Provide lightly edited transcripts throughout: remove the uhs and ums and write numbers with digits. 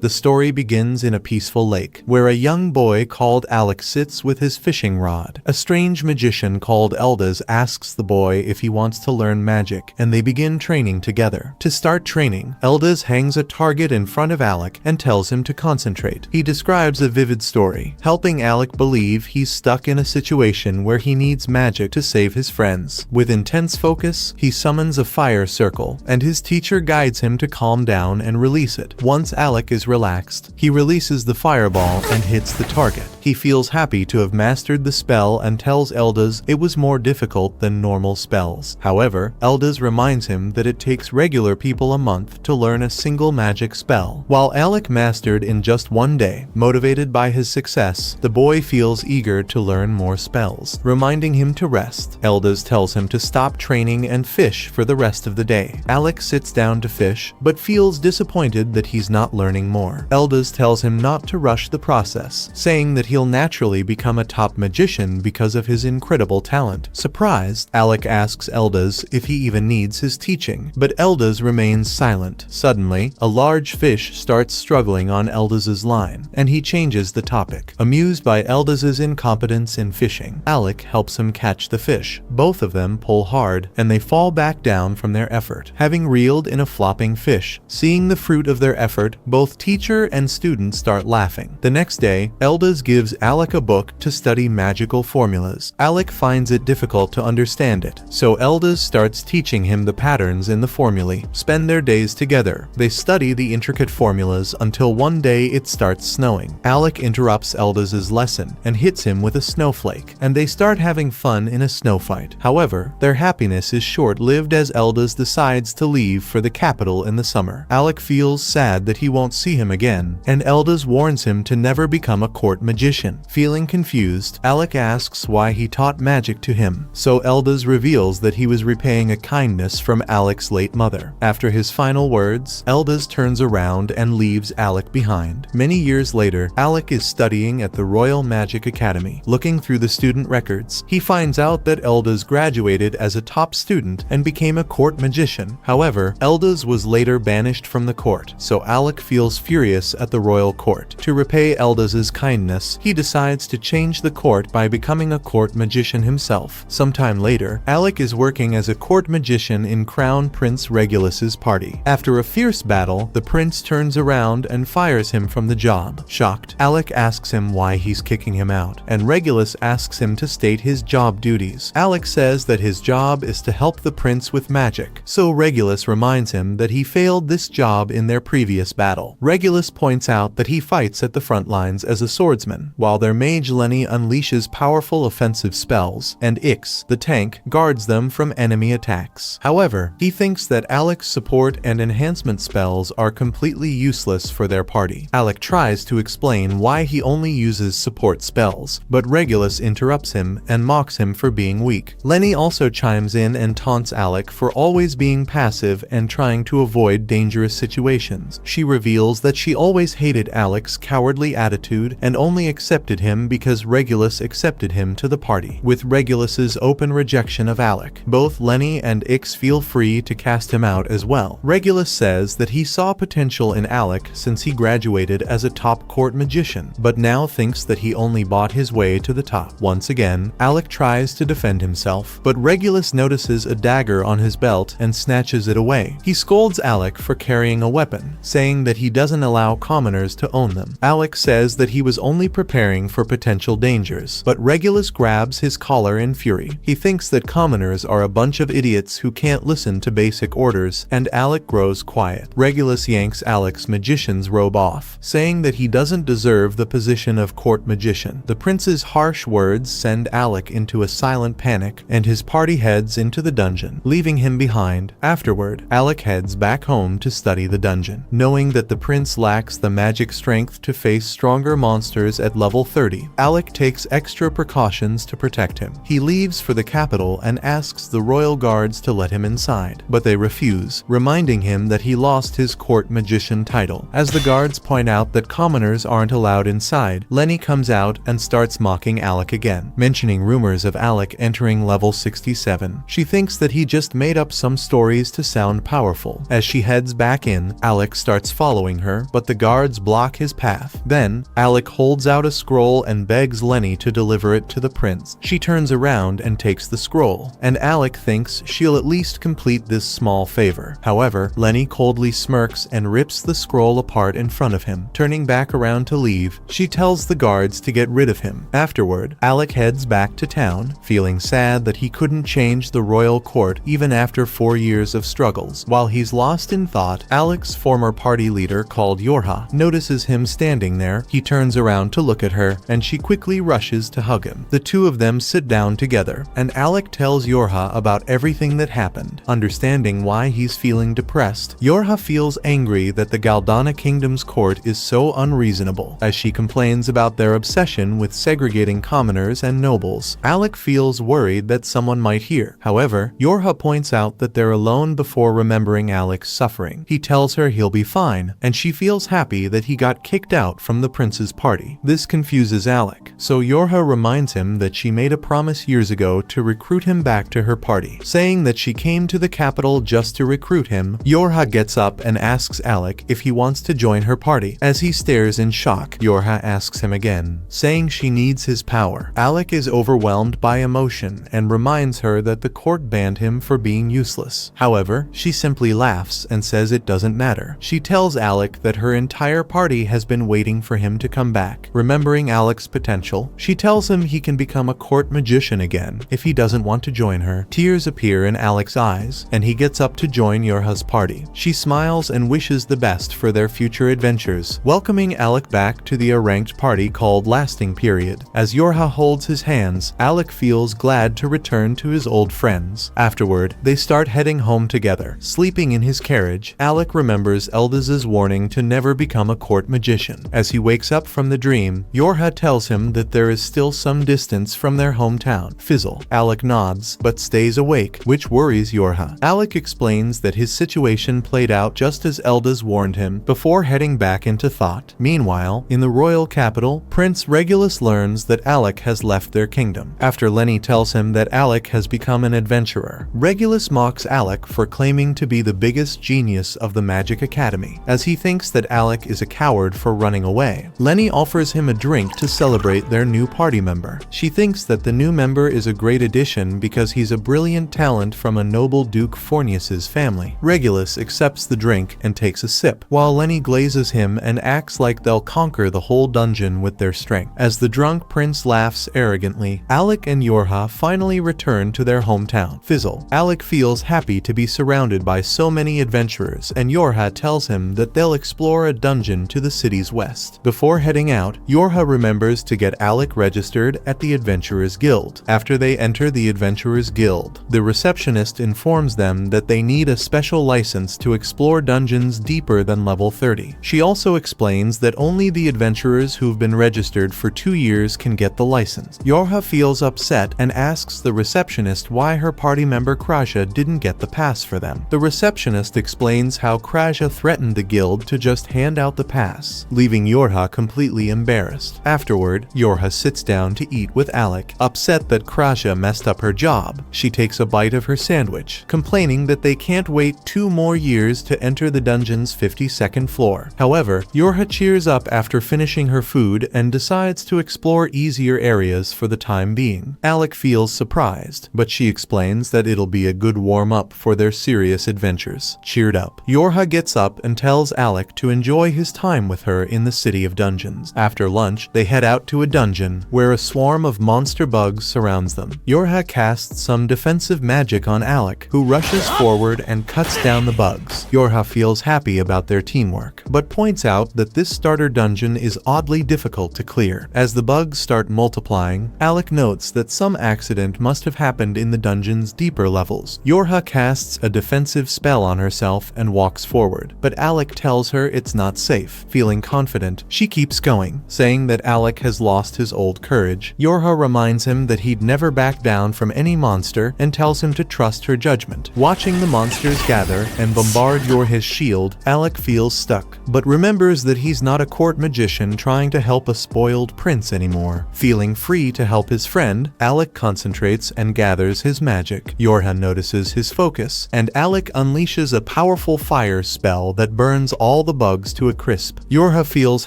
The story begins in a peaceful lake, where a young boy called Alec sits with his fishing rod. A strange magician called Eldaz asks the boy if he wants to learn magic, and they begin training together. To start training, Eldaz hangs a target in front of Alec and tells him to concentrate. He describes a vivid story, helping Alec believe he's stuck in a situation where he needs magic to save his friends. With intense focus, he summons a fire circle, and his teacher guides him to calm down and release it. Once Alec is relaxed, he releases the fireball and hits the target. He feels happy to have mastered the spell and tells Eldaz it was more difficult than normal spells. However, Eldaz reminds him that it takes regular people a month to learn a single magic spell. While Alec mastered in just one day, motivated by his success, the boy feels eager to learn more spells, reminding him to rest. Eldaz tells him to stop training and fish for the rest of the day. Alec sits down to fish, but feels disappointed that he's not learning more. Eldaz tells him not to rush the process, saying that he'll naturally become a top magician because of his incredible talent. Surprised, Alec asks Eldaz if he even needs his teaching, but Eldaz remains silent. Suddenly, a large fish starts struggling on Eldaz's line, and he changes the topic. Amused by Eldaz's incompetence in fishing, Alec helps him catch the fish. Both of them pull hard, and they fall back down from their effort, having reeled in a flopping fish. Seeing the fruit of their effort, both teacher and student start laughing. The next day, Eldaz gives Alec a book to study magical formulas. Alec finds it difficult to understand it, so Eldaz starts teaching him the patterns in the formulae. Spend their days together. They study the intricate formulas until one day it starts snowing. Alec interrupts Eldaz's lesson and hits him with a snowflake, and they start having fun in a snow fight. However, their happiness is short-lived as Eldaz decides to leave for the capital in the summer. Alec feels sad that he won't see him again, and Eldaz warns him to never become a court magician. Feeling confused, Alec asks why he taught magic to him, so Eldaz reveals that he was repaying a kindness from Alec's late mother. After his final words, Eldaz turns around and leaves Alec behind. Many years later, Alec is studying at the Royal Magic Academy. Looking through the student records, he finds out that Eldaz graduated as a top student and became a court magician. However, Eldaz was later banished from the court, so Alec feels furious at the royal court. To repay Eldaz's kindness, he decides to change the court by becoming a court magician himself. Sometime later, Alec is working as a court magician in Crown Prince Regulus's party. After a fierce battle, the prince turns around and fires him from the job. Shocked, Alec asks him why he's kicking him out, and Regulus asks him to state his job duties. Alec says that his job is to help the prince with magic, so Regulus reminds him that he failed this job in their previous battle. Regulus points out that he fights at the front lines as a swordsman, while their mage Lenny unleashes powerful offensive spells, and Ix, the tank, guards them from enemy attacks. However, he thinks that Alec's support and enhancement spells are completely useless for their party. Alec tries to explain why he only uses support spells, but Regulus interrupts him and mocks him for being weak. Lenny also chimes in and taunts Alec for always being passive and trying to avoid dangerous situations. She reveals that she always hated Alec's cowardly attitude and only accepted him because Regulus accepted him to the party. With Regulus's open rejection of Alec, both Lenny and Ix feel free to cast him out as well. Regulus says that he saw potential in Alec since he graduated as a top court magician, but now thinks that he only bought his way to the top. Once again, Alec tries to defend himself, but Regulus notices a dagger on his belt and snatches it away. He scolds Alec for carrying a weapon, saying that he doesn't allow commoners to own them. Alec says that he was only preparing for potential dangers, but Regulus grabs his collar in fury. He thinks that commoners are a bunch of idiots who can't listen to basic orders, and Alec grows quiet. Regulus yanks Alec's magician's robe off, saying that he doesn't deserve the position of court magician. The prince's harsh words send Alec into a silent panic, and his party heads into the dungeon, leaving him behind. Afterward, Alec heads back home to study the dungeon, knowing that the prince lacks the magic strength to face stronger monsters at level 30. Alec takes extra precautions to protect him. He leaves for the capital and asks the royal guards to let him inside, but they refuse, reminding him that he lost his court magician title. As the guards point out that commoners aren't allowed inside, Lenny comes out and starts mocking Alec again, mentioning rumors of Alec entering level 67. She thinks that he just made up some stories to sound powerful. As she heads back in, Alec starts following her her, but the guards block his path. Then, Alec holds out a scroll and begs Lenny to deliver it to the prince. She turns around and takes the scroll, and Alec thinks she'll at least complete this small favor. However, Lenny coldly smirks and rips the scroll apart in front of him. Turning back around to leave, she tells the guards to get rid of him. Afterward, Alec heads back to town, feeling sad that he couldn't change the royal court even after 4 years of struggles. While he's lost in thought, Alec's former party leader called Yorha notices him standing there. He turns around to look at her, and she quickly rushes to hug him. The two of them sit down together, and Alec tells Yorha about everything that happened. Understanding why he's feeling depressed, Yorha feels angry that the Galdana Kingdom's court is so unreasonable, as she complains about their obsession with segregating commoners and nobles. Alec feels worried that someone might hear. However, Yorha points out that they're alone before remembering Alec's suffering. He tells her he'll be fine, and she feels happy that he got kicked out from the prince's party. This confuses Alec, so Yorha reminds him that she made a promise years ago to recruit him back to her party. Saying that she came to the capital just to recruit him, Yorha gets up and asks Alec if he wants to join her party. As he stares in shock, Yorha asks him again, saying she needs his power. Alec is overwhelmed by emotion and reminds her that the court banned him for being useless. However, she simply laughs and says it doesn't matter. She tells Alec that her entire party has been waiting for him to come back. Remembering Alec's potential, she tells him he can become a court magician again if he doesn't want to join her. Tears appear in Alec's eyes, and he gets up to join Yorha's party. She smiles and wishes the best for their future adventures, welcoming Alec back to the ranked party called Lasting Period. As Yorha holds his hands, Alec feels glad to return to his old friends. Afterward, they start heading home together. Sleeping in his carriage, Alec remembers Eldaz's warning to never become a court magician. As he wakes up from the dream, Yorha tells him that there is still some distance from their hometown, Fizzle. Alec nods, but stays awake, which worries Yorha. Alec explains that his situation played out just as Eldaz warned him, before heading back into thought. Meanwhile, in the royal capital, Prince Regulus learns that Alec has left their kingdom. After Lenny tells him that Alec has become an adventurer, Regulus mocks Alec for claiming to be the biggest genius of the Magic Academy, as he thinks that Alec is a coward for running away. Lenny offers him a drink to celebrate their new party member. She thinks that the new member is a great addition because he's a brilliant talent from a noble Duke Fornius's family. Regulus accepts the drink and takes a sip, while Lenny glazes him and acts like they'll conquer the whole dungeon with their strength. As the drunk prince laughs arrogantly, Alec and Yorha finally return to their hometown, Fizzle. Alec feels happy to be surrounded by so many adventurers, and Yorha tells him that they'll explore a dungeon to the city's west. Before heading out, Yorha remembers to get Alec registered at the Adventurers Guild. After they enter the Adventurers Guild, the receptionist informs them that they need a special license to explore dungeons deeper than level 30. She also explains that only the adventurers who've been registered for 2 years can get the license. Yorha feels upset and asks the receptionist why her party member Kraja didn't get the pass for them. The receptionist explains how Kraja threatened the guild to just hand out the pass, leaving Yorha completely embarrassed. Afterward, Yorha sits down to eat with Alec. Upset that Kraja messed up her job, she takes a bite of her sandwich, complaining that they can't wait 2 more years to enter the dungeon's 52nd floor. However, Yorha cheers up after finishing her food and decides to explore easier areas for the time being. Alec feels surprised, but she explains that it'll be a good warm-up for their serious adventures. Cheered up, Yorha gets up and tells Alec to enjoy his time with her in the City of Dungeons. After lunch, they head out to a dungeon where a swarm of monster bugs surrounds them. Yorha casts some defensive magic on Alec, who rushes forward and cuts down the bugs. Yorha feels happy about their teamwork, but points out that this starter dungeon is oddly difficult to clear. As the bugs start multiplying, Alec notes that some accident must have happened in the dungeon's deeper levels. Yorha casts a defensive spell on herself and walks forward, but Alec tells her it's not safe. Feeling confident, she keeps going, saying that Alec has lost his old courage. Yorha reminds him that he'd never back down from any monster and tells him to trust her judgment. Watching the monsters gather and bombard Yorha's shield, Alec feels stuck, but remembers that he's not a court magician trying to help a spoiled prince anymore. Feeling free to help his friend, Alec concentrates and gathers his magic. Yorha notices his focus, and Alec unleashes a powerful fire spell that burns all all the bugs to a crisp. Yorha feels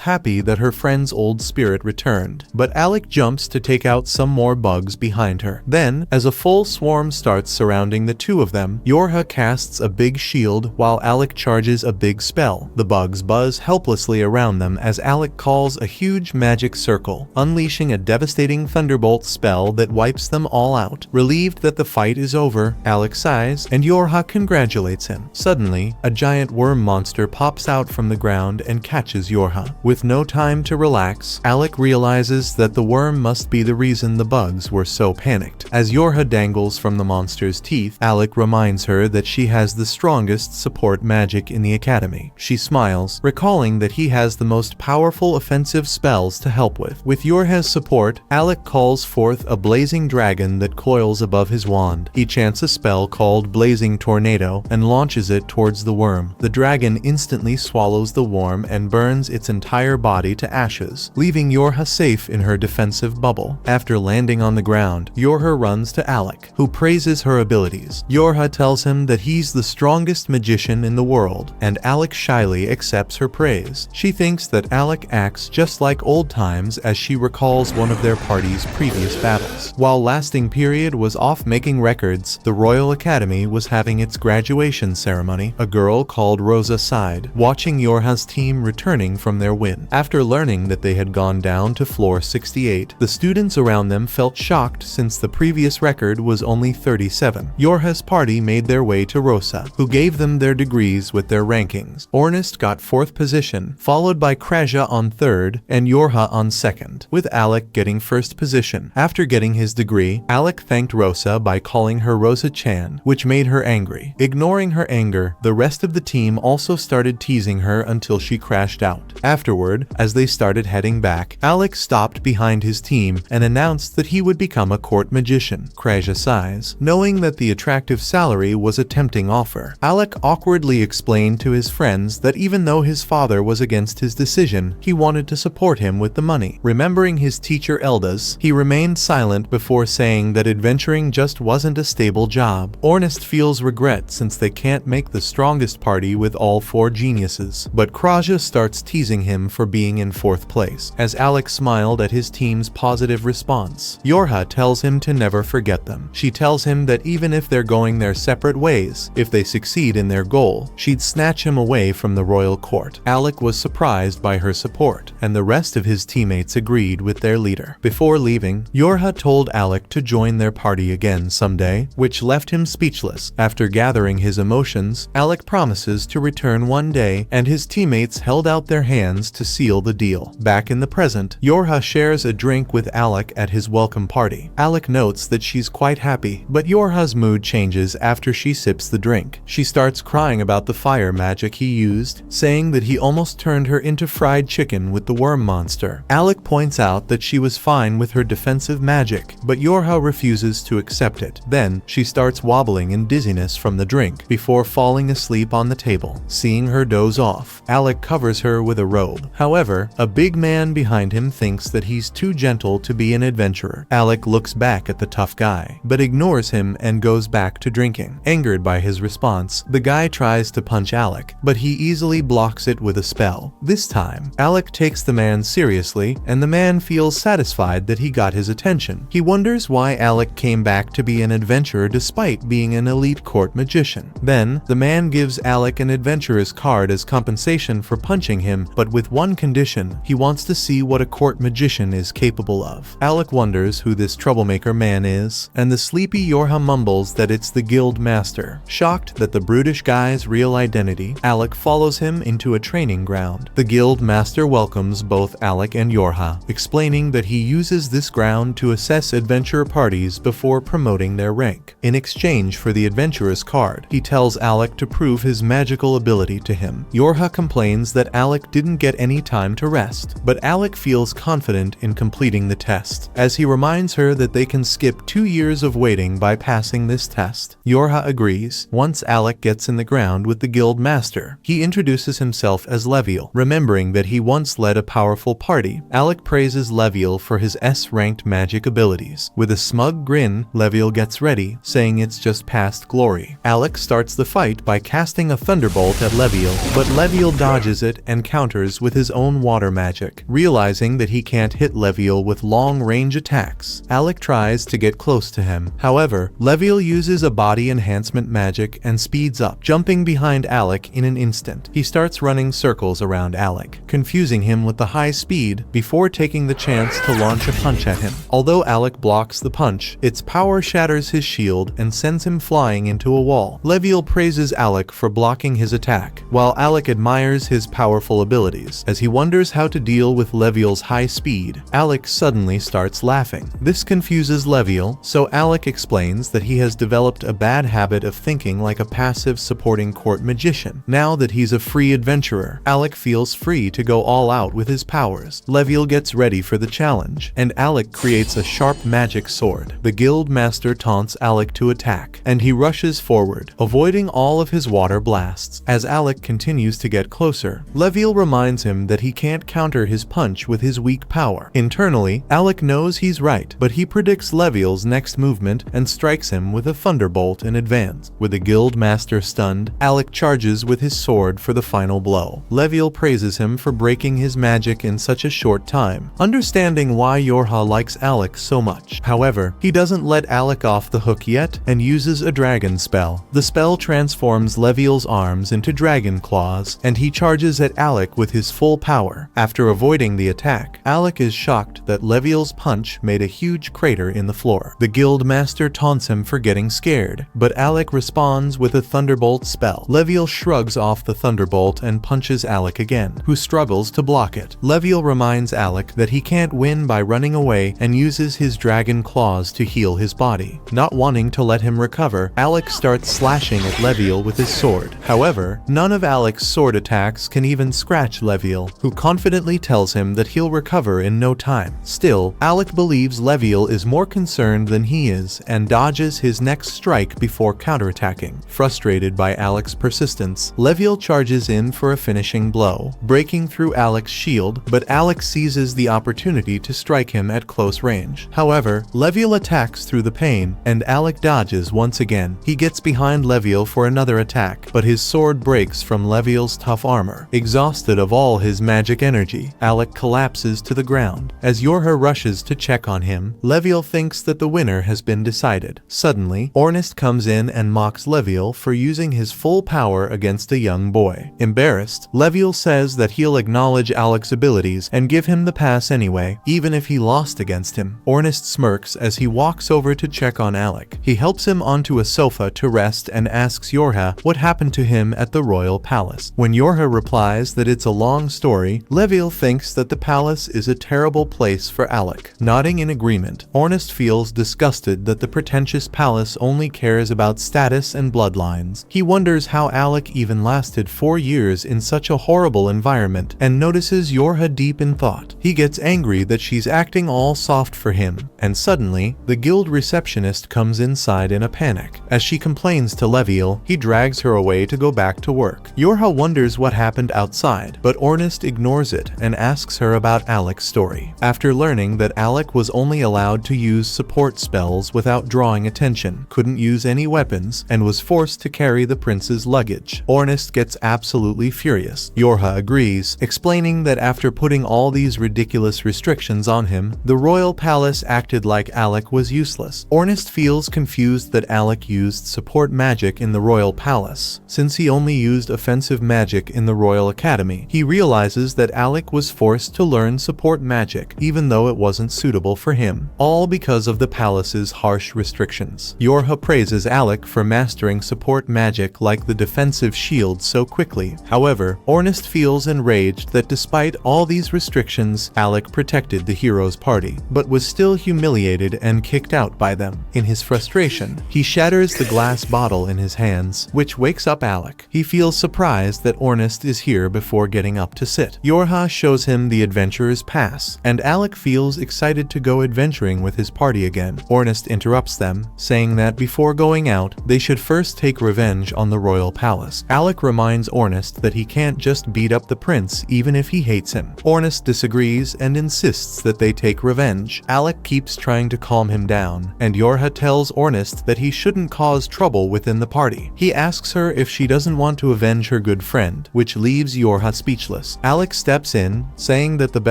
happy that her friend's old spirit returned, but Alec jumps to take out some more bugs behind her. Then, as a full swarm starts surrounding the two of them, Yorha casts a big shield while Alec charges a big spell. The bugs buzz helplessly around them as Alec calls a huge magic circle, unleashing a devastating thunderbolt spell that wipes them all out. Relieved that the fight is over, Alec sighs, and Yorha congratulates him. Suddenly, a giant worm monster pops out from the ground and catches Yorha. With no time to relax, Alec realizes that the worm must be the reason the bugs were so panicked. As Yorha dangles from the monster's teeth, Alec reminds her that she has the strongest support magic in the academy. She smiles, recalling that he has the most powerful offensive spells to help with. With Yorha's support, Alec calls forth a blazing dragon that coils above his wand. He chants a spell called Blazing Tornado and launches it towards the worm. The dragon instantly swallows the worm and burns its entire body to ashes, leaving Yorha safe in her defensive bubble. After landing on the ground, Yorha runs to Alec, who praises her abilities. Yorha tells him that he's the strongest magician in the world, and Alec shyly accepts her praise. She thinks that Alec acts just like old times as she recalls one of their party's previous battles. While Lasting Period was off making records, the Royal Academy was having its graduation ceremony. A girl called Rosa sighed, watching Yorha's team returning from their win. After learning that they had gone down to floor 68, the students around them felt shocked since the previous record was only 37. Yorha's party made their way to Rosa, who gave them their degrees with their rankings. Ornest got 4th position, followed by Kraja on 3rd and Yorha on 2nd, with Alec getting 1st position. After getting his degree, Alec thanked Rosa by calling her Rosa-chan, which made her angry. Ignoring her anger, the rest of the team also started teasing her until she crashed out. Afterward, as they started heading back, Alec stopped behind his team and announced that he would become a court magician. Kraja sighs, knowing that the attractive salary was a tempting offer. Alec awkwardly explained to his friends that even though his father was against his decision, he wanted to support him with the money. Remembering his teacher Elda's, he remained silent before saying that adventuring just wasn't a stable job. Ornest feels regret since they can't make the strongest party with all 4 geniuses, but Kraja starts teasing him for being in 4th place. As Alec smiled at his team's positive response, Yorha tells him to never forget them. She tells him that even if they're going their separate ways, if they succeed in their goal, she'd snatch him away from the royal court. Alec was surprised by her support, and the rest of his teammates agreed with their leader. Before leaving, Yorha told Alec to join their party again someday, which left him speechless. After gathering his emotions, Alec promises to return one day, and his teammates held out their hands to seal the deal. Back in the present, Yorha shares a drink with Alec at his welcome party. Alec notes that she's quite happy, but Yorha's mood changes after she sips the drink. She starts crying about the fire magic he used, saying that he almost turned her into fried chicken with the worm monster. Alec points out that she was fine with her defensive magic, but Yorha refuses to accept it. Then, she starts wobbling in dizziness from the drink, before falling asleep on the table. Seeing her doze off, Alec covers her with a robe. However, a big man behind him thinks that he's too gentle to be an adventurer. Alec looks back at the tough guy, but ignores him and goes back to drinking. Angered by his response, the guy tries to punch Alec, but he easily blocks it with a spell. This time, Alec takes the man seriously, and the man feels satisfied that he got his attention. He wonders why Alec came back to be an adventurer despite being an elite court magician. Then, the man gives Alec an adventurer's card as compensation for punching him, but with one condition: he wants to see what a court magician is capable of. Alec wonders who this troublemaker man is, and the sleepy Yorha mumbles that it's the guild master. Shocked that the brutish guy's real identity, Alec follows him into a training ground. The guild master welcomes both Alec and Yorha, explaining that he uses this ground to assess adventurer parties before promoting their rank. In exchange for the adventurer's card, he tells Alec to prove his magical ability to him. Yorha complains that Alec didn't get any time to rest, but Alec feels confident in completing the test, as he reminds her that they can skip 2 years of waiting by passing this test. Yorha agrees. Once Alec gets in the ground with the guild master, he introduces himself as Leviel, remembering that he once led a powerful party. Alec praises Leviel for his S-ranked magic abilities. With a smug grin, Leviel gets ready, saying it's just past glory. Alec starts the fight by casting a thunderbolt at Leviel, but Leviel dodges it and counters with his own water magic. Realizing that he can't hit Leviel with long-range attacks, Alec tries to get close to him. However, Leviel uses a body enhancement magic and speeds up, jumping behind Alec in an instant. He starts running circles around Alec, confusing him with the high speed before taking the chance to launch a punch at him. Although Alec blocks the punch, its power shatters his shield and sends him flying into a wall. Leviel praises Alec for blocking his attack, while Alec admires his powerful abilities. As he wonders how to deal with Leviel's high speed, Alec suddenly starts laughing. This confuses Leviel, so Alec explains that he has developed a bad habit of thinking like a passive supporting court magician. Now that he's a free adventurer, Alec feels free to go all out with his powers. Leviel gets ready for the challenge, and Alec creates a sharp magic sword. The guild master taunts Alec to attack, and he rushes forward, avoiding all of his water blasts. As Alec continues to get closer, Leviel reminds him that he can't counter his punch with his weak power. Internally, Alec knows he's right, but he predicts Leviel's next movement and strikes him with a thunderbolt in advance. With the guild master stunned, Alec charges with his sword for the final blow. Leviel praises him for breaking his magic in such a short time, understanding why Yorha likes Alec so much. However, he doesn't let Alec off the hook yet and uses a dragon spell. The spell transforms Leviel's arms into dragon claws, and he charges at Alec with his full power. After avoiding the attack, Alec is shocked that Leviel's punch made a huge crater in the floor. The guild master taunts him for getting scared, but Alec responds with a thunderbolt spell. Leviel shrugs off the thunderbolt and punches Alec again, who struggles to block it. Leviel reminds Alec that he can't win by running away and uses his dragon claws to heal his body. Not wanting to let him recover, Alec starts slashing at Leviel with his sword. However, none of Alec's sword attacks can even scratch Leviel, who confidently tells him that he'll recover in no time. Still, Alec believes Leviel is more concerned than he is and dodges his next strike before counterattacking. Frustrated by Alec's persistence, Leviel charges in for a finishing blow, breaking through Alec's shield, but Alec seizes the opportunity to strike him at close range. However, Leviel attacks through the pain, and Alec dodges once again. He gets behind Leviel for another attack, but his sword breaks from Leviel's tough armor. Exhausted of all his magic energy, Alec collapses to the ground. As Yorha rushes to check on him, Leviel thinks that the winner has been decided. Suddenly, Ornist comes in and mocks Leviel for using his full power against a young boy. Embarrassed, Leviel says that he'll acknowledge Alec's abilities and give him the pass anyway, even if he lost against him. Ornist smirks as he walks over to check on Alec. He helps him onto a sofa to rest and asks Yorha what happened to him at the royal palace. When Yorha replies that it's a long story, Leviel thinks that the palace is a terrible place for Alec. Nodding in agreement, Ornist feels disgusted that the pretentious palace only cares about status and bloodlines. He wonders how Alec even lasted 4 years in such a horrible environment and notices Yorha deep in thought. He gets angry that she's acting all soft for him, and suddenly, the guild receptionist comes inside in a panic. As she complains to Leviel, he drags her away to go back to work. Yorha wonders what happened outside, but Ornist ignores it and asks her about Alec's story. After learning that Alec was only allowed to use support spells without drawing attention, couldn't use any weapons, and was forced to carry the prince's luggage, Ornist gets absolutely furious. Yorha agrees, explaining that after putting all these ridiculous restrictions on him, the royal palace acted like Alec was useless. Ornist feels confused that Alec used support magic in the royal palace, since he only used offensive magic in the royal academy. He realizes that Alec was forced to learn support magic, even though it wasn't suitable for him, all because of the palace's harsh restrictions. Yorha praises Alec for mastering support magic like the defensive shield so quickly. However, Ornist feels enraged that despite all these restrictions, Alec protected the hero's party, but was still humiliated and kicked out by them. In his frustration, he shatters the glass bottle in his hands, which wakes up Alec. He feels surprised that Ornist is here before getting up to sit. Yorha shows him the adventurer's pass, and Alec feels excited to go adventuring with his party again. Ornist interrupts them, saying that before going out, they should first take revenge on the royal palace. Alec reminds Ornist that he can't just beat up the prince even if he hates him. Ornist disagrees and insists that they take revenge. Alec keeps trying to calm him down, and Yorha tells Ornist that he shouldn't cause trouble within the party. He asks her if she doesn't want to avenge her good friend, which leaves Yorha speechless. Alec steps in, saying that the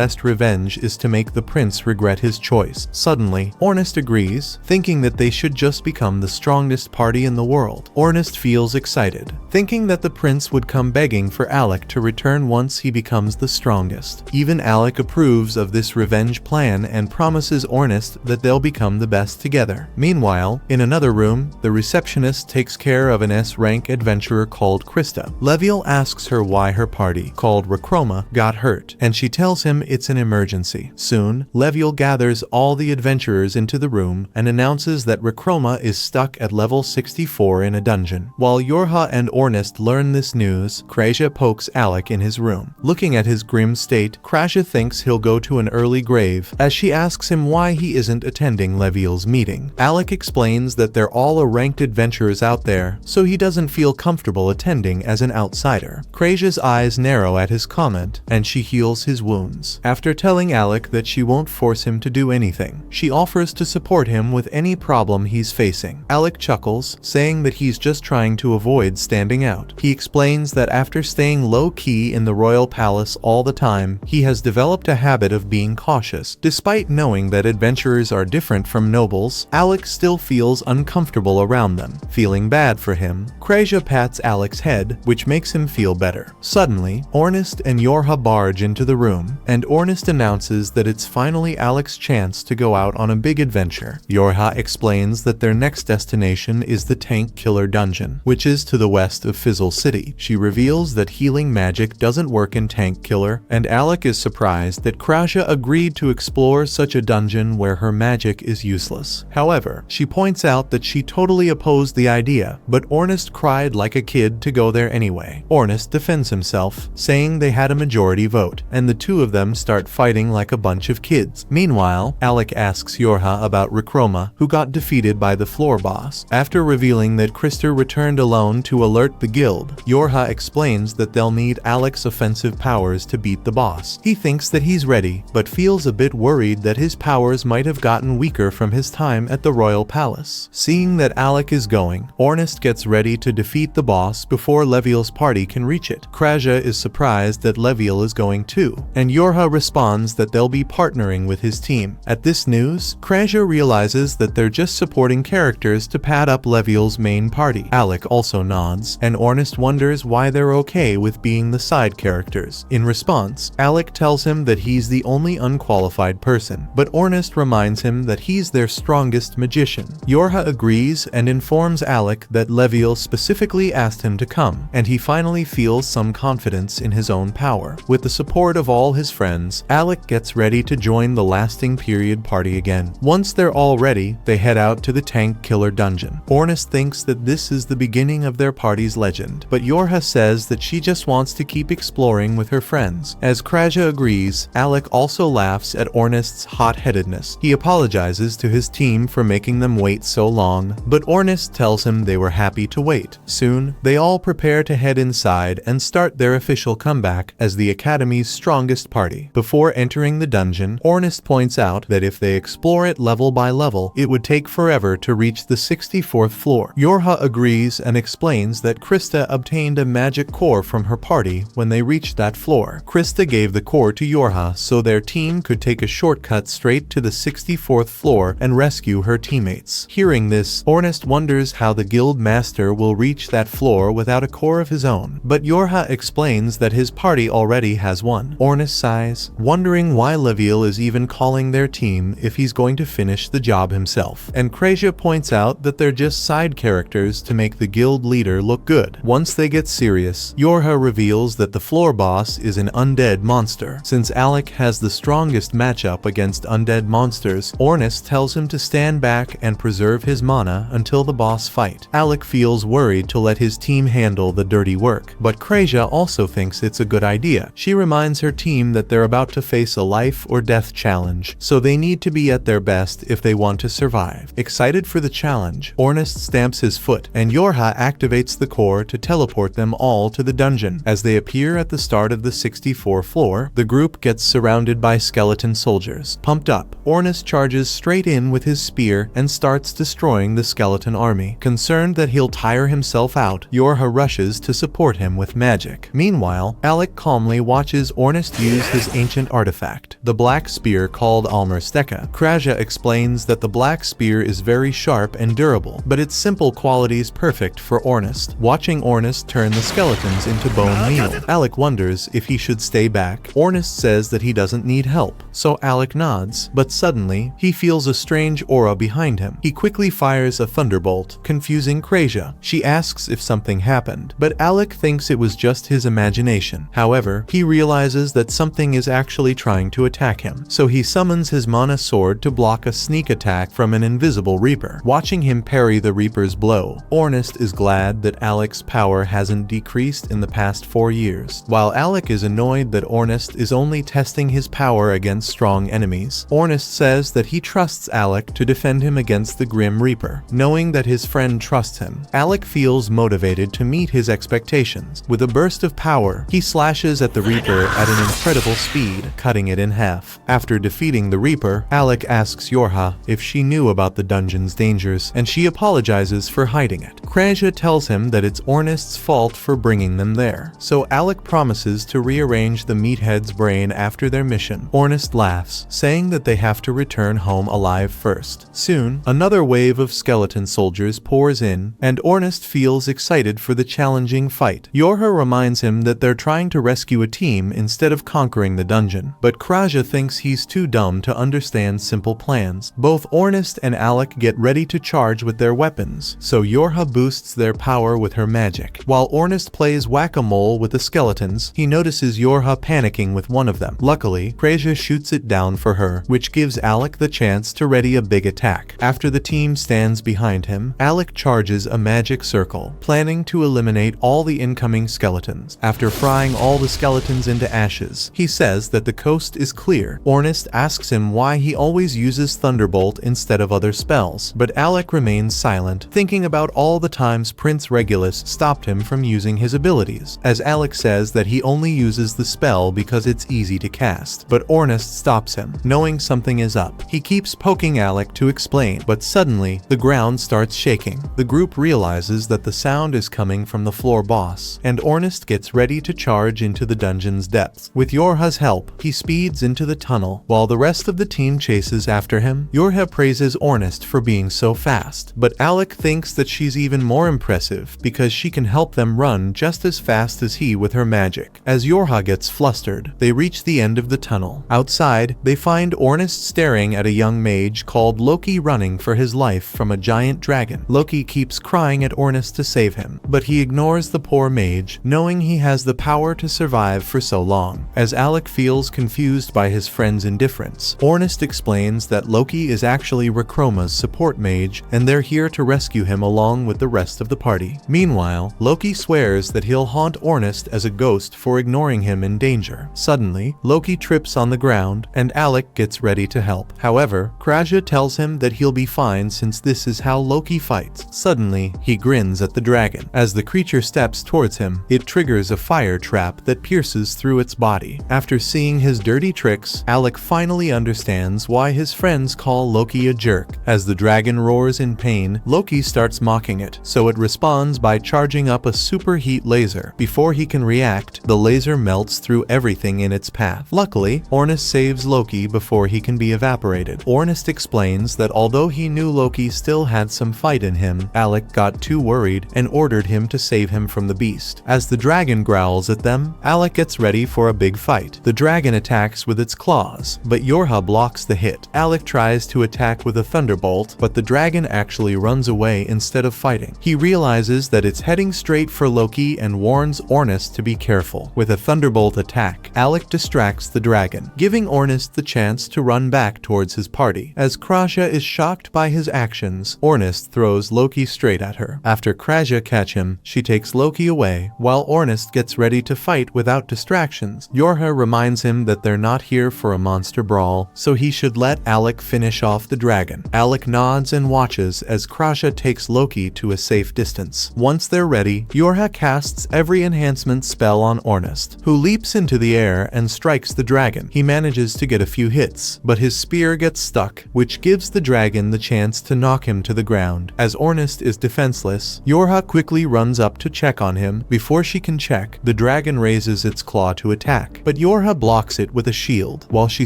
best revenge is to make the prince regret his choice. Suddenly, Ornest agrees, thinking that they should just become the strongest party in the world. Ornest feels excited, thinking that the prince would come begging for Alec to return once he becomes the strongest. Even Alec approves of this revenge plan and promises Ornest that they'll become the best together. Meanwhile, in another room, the receptionist takes care of an S-rank adventurer called Krista. Leviel asks her why her party, called Rechroma, got hurt, and she tells him it's an emergency. Soon, Leviel gathers all the adventurers into the room and announces that Rechroma is stuck at level 64 in a dungeon. While Yorha and Ornest learn this news, Krasia pokes Alec in his room. Looking at his grim state, Krasia thinks he'll go to an early grave, as she asks him why he isn't attending Leviel's meeting. Alec explains that they're all ranked adventurers out there, so he doesn't feel comfortable attending as an outsider. Krasia's eyes narrow at his comment, and she heals his wounds. After telling Alec that she won't force him to do anything, she offers to support him with any problem he's facing. Alec chuckles, saying that he's just trying to avoid standing out. He explains that after staying low-key in the royal palace all the time, he has developed a habit of being cautious. Despite knowing that adventurers are different from nobles, Alec still feels uncomfortable around them. Feeling bad for him, Krasia pats Alec's head, which makes him feel better. Suddenly, Ornest and Yorha barge into the room, and Ornest announces that it's finally Alec's chance to go out on a big adventure. Yorha explains that their next destination is the Tank Killer Dungeon, which is to the west of Fizzle City. She reveals that healing magic doesn't work in Tank Killer, and Alec is surprised that Krasia agreed to explore such a dungeon where her magic is useless. However, she points out that she totally opposed the idea, but Ornest cried like a kid to go there anyway. Ornest defends himself, saying they had a majority vote, and the two of them start fighting like a bunch of kids. Meanwhile, Alec asks Yorha about Rechroma, who got defeated by the floor boss. After revealing that Krister returned alone to alert the guild, Yorha explains that they'll need Alec's offensive powers to beat the boss. He thinks that he's ready, but feels a bit worried that his powers might have gotten weaker from his time at the royal palace. Seeing that Alec is going, Ornest gets ready to defeat the boss before Leviel's party can reach it. Krasia is surprised that Leviel is going too, and Yorha responds that they'll be partnering with his team. At this news, Krasia realizes that they're just supporting characters to pad up Leviel's main party. Alec also nods, and Ornest wonders why they're okay with being the side characters. In response, Alec tells him that he's the only unqualified person, but Ornest reminds him that he's their strongest magician. Yorha agrees and informs Alec that Leviel specifically asked him to come, and he finally feels some confidence in his own power. With the support of all his friends, Alec gets ready to join the lasting period party again. Once they're all ready, they head out to the Tank Killer Dungeon. Ornest thinks that this is the beginning of their party's legend, but Yorha says that she just wants to keep exploring with her friends. As Krasia agrees, Alec also laughs at Ornest's hot-headedness. He apologizes to his team for making them wait so long, but Ornest tells him they were happy to wait. Soon, they all prepare to head inside and start their official comeback as the Academy's strongest party. Before entering the dungeon, Ornest points out that if they explore it level by level, it would take forever to reach the 64th floor. Yorha agrees and explains that Krista obtained a magic core from her party when they reached that floor. Krista gave the core to Yorha so their team could take a shortcut straight to the 64th floor and rescue her teammates. Hearing this, Ornest wonders how the guild master will reach that floor without a core of his own, but Yorha explains that his party already has one. Ornest sighs, wondering why Leviel is even calling their team if he's going to finish the job himself, and Krasia points out that they're just side characters to make the guild leader look good. Once they get serious, Yorha reveals that the floor boss is an undead monster. Since Alec has the strongest matchup against undead monsters, Ornest tells him to stand back and preserve his mana until the boss fight. Alec feels worried to let his team handle the dirty work, but Krasia also thinks it's a good idea. She reminds her team that they're about to face a life or death challenge, so they need to be at their best if they want to survive. Excited for the challenge, Ornest stamps his foot, and Yorha activates the core to teleport them all to the dungeon. As they appear at the start of the 64th floor, the group gets surrounded by skeleton soldiers. Pumped up, Ornest charges straight in with his spear and starts destroying the skeleton army. Concerned that he'll tire himself out, Yorha rushes to support support him with magic. Meanwhile, Alec calmly watches Ornest use his ancient artifact, the black spear called Almersteka. Kraja explains that the black spear is very sharp and durable, but its simple qualities perfect for Ornest. Watching Ornest turn the skeletons into bone meal, Alec wonders if he should stay back. Ornest says that he doesn't need help, so Alec nods, but suddenly, he feels a strange aura behind him. He quickly fires a thunderbolt, confusing Kraja. She asks if something happened, but Alec thinks it was just his imagination. However, he realizes that something is actually trying to attack him, so he summons his mana sword to block a sneak attack from an invisible Reaper. Watching him parry the Reaper's blow, Ornest is glad that Alec's power hasn't decreased in the past 4 years. While Alec is annoyed that Ornest is only testing his power against strong enemies, Ornest says that he trusts Alec to defend him against the Grim Reaper. Knowing that his friend trusts him, Alec feels motivated to meet his expectations. With a burst of power, he slashes at the Reaper at an incredible speed, cutting it in half. After defeating the Reaper, Alec asks Yorha if she knew about the dungeon's dangers, and she apologizes for hiding it. Kraja tells him that it's Ornest's fault for bringing them there, so Alec promises to rearrange the meathead's brain after their mission. Ornest laughs, saying that they have to return home alive first. Soon, another wave of skeleton soldiers pours in, and Ornest feels excited for the challenging fight. Yorha reminds him that they're trying to rescue a team instead of conquering the dungeon, but Kraja thinks he's too dumb to understand simple plans. Both Ornest and Alec get ready to charge with their weapons, so Yorha boosts their power with her magic. While Ornest plays whack-a-mole with the skeletons, he notices Yorha panicking with one of them. Luckily, Kraja shoots it down for her, which gives Alec the chance to ready a big attack. After the team stands behind him, Alec charges a magic circle, planning to eliminate all the incoming skeletons. After frying all the skeletons into ashes, he says that the coast is clear. Ornest asks him why he always uses Thunderbolt instead of other spells, but Alec remains silent, thinking about all the times Prince Regulus stopped him from using his abilities, as Alec says that he only uses the spell because it's easy to cast. But Ornest stops him, knowing something is up. He keeps poking Alec to explain, but suddenly, the ground starts shaking. The group realizes that the sound is coming from the floor boss, and Ornest gets ready to charge into the dungeon's depths. With Yorha's help, he speeds into the tunnel, while the rest of the team chases after him. Yorha praises Ornest for being so fast, but Alec thinks that she's even more impressive because she can help them run just as fast as he with her magic. As Yorha gets flustered, they reach the end of the tunnel. Outside, they find Ornest staring at a young mage called Loki running for his life from a giant dragon. Loki keeps crying at Ornest to save him, but he ignores the poor mage, knowing he has the power to survive for so long. As Alec feels confused by his friend's indifference, Ornest explains that Loki is actually Rakroma's support mage, and they're here to rescue him along with the rest of the party. Meanwhile, Loki swears that he'll haunt Ornest as a ghost for ignoring him in danger. Suddenly, Loki trips on the ground, and Alec gets ready to help. However, Kraja tells him that he'll be fine since this is how Loki fights. Suddenly, he grins at the dragon. As the creature steps towards him, it triggers a fire trap that pierces through its body. After seeing his dirty tricks, Alec finally understands why his friends call Loki a jerk. As the dragon roars in pain, Loki starts mocking it, so it responds by charging up a superheat laser. Before he can react, the laser melts through everything in its path. Luckily, Ornest saves Loki before he can be evaporated. Ornest explains that although he knew Loki still had some fight in him, Alec got too worried and ordered him to save him from the beast. As the dragon growls at them, Alec gets ready for a big fight. The dragon attacks with its claws, but Yorha blocks the hit. Alec tries to attack with a thunderbolt, but the dragon actually runs away instead of fighting. He realizes that it's heading straight for Loki and warns Ornest to be careful. With a thunderbolt attack, Alec distracts the dragon, giving Ornest the chance to run back towards his party. As Kraja is shocked by his actions, Ornest throws Loki straight at her. After Kraja catch him, she takes Loki away, while Ornest gets ready to fight without distractions. Yorha reminds him that they're not here for a monster brawl, so he should let Alec finish off the dragon. Alec nods and watches as Kraja takes Loki to a safe distance. Once they're ready, Yorha casts every enhancement spell on Ornest, who leaps into the air and strikes the dragon. He manages to get a few hits, but his spear gets stuck, which gives the dragon the chance to knock him to the ground. As Ornest is defenseless, Yorha quickly runs up to check attack on him. Before she can check, the dragon raises its claw to attack, but Yorha blocks it with a shield. While she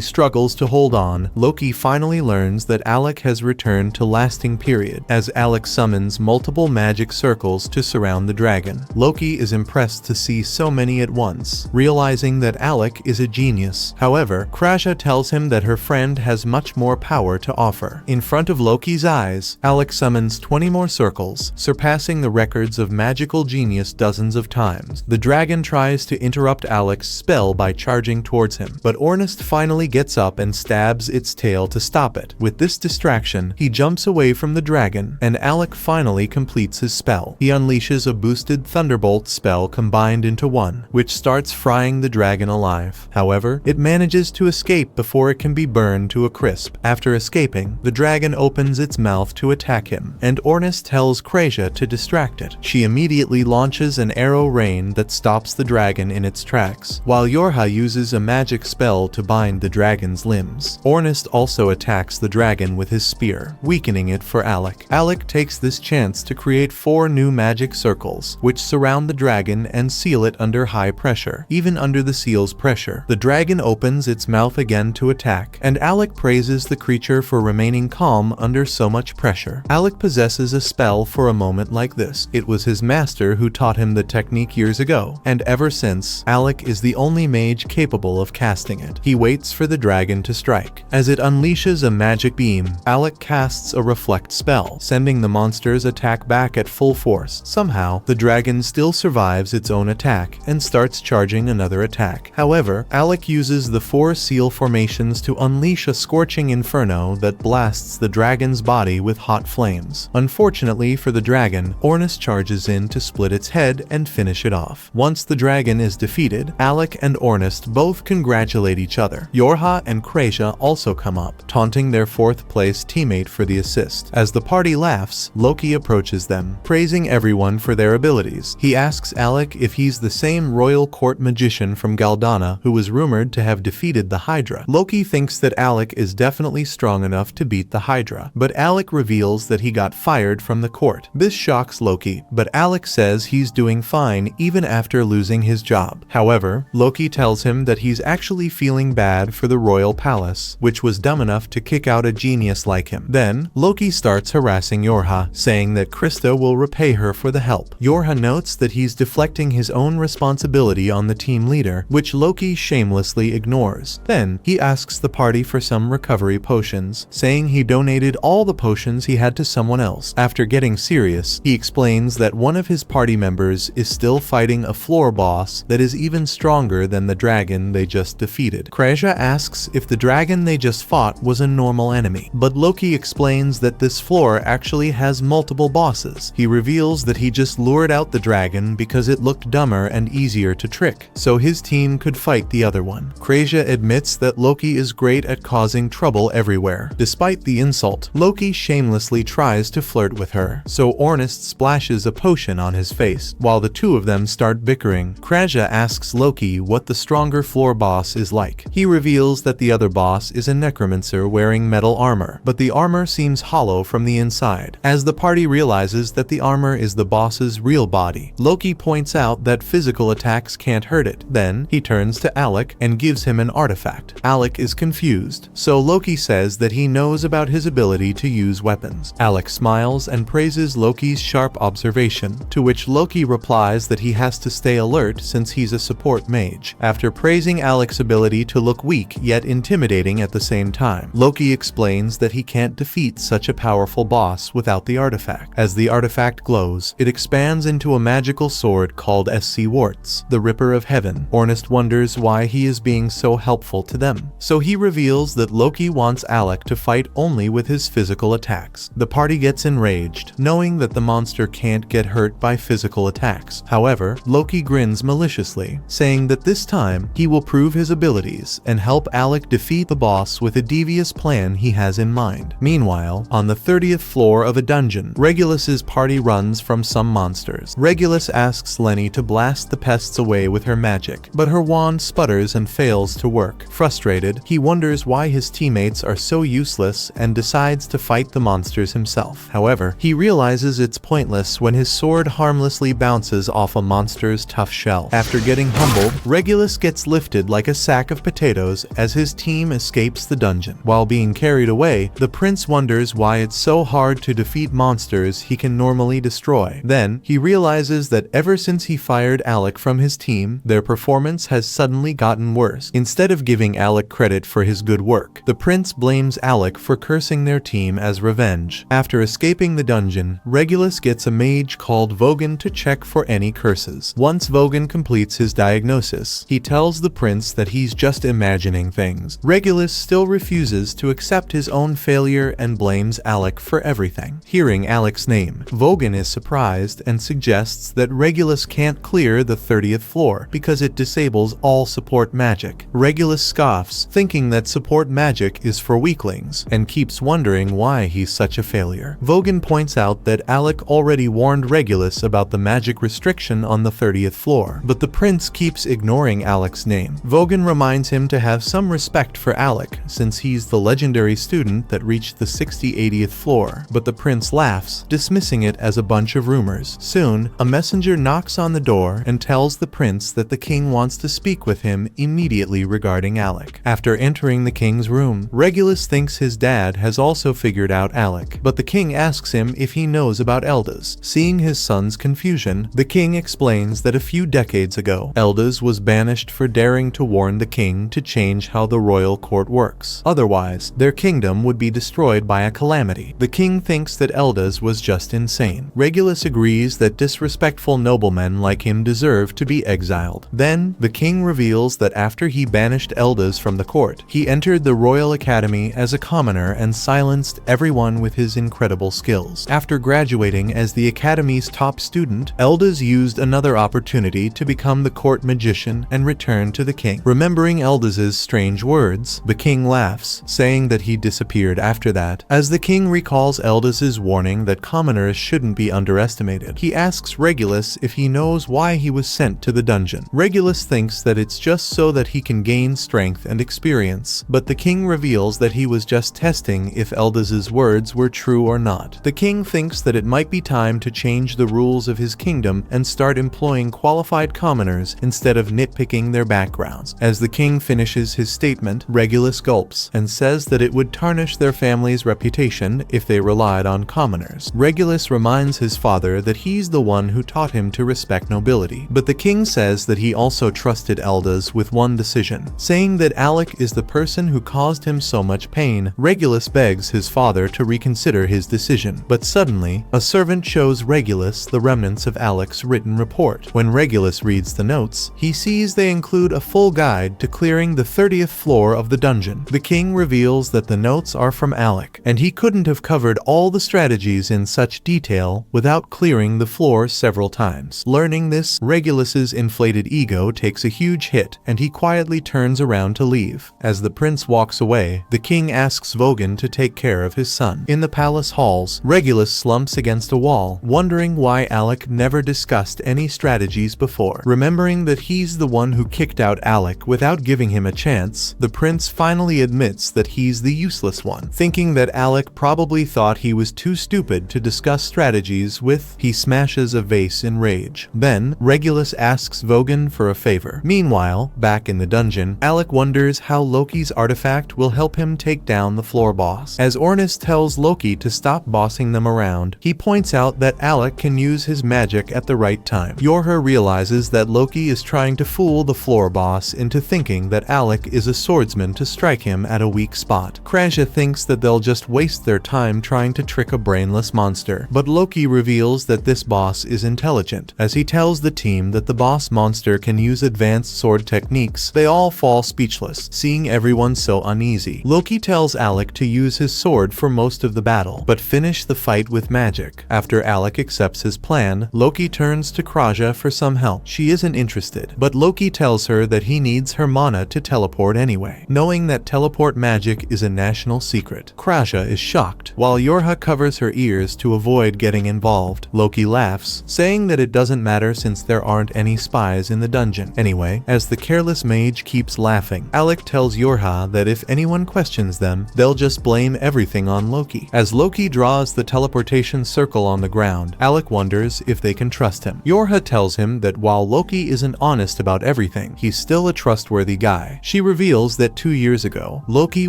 struggles to hold on, Loki finally learns that Alec has returned to lasting period, as Alec summons multiple magic circles to surround the dragon. Loki is impressed to see so many at once, realizing that Alec is a genius. However, Kraja tells him that her friend has much more power to offer. In front of Loki's eyes, Alec summons 20 more circles, surpassing the records of magical genius dozens of times. The dragon tries to interrupt Alec's spell by charging towards him, but Ornest finally gets up and stabs its tail to stop it. With this distraction, he jumps away from the dragon, and Alec finally completes his spell. He unleashes a boosted thunderbolt spell combined into one, which starts frying the dragon alive. However, it manages to escape before it can be burned to a crisp. After escaping, the dragon opens its mouth to attack him, and Ornest tells Kraja to distract it. She immediately launches an arrow rain that stops the dragon in its tracks, while Yorha uses a magic spell to bind the dragon's limbs. Ornest also attacks the dragon with his spear, weakening it for Alec. Alec takes this chance to create 4 new magic circles, which surround the dragon and seal it under high pressure. Even under the seal's pressure, the dragon opens its mouth again to attack, and Alec praises the creature for remaining calm under so much pressure. Alec possesses a spell for a moment like this. It was his master who taught him the technique years ago, and ever since, Alec is the only mage capable of casting it. He waits for the dragon to strike. As it unleashes a magic beam, Alec casts a reflect spell, sending the monster's attack back at full force. Somehow, the dragon still survives its own attack and starts charging another attack. However, Alec uses the 4 seal formations to unleash a scorching inferno that blasts the dragon's body with hot flames. Unfortunately for the dragon, Ornest charges in to split its head and finish it off. Once the dragon is defeated, Alec and Ornest both congratulate each other. Yorha and Kraja also come up, taunting their 4th place teammate for the assist. As the party laughs, Loki approaches them, praising everyone for their abilities. He asks Alec if he's the same royal court magician from Galdana who was rumored to have defeated the Hydra. Loki thinks that Alec is definitely strong enough to beat the Hydra, but Alec reveals that he got fired from the court. This shocks Loki, but Alec says he's doing fine even after losing his job. However, Loki tells him that he's actually feeling bad for the royal palace, which was dumb enough to kick out a genius like him. Then, Loki starts harassing Yorha, saying that Krista will repay her for the help. Yorha notes that he's deflecting his own responsibility on the team leader, which Loki shamelessly ignores. Then, he asks the party for some recovery potions, saying he donated all the potions he had to someone else. After getting serious, he explains that one of his party members is still fighting a floor boss that is even stronger than the dragon they just defeated. Kraja asks if the dragon they just fought was a normal enemy, but Loki explains that this floor actually has multiple bosses. He reveals that he just lured out the dragon because it looked dumber and easier to trick, so his team could fight the other one. Kraja admits that Loki is great at causing trouble everywhere. Despite the insult, Loki shamelessly tries to flirt with her, so Ornest splashes a potion on his face. While the two of them start bickering, Kraja asks Loki what the stronger floor boss is like. He reveals that the other boss is a necromancer wearing metal armor, but the armor seems hollow from the inside. As the party realizes that the armor is the boss's real body, Loki points out that physical attacks can't hurt it. Then, he turns to Alec and gives him an artifact. Alec is confused, so Loki says that he knows about his ability to use weapons. Alec smiles and praises Loki's sharp observation, to which Loki replies that he has to stay alert since he's a support mage. After praising Alec's ability to look weak yet intimidating at the same time, Loki explains that he can't defeat such a powerful boss without the artifact. As the artifact glows, it expands into a magical sword called SC Warts, the Ripper of Heaven. Ornest wonders why he is being so helpful to them, so he reveals that Loki wants Alec to fight only with his physical attacks. The party gets enraged, knowing that the monster can't get hurt by physical attacks. However, Loki grins maliciously, saying that this time he will prove his abilities and help Alec defeat the boss with a devious plan he has in mind. Meanwhile, on the 30th floor of a dungeon, Regulus's party runs from some monsters. Regulus asks Lenny to blast the pests away with her magic, but her wand sputters and fails to work. Frustrated, he wonders why his teammates are so useless and decides to fight the monsters himself. However, he realizes it's pointless when his sword harmlessly effortlessly bounces off a monster's tough shell. After getting humbled, Regulus gets lifted like a sack of potatoes as his team escapes the dungeon. While being carried away, the prince wonders why it's so hard to defeat monsters he can normally destroy. Then, he realizes that ever since he fired Alec from his team, their performance has suddenly gotten worse. Instead of giving Alec credit for his good work, the prince blames Alec for cursing their team as revenge. After escaping the dungeon, Regulus gets a mage called Vogan to check for any curses. Once Vogan completes his diagnosis, he tells the prince that he's just imagining things. Regulus still refuses to accept his own failure and blames Alec for everything. Hearing Alec's name, Vogan is surprised and suggests that Regulus can't clear the 30th floor because it disables all support magic. Regulus scoffs, thinking that support magic is for weaklings, and keeps wondering why he's such a failure. Vogan points out that Alec already warned Regulus about the magic restriction on the 30th floor, but the prince keeps ignoring Alec's name. Vogan reminds him to have some respect for Alec, since he's the legendary student that reached the 80th floor, but the prince laughs, dismissing it as a bunch of rumors. Soon, a messenger knocks on the door and tells the prince that the king wants to speak with him immediately regarding Alec. After entering the king's room, Regulus thinks his dad has also figured out Alec, but the king asks him if he knows about Eldas. Seeing his son's confusion, the king explains that a few decades ago, Eldas was banished for daring to warn the king to change how the royal court works. Otherwise, their kingdom would be destroyed by a calamity. The king thinks that Eldas was just insane. Regulus agrees that disrespectful noblemen like him deserve to be exiled. Then, the king reveals that after he banished Eldas from the court, he entered the Royal Academy as a commoner and silenced everyone with his incredible skills. After graduating as the academy's top student, Eldas used another opportunity to become the court magician and return to the king. Remembering Eldas's strange words, the king laughs, saying that he disappeared after that. As the king recalls Eldas's warning that commoners shouldn't be underestimated, he asks Regulus if he knows why he was sent to the dungeon. Regulus thinks that it's just so that he can gain strength and experience, but the king reveals that he was just testing if Eldas's words were true or not. The king thinks that it might be time to change the rules of his kingdom and start employing qualified commoners instead of nitpicking their backgrounds. As the king finishes his statement, Regulus gulps and says that it would tarnish their family's reputation if they relied on commoners. Regulus reminds his father that he's the one who taught him to respect nobility, but the king says that he also trusted Eldas with one decision, saying that Alec is the person who caused him so much pain. Regulus begs his father to reconsider his decision, but suddenly, a servant shows Regulus the remnants of Alec's written report. When Regulus reads the notes, he sees they include a full guide to clearing the 30th floor of the dungeon. The king reveals that the notes are from Alec, and he couldn't have covered all the strategies in such detail without clearing the floor several times. Learning this, Regulus's inflated ego takes a huge hit, and he quietly turns around to leave. As the prince walks away, the king asks Vogan to take care of his son. In the palace halls, Regulus slumps against a wall, wondering why Alec never discussed any strategies before. Remembering that he's the one who kicked out Alec without giving him a chance, the prince finally admits that he's the useless one. Thinking that Alec probably thought he was too stupid to discuss strategies with, he smashes a vase in rage. Then, Regulus asks Vogan for a favor. Meanwhile, back in the dungeon, Alec wonders how Loki's artifact will help him take down the floor boss. As Ornis tells Loki to stop bossing them around, he points out that Alec can use his magic at the right time. Yorha realizes that Loki is trying to fool the floor boss into thinking that Alec is a swordsman to strike him at a weak spot. Krasha thinks that they'll just waste their time trying to trick a brainless monster, but Loki reveals that this boss is intelligent. As he tells the team that the boss monster can use advanced sword techniques, they all fall speechless, seeing everyone so uneasy. Loki tells Alec to use his sword for most of the battle, but finish the fight with magic. After Alec accepts his plan, Loki turns to Krasha for some help. She isn't interested, but Loki tells her that he needs her mana to teleport anyway, knowing that teleport magic is a national secret. Krasha is shocked, while Yorha covers her ears to avoid getting involved. Loki laughs, saying that it doesn't matter since there aren't any spies in the dungeon. Anyway, as the careless mage keeps laughing, Alec tells Yorha that if anyone questions them, they'll just blame everything on Loki. As Loki draws the teleportation circle on the ground, Alec wonders asks if they can trust him. Yorha tells him that while Loki isn't honest about everything, he's still a trustworthy guy. She reveals that 2 years ago, Loki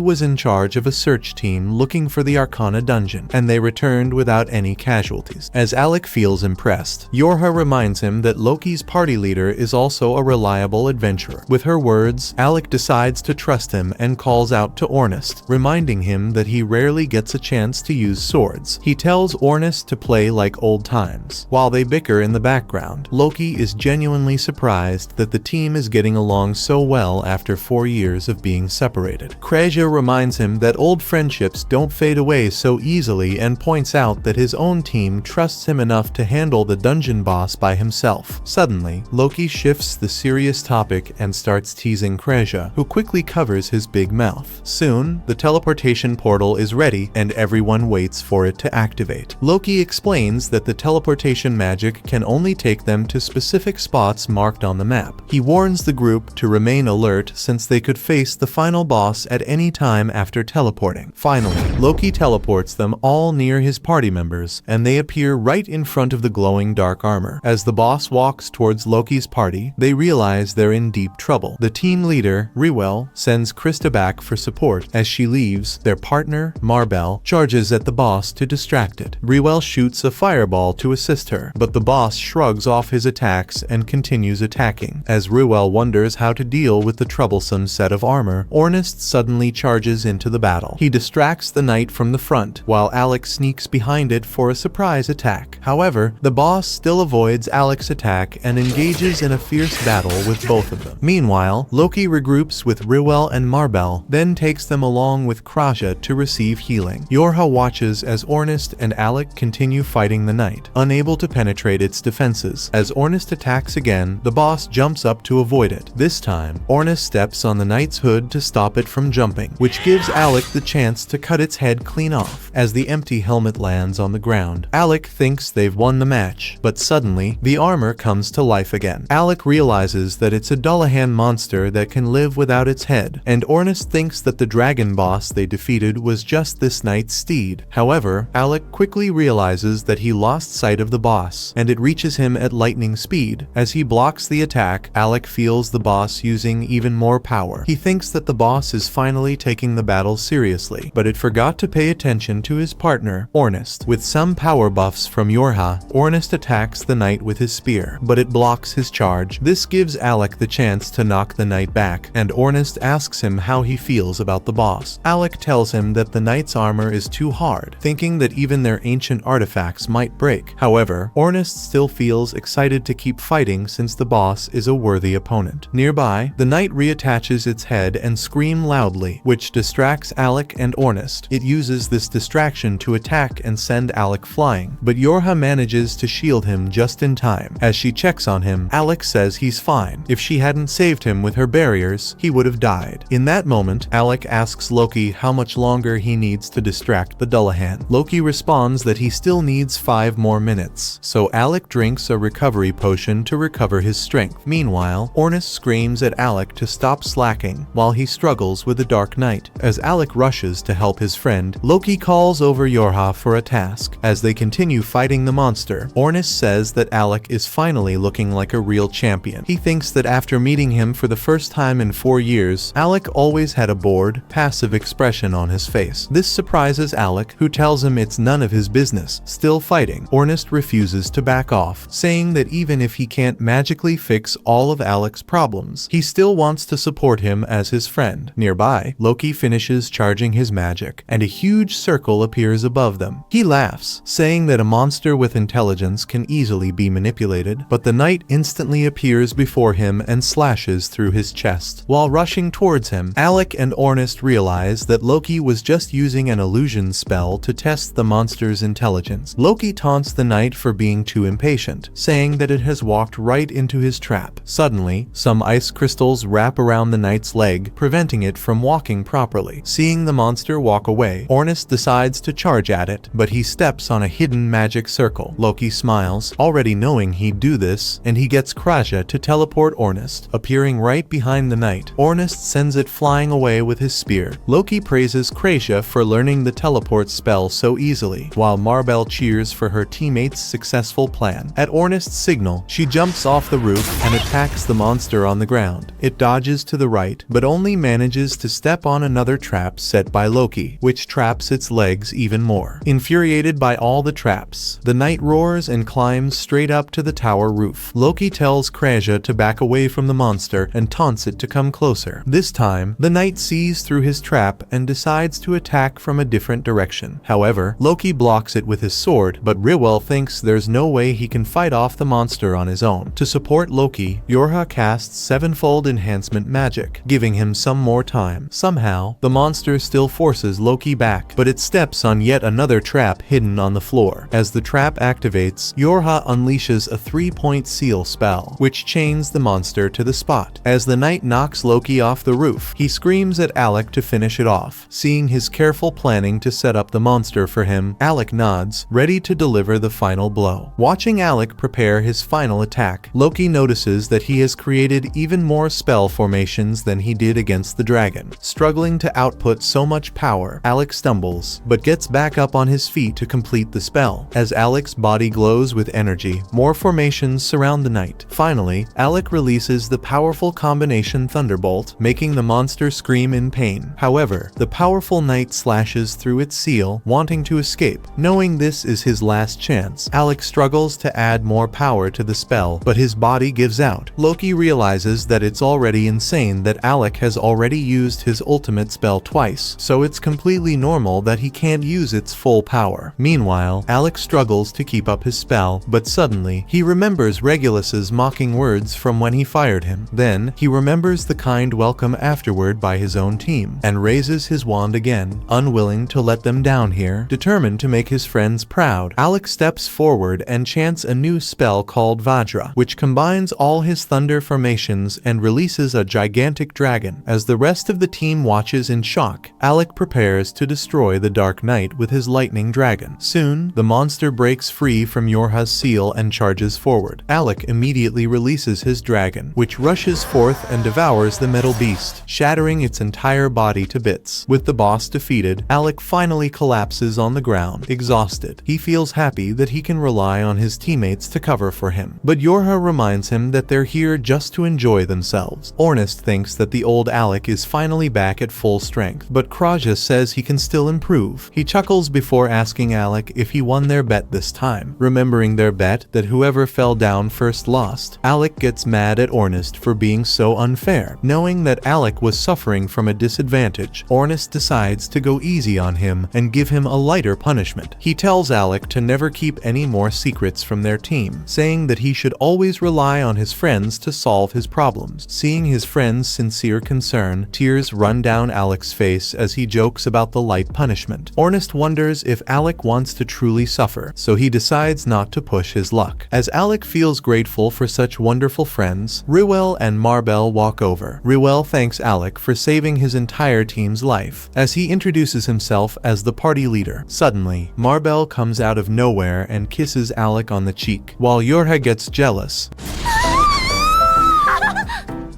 was in charge of a search team looking for the Arcana dungeon, and they returned without any casualties. As Alec feels impressed, Yorha reminds him that Loki's party leader is also a reliable adventurer. With her words, Alec decides to trust him and calls out to Ornest, reminding him that he rarely gets a chance to use swords. He tells Ornest to play like old times. While they bicker in the background, Loki is genuinely surprised that the team is getting along so well after 4 years of being separated. Kreja reminds him that old friendships don't fade away so easily and points out that his own team trusts him enough to handle the dungeon boss by himself. Suddenly, Loki shifts the serious topic and starts teasing Kreja, who quickly covers his big mouth. Soon, the teleportation portal is ready and everyone waits for it to activate. Loki explains that the teleportation magic can only take them to specific spots marked on the map. He warns the group to remain alert since they could face the final boss at any time after teleporting. Finally, Loki teleports them all near his party members, and they appear right in front of the glowing dark armor. As the boss walks towards Loki's party, they realize they're in deep trouble. The team leader, Rewell, sends Krista back for support. As she leaves, their partner, Marbell, charges at the boss to distract it. Rewell shoots a fireball to assist her, but the boss shrugs off his attacks and continues attacking. As Rewell wonders how to deal with the troublesome set of armor, Ornest suddenly charges into the battle. He distracts the knight from the front, while Alec sneaks behind it for a surprise attack. However, the boss still avoids Alec's attack and engages in a fierce battle with both of them. Meanwhile, Loki regroups with Rewell and Marbell, then takes them along with Kraja to receive healing. Yorha watches as Ornest and Alec continue fighting the knight, unable to penetrate its defenses. As Ornest attacks again, the boss jumps up to avoid it. This time, Ornest steps on the knight's hood to stop it from jumping, which gives Alec the chance to cut its head clean off. As the empty helmet lands on the ground, Alec thinks they've won the match, but suddenly, the armor comes to life again. Alec realizes that it's a Dullahan monster that can live without its head, and Ornest thinks that the dragon boss they defeated was just this knight's steed. However, Alec quickly realizes that he lost sight of the boss, and it reaches him at lightning speed. As he blocks the attack, Alec feels the boss using even more power. He thinks that the boss is finally taking the battle seriously, but it forgot to pay attention to his partner, Ornest. With some power buffs from Yorha, Ornest attacks the knight with his spear, but it blocks his charge. This gives Alec the chance to knock the knight back, and Ornest asks him how he feels about the boss. Alec tells him that the knight's armor is too hard, thinking that even their ancient artifacts might break. However, Ornest still feels excited to keep fighting since the boss is a worthy opponent. Nearby, the knight reattaches its head and screams loudly, which distracts Alec and Ornest. It uses this distraction to attack and send Alec flying, but Yorha manages to shield him just in time. As she checks on him, Alec says he's fine. If she hadn't saved him with her barriers, he would have died. In that moment, Alec asks Loki how much longer he needs to distract the Dullahan. Loki responds that he still needs 5 more minutes, so Alec drinks a recovery potion to recover his strength. Meanwhile, Ornest screams at Alec to stop slacking while he struggles with the Dark Knight. As Alec rushes to help his friend, Loki calls over Yorha for a task. As they continue fighting the monster, Ornest says that Alec is finally looking like a real champion. He thinks that after meeting him for the first time in 4 years, Alec always had a bored, passive expression on his face. This surprises Alec, who tells him it's none of his business. Still fighting, Ornest refuses to back off, saying that even if he can't magically fix all of Alec's problems, he still wants to support him as his friend. Nearby, Loki finishes charging his magic, and a huge circle appears above them. He laughs, saying that a monster with intelligence can easily be manipulated, but the knight instantly appears before him and slashes through his chest. While rushing towards him, Alec and Ornest realize that Loki was just using an illusion spell to test the monster's intelligence. Loki taunts the knight for being too impatient, saying that it has walked right into his trap. Suddenly, some ice crystals wrap around the knight's leg, preventing it from walking properly. Seeing the monster walk away, Ornest decides to charge at it, but he steps on a hidden magic circle. Loki smiles, already knowing he'd do this, and he gets Kraja to teleport Ornest, appearing right behind the knight. Ornest sends it flying away with his spear. Loki praises Kraja for learning the teleport spell so easily, while Marbell cheers for her teammates' success successful plan. At Ornest's signal, she jumps off the roof and attacks the monster on the ground. It dodges to the right, but only manages to step on another trap set by Loki, which traps its legs even more. Infuriated by all the traps, the knight roars and climbs straight up to the tower roof. Loki tells Kraja to back away from the monster and taunts it to come closer. This time, the knight sees through his trap and decides to attack from a different direction. However, Loki blocks it with his sword, but Rywell thinks there's no way he can fight off the monster on his own. To support Loki, Yorha casts sevenfold enhancement magic, giving him some more time. Somehow, the monster still forces Loki back, but it steps on yet another trap hidden on the floor. As the trap activates, Yorha unleashes a 3-point seal spell, which chains the monster to the spot. As the knight knocks Loki off the roof, he screams at Alec to finish it off. Seeing his careful planning to set up the monster for him, Alec nods, ready to deliver the final blow. Watching Alec prepare his final attack, Loki notices that he has created even more spell formations than he did against the dragon. Struggling to output so much power, Alec stumbles, but gets back up on his feet to complete the spell. As Alec's body glows with energy, more formations surround the knight. Finally, Alec releases the powerful combination Thunderbolt, making the monster scream in pain. However, the powerful knight slashes through its seal, wanting to escape. Knowing this is his last chance, Alec struggles to add more power to the spell, but his body gives out. Loki realizes that it's already insane that Alec has already used his ultimate spell twice, so it's completely normal that he can't use its full power. Meanwhile, Alec struggles to keep up his spell, but suddenly, he remembers Regulus's mocking words from when he fired him. Then, he remembers the kind welcome afterward by his own team, and raises his wand again, unwilling to let them down here. Determined to make his friends proud, Alec steps forward and chants a new spell called Vajra, which combines all his thunder formations and releases a gigantic dragon. As the rest of the team watches in shock, Alec prepares to destroy the Dark Knight with his lightning dragon. Soon, the monster breaks free from Yorha's seal and charges forward. Alec immediately releases his dragon, which rushes forth and devours the metal beast, shattering its entire body to bits. With the boss defeated, Alec finally collapses on the ground, exhausted. He feels happy that he can rely on his teammates to cover for him, but Yorha reminds him that they're here just to enjoy themselves. Ornest thinks that the old Alec is finally back at full strength, but Kraja says he can still improve. He chuckles before asking Alec if he won their bet this time. Remembering their bet that whoever fell down first lost, Alec gets mad at Ornest for being so unfair. Knowing that Alec was suffering from a disadvantage, Ornest decides to go easy on him and give him a lighter punishment. He tells Alec to never keep any more secrets from their team, saying that he should always rely on his friends to solve his problems. Seeing his friend's sincere concern, tears run down Alec's face as he jokes about the light punishment. Ornest wonders if Alec wants to truly suffer, so he decides not to push his luck. As Alec feels grateful for such wonderful friends, Rywell and Marbell walk over. Rywell thanks Alec for saving his entire team's life, as he introduces himself as the party leader. Suddenly, Marbell comes out of nowhere and kisses Alec on the cheek, while Yorha gets jealous.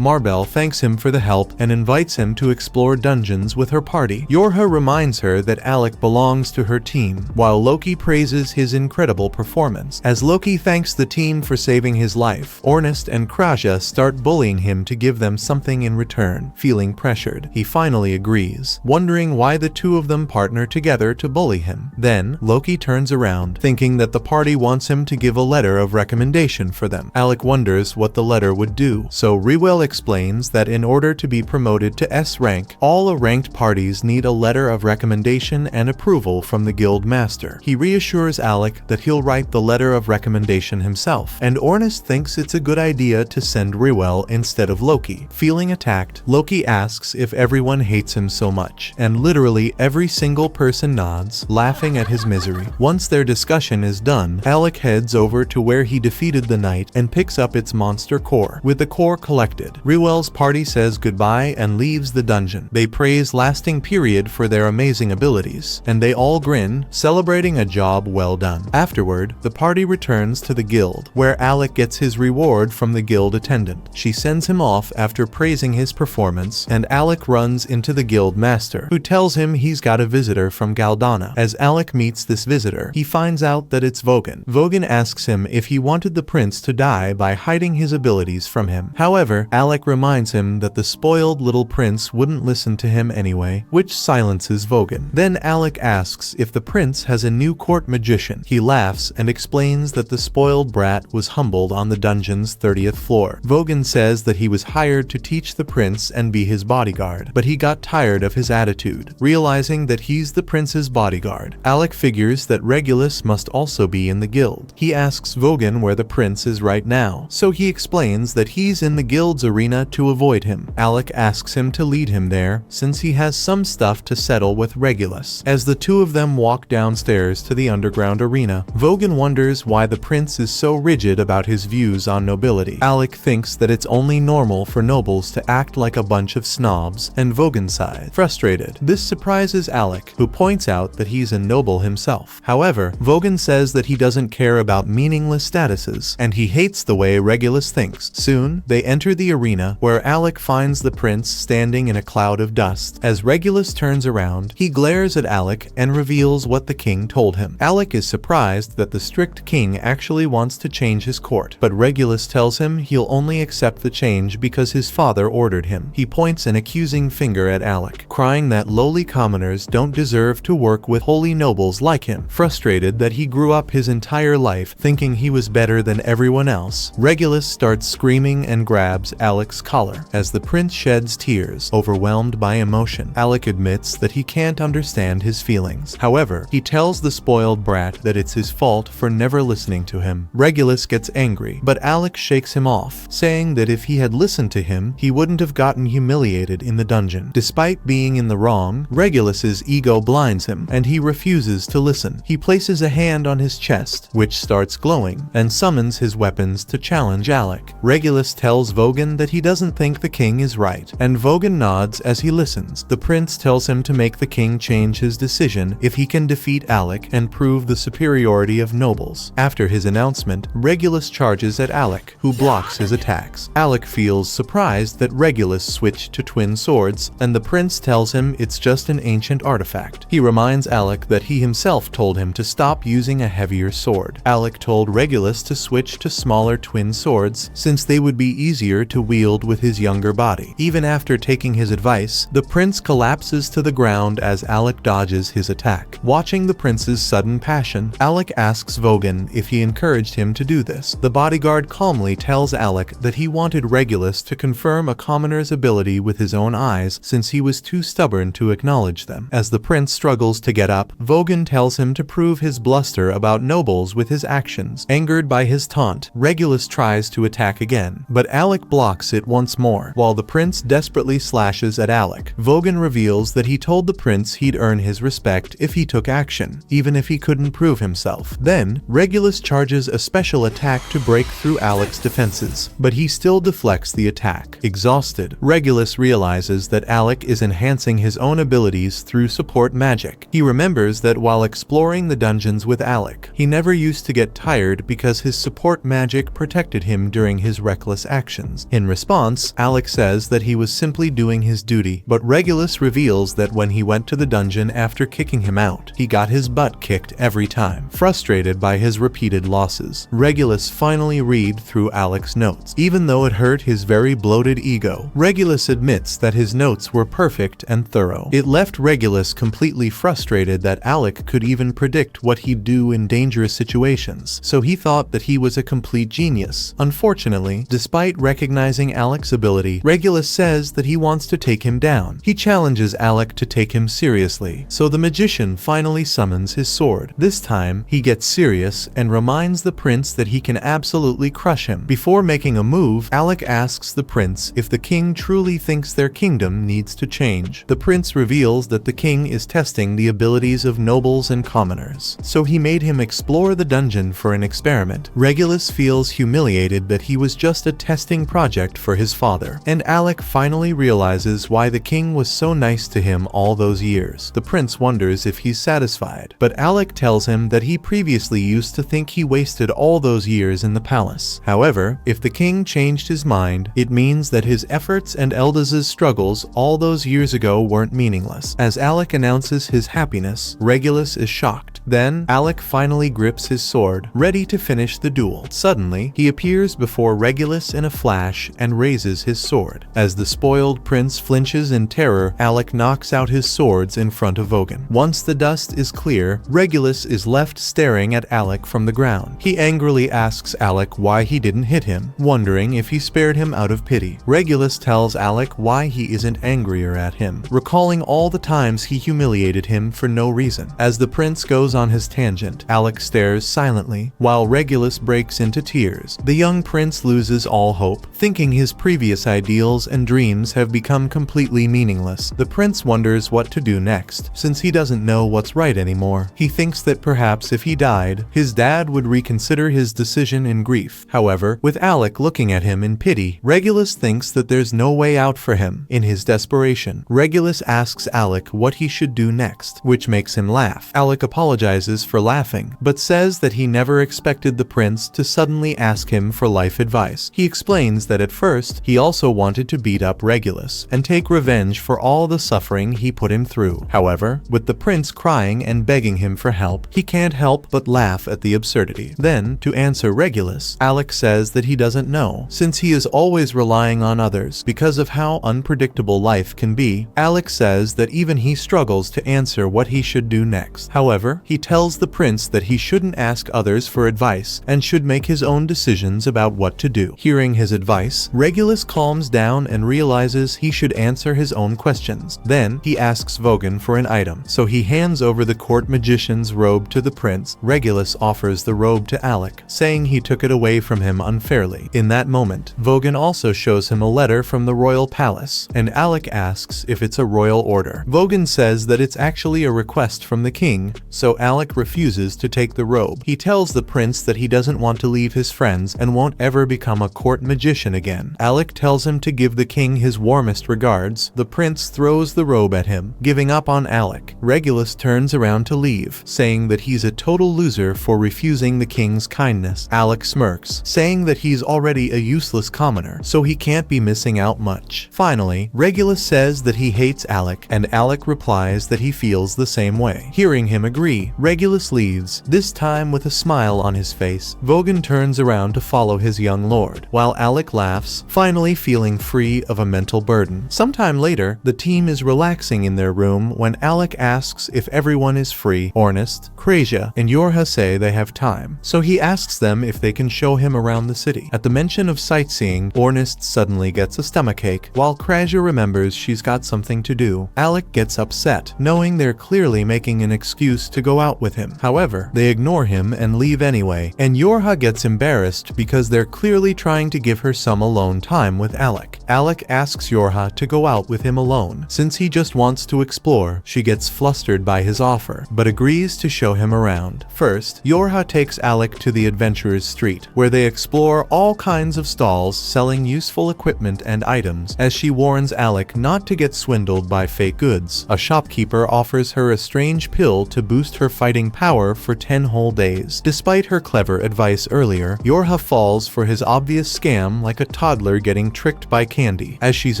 Marbell thanks him for the help and invites him to explore dungeons with her party. Yorha reminds her that Alec belongs to her team, while Loki praises his incredible performance. As Loki thanks the team for saving his life, Ornest and Kraja start bullying him to give them something in return. Feeling pressured, he finally agrees, wondering why the two of them partner together to bully him. Then, Loki turns around, thinking that the party wants him to give a letter of recommendation for them. Alec wonders what the letter would do, so Rywell explains that in order to be promoted to S rank, all ranked parties need a letter of recommendation and approval from the guild master. He reassures Alec that he'll write the letter of recommendation himself, and Ornest thinks it's a good idea to send Rywell instead of Loki. Feeling attacked, Loki asks if everyone hates him so much, and literally every single person nods, laughing at his misery. Once their discussion is done, Alec heads over to where he defeated the knight and picks up its monster core. With the core collected, Reuel's party says goodbye and leaves the dungeon. They praise Lasting Period for their amazing abilities, and they all grin, celebrating a job well done. Afterward, the party returns to the guild, where Alec gets his reward from the guild attendant. She sends him off after praising his performance, and Alec runs into the guild master, who tells him he's got a visitor from Galdana. As Alec meets this visitor, he finds out that it's Vogan. Vogan asks him if he wanted the prince to die by hiding his abilities from him. However, Alec reminds him that the spoiled little prince wouldn't listen to him anyway, which silences Vogan. Then Alec asks if the prince has a new court magician. He laughs and explains that the spoiled brat was humbled on the dungeon's 30th floor. Vogan says that he was hired to teach the prince and be his bodyguard, but he got tired of his attitude. Realizing that he's the prince's bodyguard, Alec figures that Regulus must also be in the guild. He asks Vogan where the prince is right now, so he explains that he's in the guild's arena to avoid him. Alec asks him to lead him there, since he has some stuff to settle with Regulus. As the two of them walk downstairs to the underground arena, Vogan wonders why the prince is so rigid about his views on nobility. Alec thinks that it's only normal for nobles to act like a bunch of snobs, and Vogan sighs, frustrated. This surprises Alec, who points out that he's a noble himself. However, Vogan says that he doesn't care about meaningless statuses, and he hates the way Regulus thinks. Soon, they enter the arena, where Alec finds the prince standing in a cloud of dust. As Regulus turns around, he glares at Alec and reveals what the king told him. Alec is surprised that the strict king actually wants to change his court, but Regulus tells him he'll only accept the change because his father ordered him. He points an accusing finger at Alec, crying that lowly commoners don't deserve to work with holy nobles like him. Frustrated that he grew up his entire life thinking he was better than everyone else, Regulus starts screaming and grabs Alec's collar. As the prince sheds tears, overwhelmed by emotion, Alec admits that he can't understand his feelings. However, he tells the spoiled brat that it's his fault for never listening to him. Regulus gets angry, but Alec shakes him off, saying that if he had listened to him, he wouldn't have gotten humiliated in the dungeon. Despite being in the wrong, Regulus's ego blinds him, and he refuses to listen. He places a hand on his chest, which starts glowing, and summons his weapons to challenge Alec. Regulus tells Vogan that he doesn't think the king is right, and Vogan nods as he listens. The prince tells him to make the king change his decision if he can defeat Alec and prove the superiority of nobles. After his announcement, Regulus charges at Alec, who blocks his attacks. Alec feels surprised that Regulus switched to twin swords, and the prince tells him it's just an ancient artifact. He reminds Alec that he himself told him to stop using a heavier sword. Alec told Regulus to switch to smaller twin swords, since they would be easier to wield with his younger body. Even after taking his advice, the prince collapses to the ground as Alec dodges his attack. Watching the prince's sudden passion, Alec asks Vogan if he encouraged him to do this. The bodyguard calmly tells Alec that he wanted Regulus to confirm a commoner's ability with his own eyes, since he was too stubborn to acknowledge them. As the prince struggles to get up, Vogan tells him to prove his bluster about nobles with his actions. Angered by his taunt, Regulus tries to attack again, but Alec blocks it once more. While the prince desperately slashes at Alec, Vogan reveals that he told the prince he'd earn his respect if he took action, even if he couldn't prove himself. Then, Regulus charges a special attack to break through Alec's defenses, but he still deflects the attack. Exhausted, Regulus realizes that Alec is enhancing his own abilities through support magic. He remembers that while exploring the dungeons with Alec, he never used to get tired because his support magic protected him during his reckless actions. In response, Alec says that he was simply doing his duty, but Regulus reveals that when he went to the dungeon after kicking him out, he got his butt kicked every time. Frustrated by his repeated losses, Regulus finally read through Alec's notes. Even though it hurt his very bloated ego, Regulus admits that his notes were perfect and thorough. It left Regulus completely frustrated that Alec could even predict what he'd do in dangerous situations, so he thought that he was a complete genius. Unfortunately, despite recognizing Alec's ability, Regulus says that he wants to take him down. He challenges Alec to take him seriously, so the magician finally summons his sword. This time, he gets serious and reminds the prince that he can absolutely crush him. Before making a move, Alec asks the prince if the king truly thinks their kingdom needs to change. The prince reveals that the king is testing the abilities of nobles and commoners, so he made him explore the dungeon for an experiment. Regulus feels humiliated that he was just a testing project project for his father. And Alec finally realizes why the king was so nice to him all those years. The prince wonders if he's satisfied, but Alec tells him that he previously used to think he wasted all those years in the palace. However, if the king changed his mind, it means that his efforts and Eldaz's struggles all those years ago weren't meaningless. As Alec announces his happiness, Regulus is shocked. Then, Alec finally grips his sword, ready to finish the duel. Suddenly, he appears before Regulus in a flash and raises his sword. As the spoiled prince flinches in terror, Alec knocks out his swords in front of Vogan. Once the dust is clear, Regulus is left staring at Alec from the ground. He angrily asks Alec why he didn't hit him, wondering if he spared him out of pity. Regulus tells Alec why he isn't angrier at him, recalling all the times he humiliated him for no reason. As the prince goes on his tangent, Alec stares silently, while Regulus breaks into tears. The young prince loses all hope, thinking his previous ideals and dreams have become completely meaningless. The prince wonders what to do next, since he doesn't know what's right anymore. He thinks that perhaps if he died, his dad would reconsider his decision in grief. However, with Alec looking at him in pity, Regulus thinks that there's no way out for him. In his desperation, Regulus asks Alec what he should do next, which makes him laugh. Alec apologizes for laughing, but says that he never expected the prince to suddenly ask him for life advice. He explains that at first, he also wanted to beat up Regulus and take revenge for all the suffering he put him through. However, with the prince crying and begging him for help, he can't help but laugh at the absurdity. Then, to answer Regulus, Alec says that he doesn't know, since he is always relying on others because of how unpredictable life can be. Alec says that even he struggles to answer what he should do next. However, he tells the prince that he shouldn't ask others for advice and should make his own decisions about what to do. Hearing his advice, Regulus calms down and realizes he should answer his own questions. Then, he asks Vogan for an item, so he hands over the court magician's robe to the prince. Regulus offers the robe to Alec, saying he took it away from him unfairly. In that moment, Vogan also shows him a letter from the royal palace, and Alec asks if it's a royal order. Vogan says that it's actually a request from the king, so Alec refuses to take the robe. He tells the prince that he doesn't want to leave his friends and won't ever become a court magician again. Alec tells him to give the king his warmest regards. The prince throws the robe at him, giving up on Alec. Regulus turns around to leave, saying that he's a total loser for refusing the king's kindness. Alec smirks, saying that he's already a useless commoner, so he can't be missing out much. Finally, Regulus says that he hates Alec, and Alec replies that he feels the same way. Hearing him agree, Regulus leaves, this time with a smile on his face. Vogan turns around to follow his young lord, while Alec laughs, finally feeling free of a mental burden. Sometime later, the team is relaxing in their room when Alec asks if everyone is free. Ornest, Krasia, and Yorha say they have time, so he asks them if they can show him around the city. At the mention of sightseeing, Ornest suddenly gets a stomachache, while Krasia remembers she's got something to do. Alec gets upset, knowing they're clearly making an excuse to go out with him. However, they ignore him and leave anyway, and Yorha gets embarrassed because they're clearly trying to give her some alone time with Alec. Alec asks Yorha to go out with him alone, since he just wants to explore. She gets flustered by his offer, but agrees to show him around. First, Yorha takes Alec to the Adventurer's Street, where they explore all kinds of stalls selling useful equipment and items, as she warns Alec not to get swindled by fake goods. A shopkeeper offers her a strange pill to boost her fighting power for 10 whole days. Despite her clever advice earlier, Yorha falls for his obvious scam like a toddler getting tricked by candy. As she's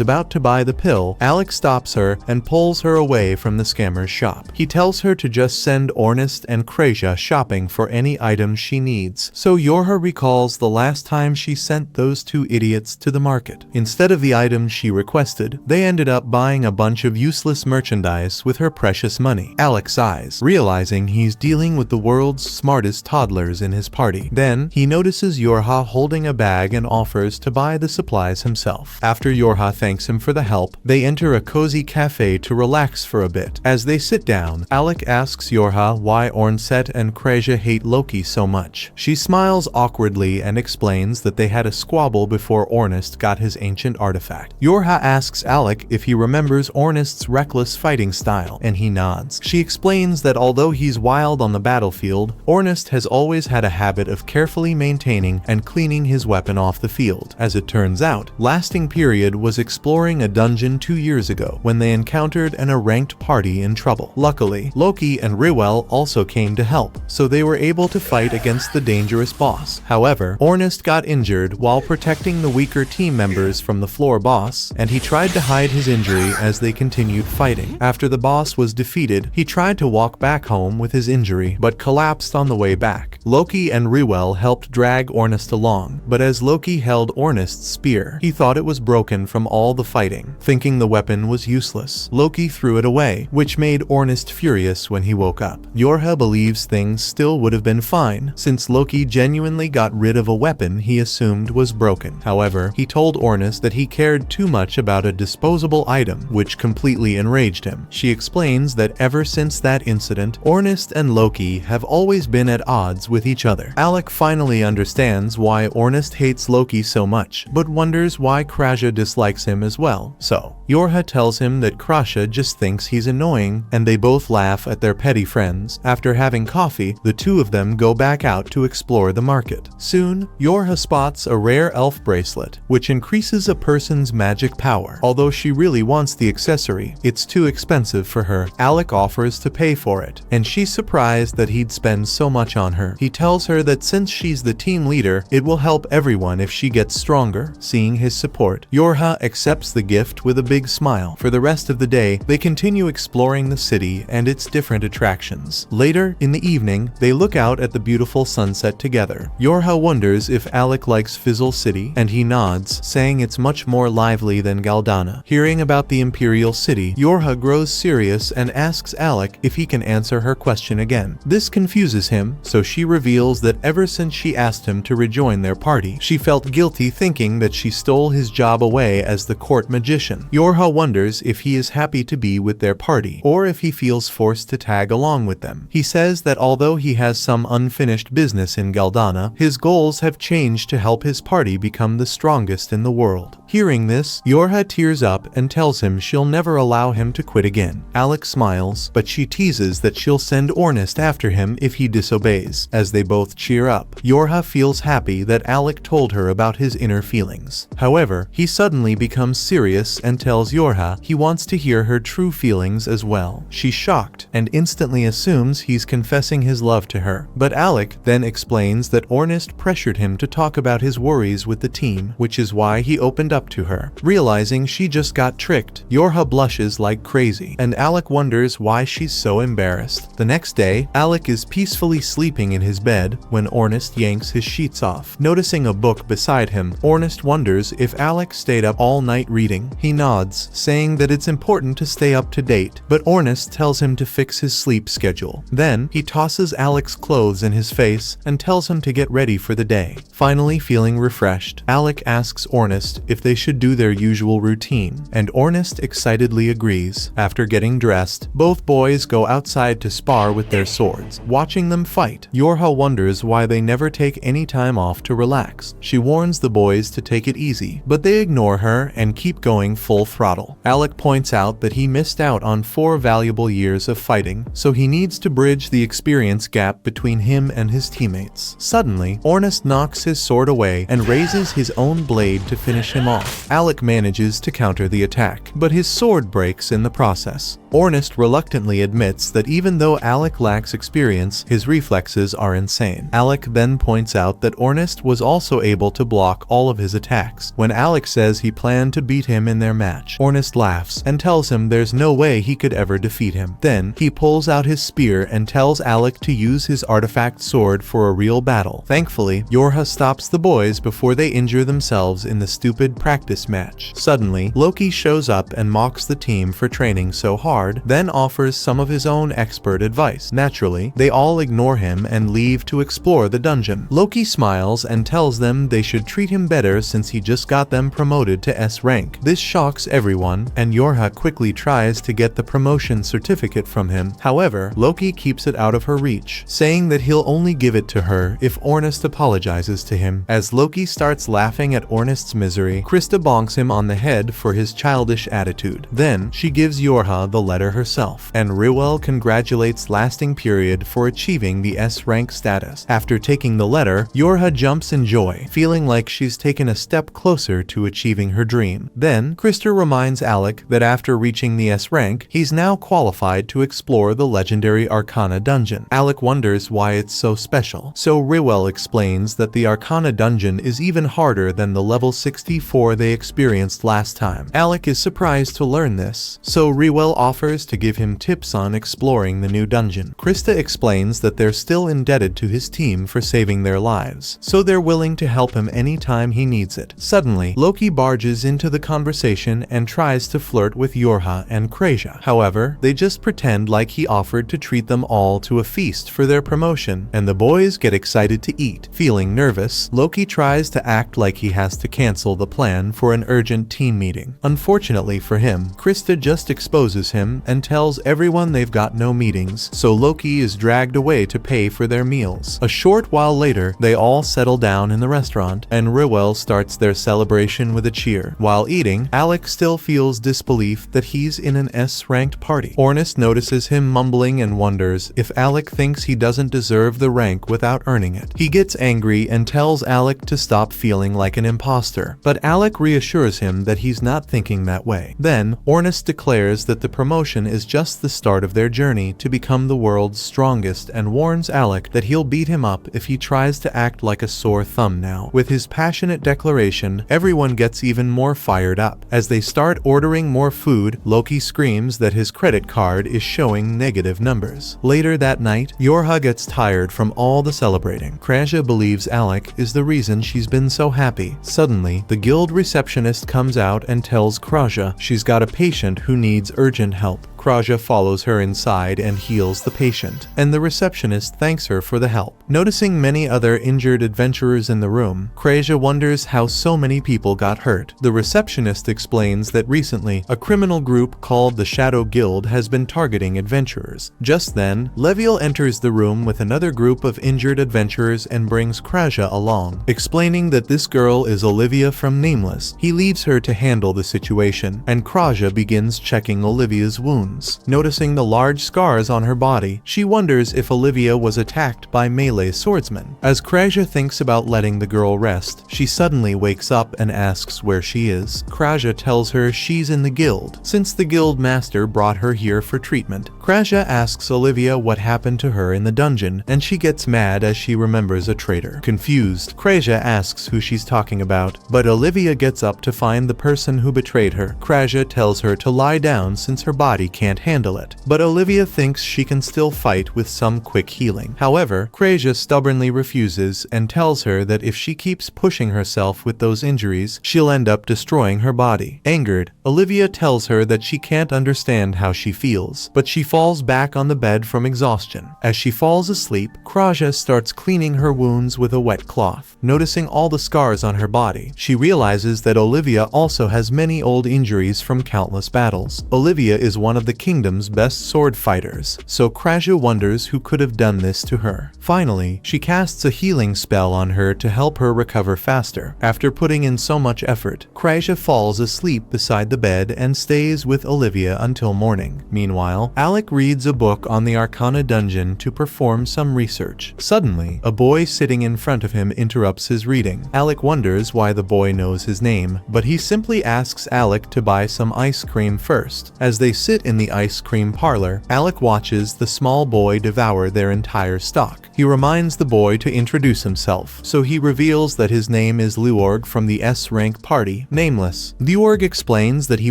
about to buy the pill, Alec stops her and pulls her away from the scammer's shop. He tells her to just send Ornest and Krasia shopping for any items she needs, so Yorha recalls the last time she sent those two idiots to the market. Instead of the items she requested, they ended up buying a bunch of useless merchandise with her precious money. Alec sighs, realizing he's dealing with the world's smartest toddlers in his party. Then, he notices Yorha holding a bag and offers to buy the supplies himself. After Yorha thanks him for the help, they enter a cozy cafe to relax for a bit. As they sit down, Alec asks Yorha why Ornset and Krasia hate Loki so much. She smiles awkwardly and explains that they had a squabble before Ornest got his ancient artifact. Yorha asks Alec if he remembers Ornest's reckless fighting style, and he nods. She explains that although he he's wild on the battlefield, Ornest has always had a habit of carefully maintaining and cleaning his weapon off the field. As it turns out, Lasting Period was exploring a dungeon 2 years ago when they encountered an ranked party in trouble. Luckily, Loki and Riwell also came to help, so they were able to fight against the dangerous boss. However, Ornest got injured while protecting the weaker team members from the floor boss, and he tried to hide his injury as they continued fighting. After the boss was defeated, he tried to walk back home with his injury, but collapsed on the way back. Loki and Riwell helped drag Ornest along, but as Loki held Ornest's spear, he thought it was broken from all the fighting. Thinking the weapon was useless, Loki threw it away, which made Ornest furious when he woke up. Yorha believes things still would have been fine, since Loki genuinely got rid of a weapon he assumed was broken. However, he told Ornest that he cared too much about a disposable item, which completely enraged him. She explains that ever since that incident, Ornest and Loki have always been at odds with each other. Alec finally understands why Ornest hates Loki so much, but wonders why Krasha dislikes him as well. So, Yorha tells him that Krasha just thinks he's annoying, and they both laugh at their petty friends. After having coffee, the two of them go back out to explore the market. Soon, Yorha spots a rare elf bracelet, which increases a person's magic power. Although she really wants the accessory, it's too expensive for her. Alec offers to pay for it, and she's surprised that he'd spend so much on her. He tells her that since she's the team leader, it will help everyone if she gets stronger. Seeing his support, Yorha accepts the gift with a big smile. For the rest of the day, they continue exploring the city and its different attractions. Later, in the evening, they look out at the beautiful sunset together. Yorha wonders if Alec likes Fizzle City, and he nods, saying it's much more lively than Galdana. Hearing about the Imperial City, Yorha grows serious and asks Alec if he can answer her question again. This confuses him, so she reveals that ever since she asked him to rejoin their party, she felt guilty thinking that she stole his job away as the court magician. Yorha wonders if he is happy to be with their party, or if he feels forced to tag along with them. He says that although he has some unfinished business in Galdana, his goals have changed to help his party become the strongest in the world. Hearing this, Yorha tears up and tells him she'll never allow him to quit again. Alec smiles, but she teases that she'll send Ornest after him if he disobeys. As they both cheer up, Yorha feels happy that Alec told her about his inner feelings. However, he suddenly becomes serious and tells Yorha he wants to hear her true feelings as well. She's shocked and instantly assumes he's confessing his love to her. But Alec then explains that Ornest pressured him to talk about his worries with the team, which is why he opened up to her. Realizing she just got tricked, Yorha blushes like crazy, and Alec wonders why she's so embarrassed. The next day, Alec is peacefully sleeping in his bed when Ornest yanks his sheets off. Noticing a book beside him, Ornest wonders if Alec stayed up all night reading. He nods, saying that it's important to stay up to date, but Ornest tells him to fix his sleep schedule. Then, he tosses Alec's clothes in his face and tells him to get ready for the day. Finally feeling refreshed, Alec asks Ornest if they should do their usual routine, and Ornest excitedly agrees. After getting dressed, both boys go outside to spar with their swords. Watching them fight, Yorha wonders why they never take any time off to relax. She warns the boys to take it easy, but they ignore her and keep going full throttle. Alec points out that he missed out on 4 valuable years of fighting, so he needs to bridge the experience gap between him and his teammates. Suddenly, Ornest knocks his sword away and raises his own blade to finish him off. Alec manages to counter the attack, but his sword breaks in the process. Ornest reluctantly admits that even though Alec lacks experience, his reflexes are insane. Alec then points out that Ornest was also able to block all of his attacks. When Alec says he planned to beat him in their match, Ornest laughs and tells him there's no way he could ever defeat him. Then, he pulls out his spear and tells Alec to use his artifact sword for a real battle. Thankfully, Yorha stops the boys before they injure themselves in the stupid practice match. Suddenly, Loki shows up and mocks the team for training so hard, then offers some of his own expert advice. Naturally, they all ignore him and leave to explore the dungeon. Loki smiles and tells them they should treat him better since he just got them promoted to S rank. This shocks everyone, and Yorha quickly tries to get the promotion certificate from him. However, Loki keeps it out of her reach, saying that he'll only give it to her if Ornest apologizes to him. As Loki starts laughing at Ornest's misery, Krista bonks him on the head for his childish attitude. Then, she gives Yorha the letter herself, and Riwell congratulates night's lasting period for achieving the S rank status. After taking the letter, Yorha jumps in joy, feeling like she's taken a step closer to achieving her dream. Then, Krista reminds Alec that after reaching the S rank, he's now qualified to explore the legendary Arcana dungeon. Alec wonders why it's so special, so Riwell explains that the Arcana dungeon is even harder than the level 64 they experienced last time. Alec is surprised to learn this, so Riwell offers to give him tips on exploring the new dungeon. Krista explains that they're still indebted to his team for saving their lives, so they're willing to help him anytime he needs it. Suddenly, Loki barges into the conversation and tries to flirt with Yorha and Kreja. However, they just pretend like he offered to treat them all to a feast for their promotion, and the boys get excited to eat. Feeling nervous, Loki tries to act like he has to cancel the plan for an urgent team meeting. Unfortunately for him, Krista just exposes him and tells everyone they've got no meetings, so Loki is dragged away to pay for their meals. A short while later, they all settle down in the restaurant, and Riwell starts their celebration with a cheer. While eating, Alec still feels disbelief that he's in an S-ranked party. Ornis notices him mumbling and wonders if Alec thinks he doesn't deserve the rank without earning it. He gets angry and tells Alec to stop feeling like an imposter, but Alec reassures him that he's not thinking that way. Then, Ornis declares that the promotion is just the start of their journey to become the world's strongest and warns Alec that he'll beat him up if he tries to act like a sore thumb now. With his passionate declaration, everyone gets even more fired up. As they start ordering more food, Loki screams that his credit card is showing negative numbers. Later that night, Yorha gets tired from all the celebrating. Kreja believes Alec is the reason she's been so happy. Suddenly, the guild receptionist comes out and tells Kreja she's got a patient who needs urgent help. Kreja follows her inside and heals the patient, and the receptionist thanks her for the help. Noticing many other injured adventurers in the room, Kreja wonders how so many people got hurt. The receptionist explains that recently, a criminal group called the Shadow Guild has been targeting adventurers. Just then, Leviel enters the room with another group of injured adventurers and brings Kreja along, explaining that this girl is Olivia from Nameless. He leaves her to handle the situation, and Kreja begins checking Olivia's wounds. Noticing the large scars on her body, she wonders if Olivia was attacked by melee swordsmen. As Kreja thinks about letting the girl rest, she suddenly wakes up and asks where she is. Kreja tells her she's in the guild, since the guild master brought her here for treatment. Kreja asks Olivia what happened to her in the dungeon, and she gets mad as she remembers a traitor. Confused, Kreja asks who she's talking about, but Olivia gets up to find the person who betrayed her. Kreja tells her to lie down since her body can't handle it, but Olivia thinks she can still fight with some quick healing. However, Kreja stubbornly refuses and tells her that if she keeps pushing herself with those injuries, she'll end up destroying her body. Angered, Olivia tells her that she can't understand how she feels, but she falls back on the bed from exhaustion. As she falls asleep, Kreja starts cleaning her wounds with a wet cloth. Noticing all the scars on her body, she realizes that Olivia also has many old injuries from countless battles. Olivia is one of the kingdom's best sword fighters, so Kreja wonders who could have done this to her. Finally, she casts a healing spell on her to help her recover faster. After putting in so much effort, Kreja falls asleep beside the bed and stays with Olivia until morning. Meanwhile, Alec reads a book on the Arcana dungeon to perform some research. Suddenly, a boy sitting in front of him interrupts his reading. Alec wonders why the boy knows his name, but he simply asks Alec to buy some ice cream first. As they sit in the ice cream parlor, Alec watches the small boy devour their entire stock. He reminds the boy to introduce himself, so he reveals that his name is Leorg from the S-rank party, Nameless. Leorg explains that he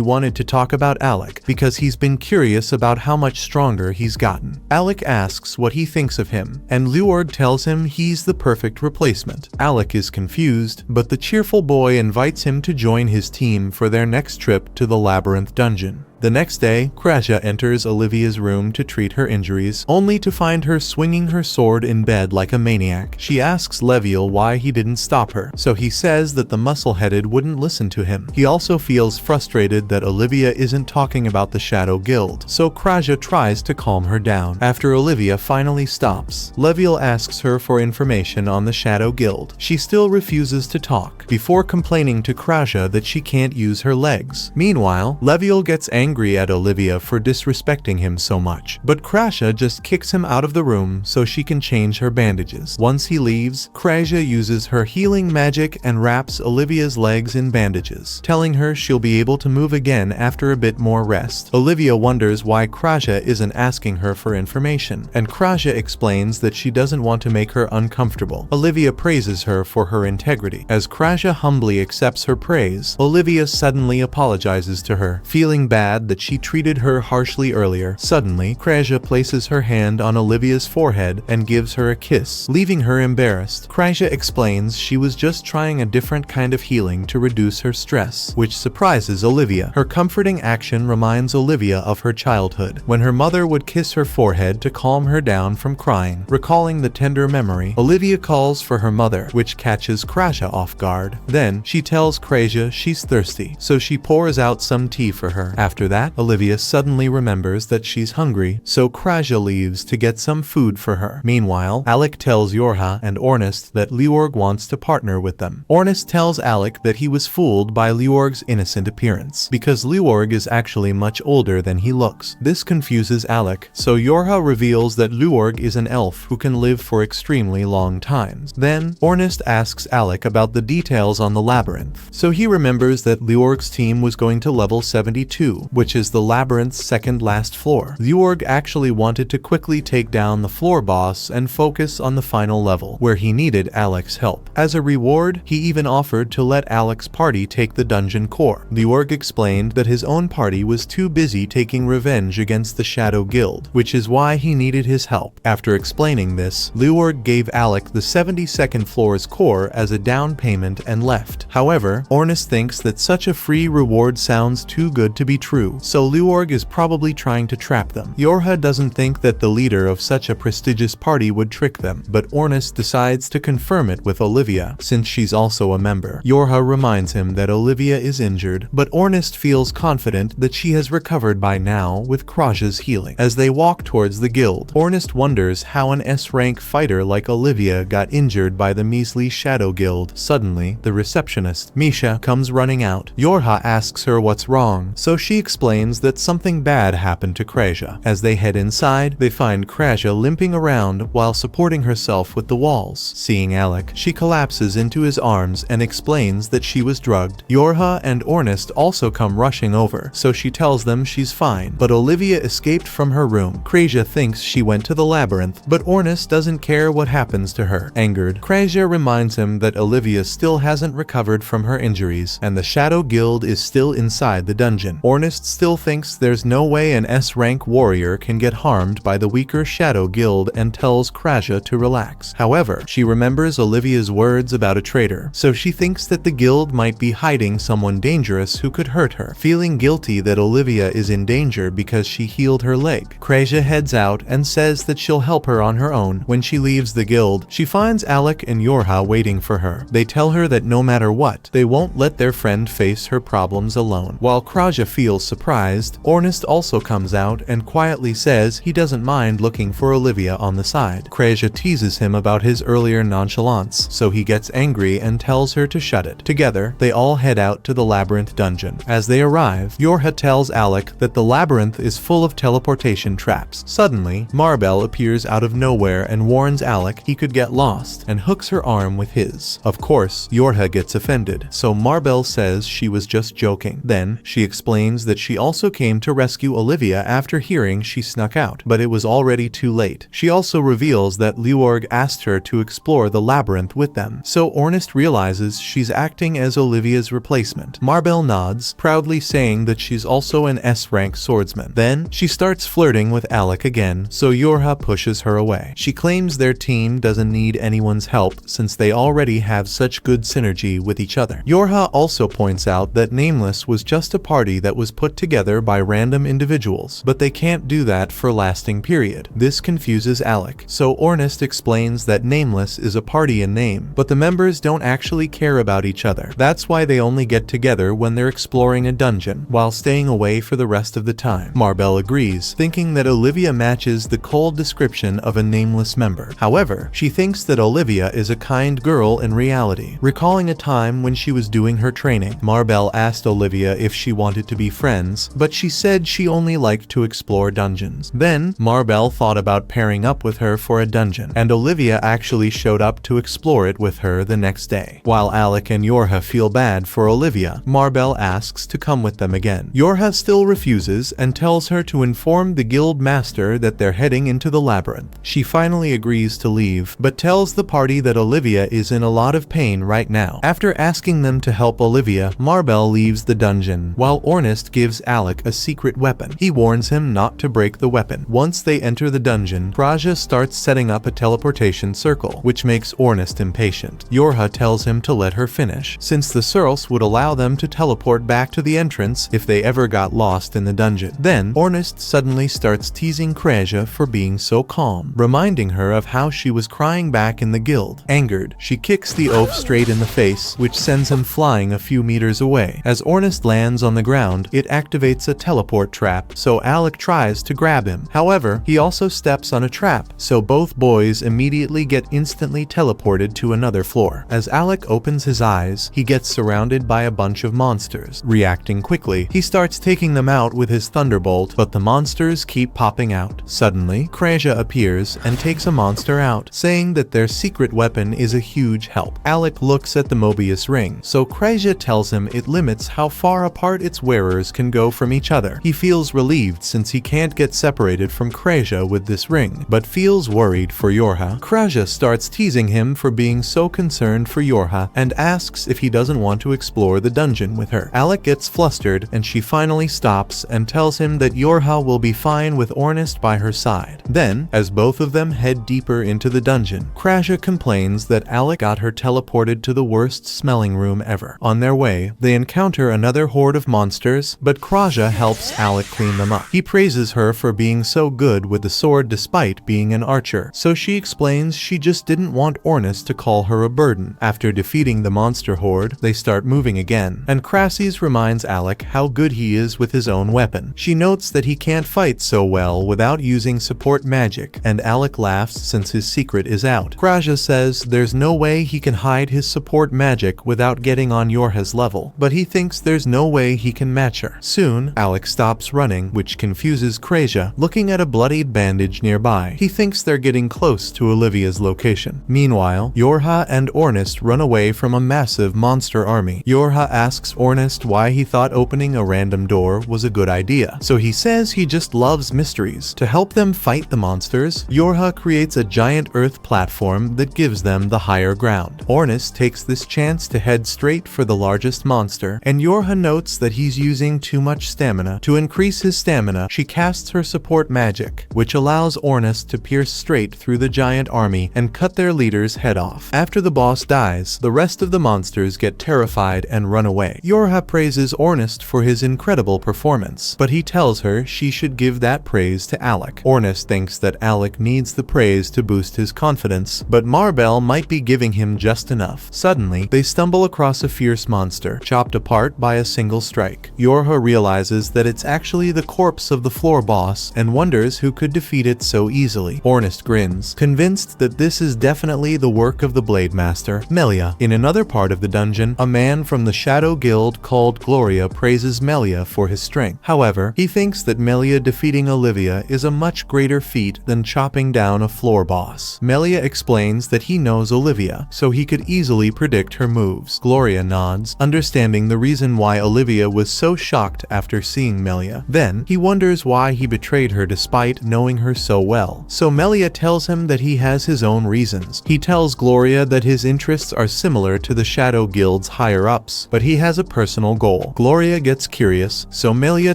wanted to talk about Alec because he's been curious about how much stronger he's gotten. Alec asks what he thinks of him, and Leorg tells him he's the perfect replacement. Alec is confused, but the cheerful boy invites him to join his team for their next trip to the Labyrinth dungeon. The next day, Kreja enters Olivia's room to treat her injuries, only to find her swinging her sword in bed like a maniac. She asks Leviel why he didn't stop her, so he says that the muscle-headed wouldn't listen to him. He also feels frustrated that Olivia isn't talking about the Shadow Guild, so Kreja tries to calm her down. After Olivia finally stops, Leviel asks her for information on the Shadow Guild. She still refuses to talk, before complaining to Kreja that she can't use her legs. Meanwhile, Leviel gets angry angry at Olivia for disrespecting him so much. But Krasha just kicks him out of the room so she can change her bandages. Once he leaves, Krasha uses her healing magic and wraps Olivia's legs in bandages, telling her she'll be able to move again after a bit more rest. Olivia wonders why Krasha isn't asking her for information, and Krasha explains that she doesn't want to make her uncomfortable. Olivia praises her for her integrity. As Krasha humbly accepts her praise, Olivia suddenly apologizes to her, feeling bad that she treated her harshly earlier. Suddenly, Krasha places her hand on Olivia's forehead and gives her a kiss, leaving her embarrassed. Krasha explains she was just trying a different kind of healing to reduce her stress, which surprises Olivia. Her comforting action reminds Olivia of her childhood, when her mother would kiss her forehead to calm her down from crying. Recalling the tender memory, Olivia calls for her mother, which catches Krasha off guard. Then, she tells Krasha she's thirsty, so she pours out some tea for her. After that, Olivia suddenly remembers that she's hungry, so Krasha leaves to get some food for her. Meanwhile, Alec tells Yorha and Ornest that Leorg wants to partner with them. Ornest tells Alec that he was fooled by Leorg's innocent appearance, because Leorg is actually much older than he looks. This confuses Alec, so Yorha reveals that Leorg is an elf who can live for extremely long times. Then, Ornest asks Alec about the details on the labyrinth, so he remembers that Leorg's team was going to level 72, which is the labyrinth's second last floor. Leorg actually wanted to quickly take down the floor boss and focus on the final level, where he needed Alec's help. As a reward, he even offered to let Alec's party take the dungeon core. Leorg explained that his own party was too busy taking revenge against the Shadow Guild, which is why he needed his help. After explaining this, Leorg gave Alec the 72nd floor's core as a down payment and left. However, Ornest thinks that such a free reward sounds too good to be true, so Leorg is probably trying to trap them. Yorha doesn't think that the leader of such a prestigious party would trick them, but Ornest decides to confirm it with Olivia, since she's also a member. Yorha reminds him that Olivia is injured, but Ornest feels confident that she has recovered by now with Krasha's healing. As they walk towards the guild, Ornest wonders how an S-rank fighter like Olivia got injured by the measly Shadow Guild. Suddenly, the receptionist, Misha, comes running out. Yorha asks her what's wrong, so she explains that something bad happened to Krasha. As they head inside, they find Krasha limping around while supporting herself with the walls. Seeing Alec, she collapses into his arms and explains that she was drugged. Yorha and Ornest also come rushing over, so she tells them she's fine, but Olivia escaped from her room. Krasha thinks she went to the labyrinth, but Ornest doesn't care what happens to her. Angered, Krasha reminds him that Olivia still hasn't recovered from her injuries, and the Shadow Guild is still inside the dungeon. Ornest still thinks there's no way an S-rank warrior can get harmed by the weaker Shadow Guild and tells Krasha to relax. However, she remembers Olivia's words about a traitor, so she thinks that the guild might be hiding someone dangerous who could hurt her. Feeling guilty that Olivia is in danger because she healed her leg, Krasha heads out and says that she'll help her on her own. When she leaves the guild, she finds Alec and Yorha waiting for her. They tell her that no matter what, they won't let their friend face her problems alone. While Krasha feels surprised, Ornest also comes out and quietly says he doesn't mind looking for Olivia on the side. Krasha teases him about his earlier nonchalance, so he gets angry and tells her to shut it. Together, they all head out to the labyrinth dungeon. As they arrive, Yorha tells Alec that the labyrinth is full of teleportation traps. Suddenly, Marbell appears out of nowhere and warns Alec he could get lost, and hooks her arm with his. Of course, Yorha gets offended, so Marbell says she was just joking. Then, she explains that she also came to rescue Olivia after hearing she snuck out, but it was already too late. She also reveals that Leorg asked her to explore the labyrinth with them, so Ornest realizes she's acting as Olivia's replacement. Marbell nods, proudly saying that she's also an S-rank swordsman. Then, she starts flirting with Alec again, so Yorha pushes her away. She claims their team doesn't need anyone's help since they already have such good synergy with each other. Yorha also points out that Nameless was just a party that was put together by random individuals, but they can't do that for a lasting period. This confuses Alec, so Ornest explains that Nameless is a party in name, but the members don't actually care about each other. That's why they only get together when they're exploring a dungeon, while staying away for the rest of the time. Marbell agrees, thinking that Olivia matches the cold description of a Nameless member. However, she thinks that Olivia is a kind girl in reality. Recalling a time when she was doing her training, Marbell asked Olivia if she wanted to be friends friends, but she said she only liked to explore dungeons. Then, Marbell thought about pairing up with her for a dungeon, and Olivia actually showed up to explore it with her the next day. While Alec and Yorha feel bad for Olivia, Marbell asks to come with them again. Yorha still refuses and tells her to inform the guild master that they're heading into the labyrinth. She finally agrees to leave, but tells the party that Olivia is in a lot of pain right now. After asking them to help Olivia, Marbell leaves the dungeon, while Ornest gives Alec a secret weapon. He warns him not to break the weapon. Once they enter the dungeon, Kraja starts setting up a teleportation circle, which makes Ornest impatient. Yorha tells him to let her finish, since the Searles would allow them to teleport back to the entrance if they ever got lost in the dungeon. Then, Ornest suddenly starts teasing Kraja for being so calm, reminding her of how she was crying back in the guild. Angered, she kicks the oaf straight in the face, which sends him flying a few meters away. As Ornest lands on the ground, it activates a teleport trap, so Alec tries to grab him. However, he also steps on a trap, so both boys immediately get instantly teleported to another floor. As Alec opens his eyes, he gets surrounded by a bunch of monsters. Reacting quickly, he starts taking them out with his thunderbolt, but the monsters keep popping out. Suddenly, Kraja appears and takes a monster out, saying that their secret weapon is a huge help. Alec looks at the Mobius ring, so Kraja tells him it limits how far apart its wearers can go from each other. He feels relieved since he can't get separated from Kraja with this ring, but feels worried for Yorha. Kraja starts teasing him for being so concerned for Yorha and asks if he doesn't want to explore the dungeon with her. Alec gets flustered and she finally stops and tells him that Yorha will be fine with Ornest by her side. Then, as both of them head deeper into the dungeon, Kraja complains that Alec got her teleported to the worst smelling room ever. On their way, they encounter another horde of monsters, but Kraja helps Alec clean them up. He praises her for being so good with the sword despite being an archer, so she explains she just didn't want Ornest to call her a burden. After defeating the monster horde, they start moving again, and Crasses reminds Alec how good he is with his own weapon. She notes that he can't fight so well without using support magic, and Alec laughs since his secret is out. Kraja says there's no way he can hide his support magic without getting on Yorha's level, but he thinks there's no way he can match her. Soon, Alec stops running, which confuses Kraja, looking at a bloodied bandage nearby. He thinks they're getting close to Olivia's location. Meanwhile, Yorha and Ornest run away from a massive monster army. Yorha asks Ornest why he thought opening a random door was a good idea, so he says he just loves mysteries. To help them fight the monsters, Yorha creates a giant earth platform that gives them the higher ground. Ornest takes this chance to head straight for the largest monster, and Yorha notes that he's using too much stamina. To increase his stamina, she casts her support magic, which allows Ornest to pierce straight through the giant army and cut their leader's head off. After the boss dies, the rest of the monsters get terrified and run away. Yorha praises Ornest for his incredible performance, but he tells her she should give that praise to Alec. Ornest thinks that Alec needs the praise to boost his confidence, but Marbell might be giving him just enough. Suddenly, they stumble across a fierce monster, chopped apart by a single strike. Yorha realizes that it's actually the corpse of the floor boss and wonders who could defeat it so easily. Ornest grins, convinced that this is definitely the work of the Blade Master, Melia. In another part of the dungeon, a man from the Shadow Guild called Gloria praises Melia for his strength. However, he thinks that Melia defeating Olivia is a much greater feat than chopping down a floor boss. Melia explains that he knows Olivia, so he could easily predict her moves. Gloria nods, understanding the reason why Olivia was so shocked after seeing Melia. Then, he wonders why he betrayed her despite knowing her so well. So Melia tells him that he has his own reasons. He tells Gloria that his interests are similar to the Shadow Guild's higher-ups, but he has a personal goal. Gloria gets curious, so Melia